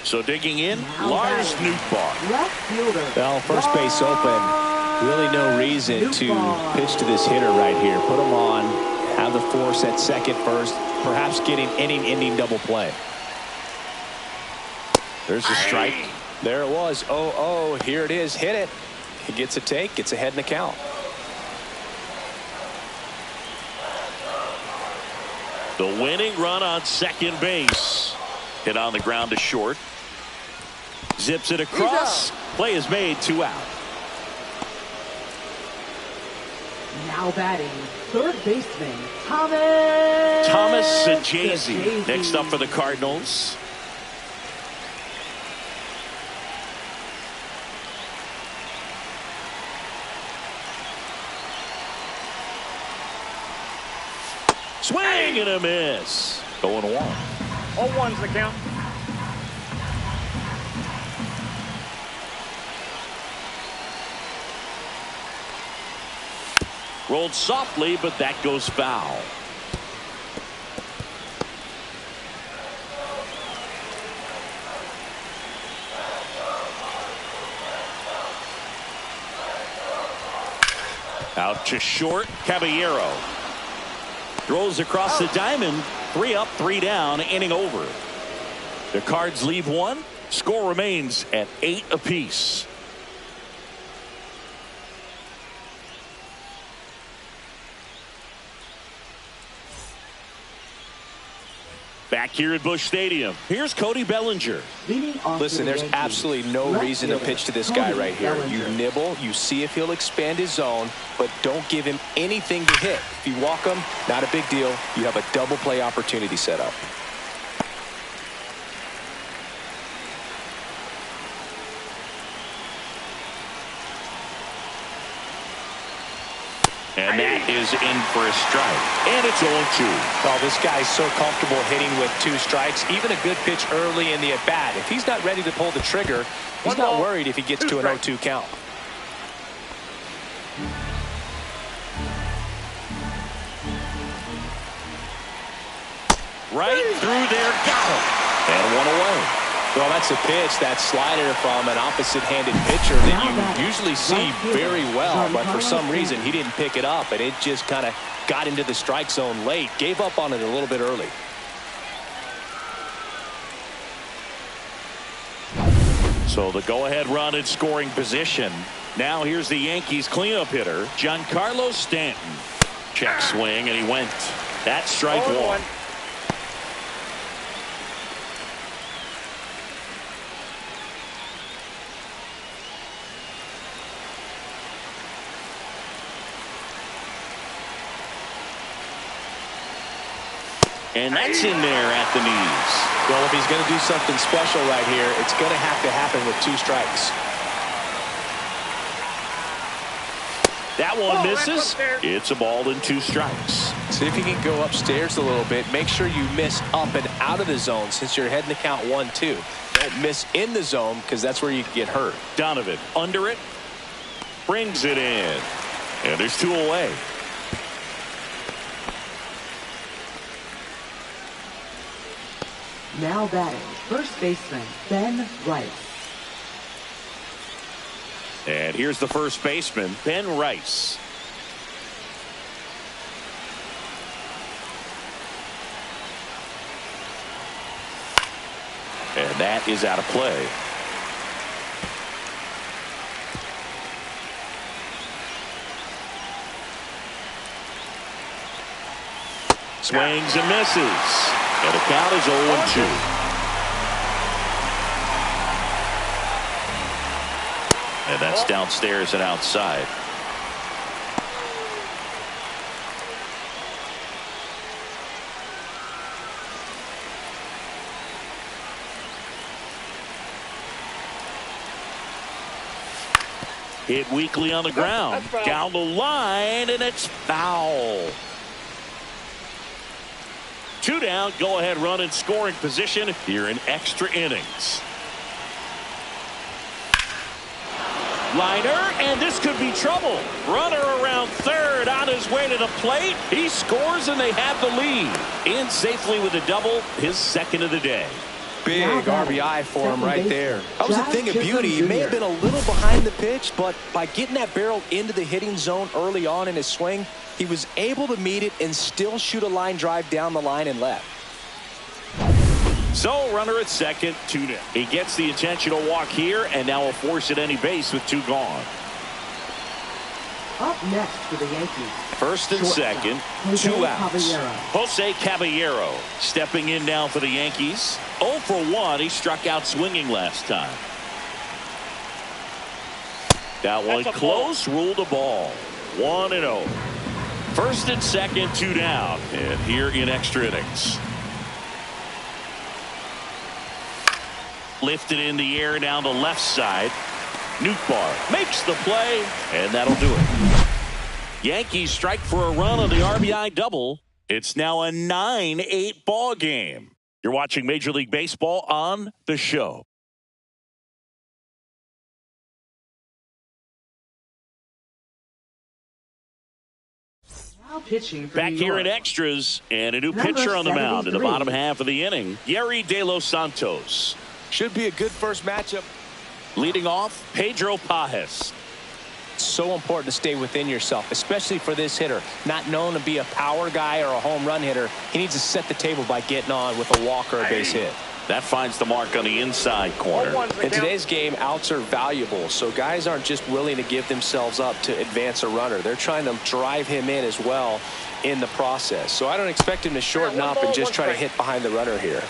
So digging in, Lars Nootbaar. Left fielder. Well, first base open. Really no reason to pitch to this hitter right here. Put him on, have the force at second first, perhaps getting inning-ending double play. There's a strike. There it was. 0-0. Here it is. Hit it. He gets a take. Gets ahead in the count. The winning run on second base. Hit on the ground to short. Zips it across. Play is made. 2 out. Now batting, third baseman, Thomas Sanchez. Next up for the Cardinals. Swing and a miss. 0-1. 0-1's the count. Rolled softly, but that goes foul. Out to short, Caballero. Throws across the diamond. 3 up, 3 down, inning over. The Cards leave 1. Score remains at 8 apiece. Back here at Busch Stadium, here's Cody Bellinger. Listen, there's absolutely no reason to pitch to this guy right here. You nibble, you see if he'll expand his zone, but don't give him anything to hit. If you walk him, not a big deal. You have a double play opportunity set up. And that is in for a strike. And it's 0-2. Well, this guy's so comfortable hitting with 2 strikes. Even a good pitch early in the at-bat. If he's not ready to pull the trigger, he's not worried if he gets to an 0-2 count. Right through there, got him. And 1 away. Well, that's a pitch, that slider from an opposite-handed pitcher that you usually see very well, but for some reason he didn't pick it up, and it just kind of got into the strike zone late. Gave up on it a little bit early. So the go-ahead run in scoring position. Now here's the Yankees cleanup hitter, Giancarlo Stanton. Check swing, and he went. That's strike 1. And that's in there at the knees. Well, if he's going to do something special right here, it's going to have to happen with 2 strikes. That one misses. It's a ball and 2 strikes. See if you can go upstairs a little bit. Make sure you miss up and out of the zone since you're heading to count 1-2. Don't miss in the zone because that's where you can get hurt. Donovan under it. Brings it in. And there's 2 away. Now batting, first baseman, Ben Rice. And here's the first baseman, Ben Rice. And that is out of play. Swings and misses. And the count is 0-2. And that's downstairs and outside. Hit weakly on the ground. Down the line, and it's foul. 2 down, go ahead run in scoring position here in extra innings. Liner, and this could be trouble. Runner around third on his way to the plate. He scores and they have the lead. In safely with a double, his second of the day. Big RBI for him right there. That was a thing of beauty. He may have been a little behind the pitch, but by getting that barrel into the hitting zone early on in his swing, he was able to meet it and still shoot a line drive down the line and left. So runner at second, 2 down. He gets the intentional walk here and now will force at any base with 2 gone. Up next for the Yankees. First and second, 2 outs. Jose Caballero stepping in now for the Yankees. 0 for 1. He struck out swinging last time. That one close, ruled a ball. 1-0. First and second, 2 down. And here in extra innings. Lifted in the air down the left side. Nootbaar makes the play, and that'll do it. Yankees strike for a run on the RBI double. It's now a 9-8 ball game. You're watching Major League Baseball on The Show. Now pitching for Back New here York. in extras, and a new Number pitcher on the mound in the 73. bottom half of the inning. Yeri De Los Santos. Should be a good first matchup. Leading off, Pedro Pajes. So important to stay within yourself, especially for this hitter. Not known to be a power guy or a home run hitter. He needs to set the table by getting on with a walk or a base hit. That finds the mark on the inside corner. In today's game, outs are valuable, so guys aren't just willing to give themselves up to advance a runner. They're trying to drive him in as well in the process. So I don't expect him to shorten up and just try to hit behind the runner here.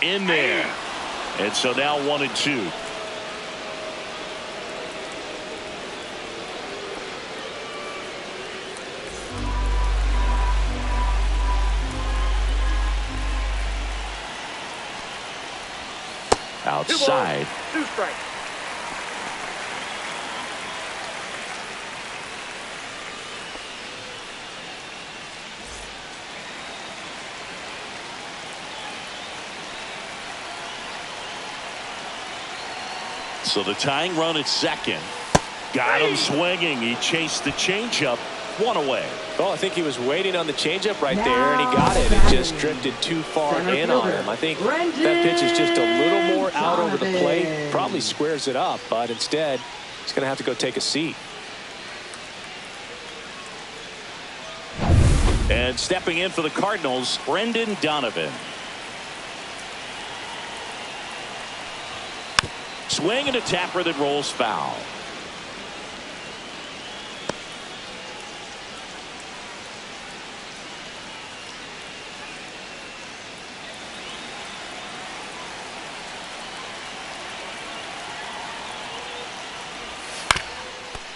In there. And so now 1-2. Outside. 2 strikes. So the tying run at second. Got him swinging. He chased the changeup. 1 away. Well, I think he was waiting on the changeup right there, and he got it. It just drifted too far in on him. I think that pitch is just a little more out over the plate. Probably squares it up, but instead, he's going to have to go take a seat. And stepping in for the Cardinals, Brendan Donovan. Swing and a tapper that rolls foul.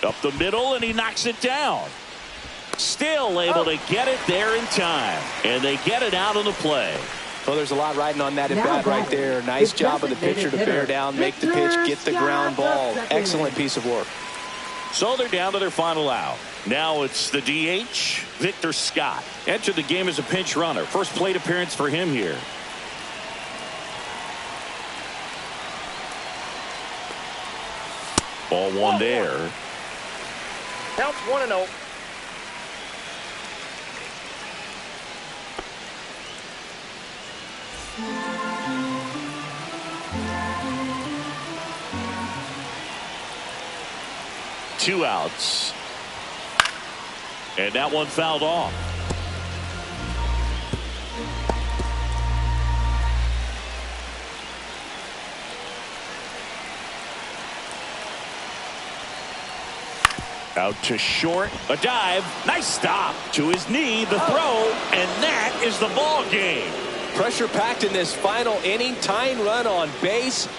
Up the middle, and he knocks it down. Still able to get it there in time. And they get it out of the play. Well, there's a lot riding on that at bat right there. Nice job of the pitcher to bear down, make the pitch, get the ground ball. Excellent piece of work. So they're down to their final out. Now it's the DH, Victor Scott. Entered the game as a pinch runner. First plate appearance for him here. Ball 1 there. Counts 1-0. 2 outs. And that one fouled off. Out to short, a dive, nice stop to his knee, the throw, and that is the ball game. Pressure packed in this final inning, tying run on base.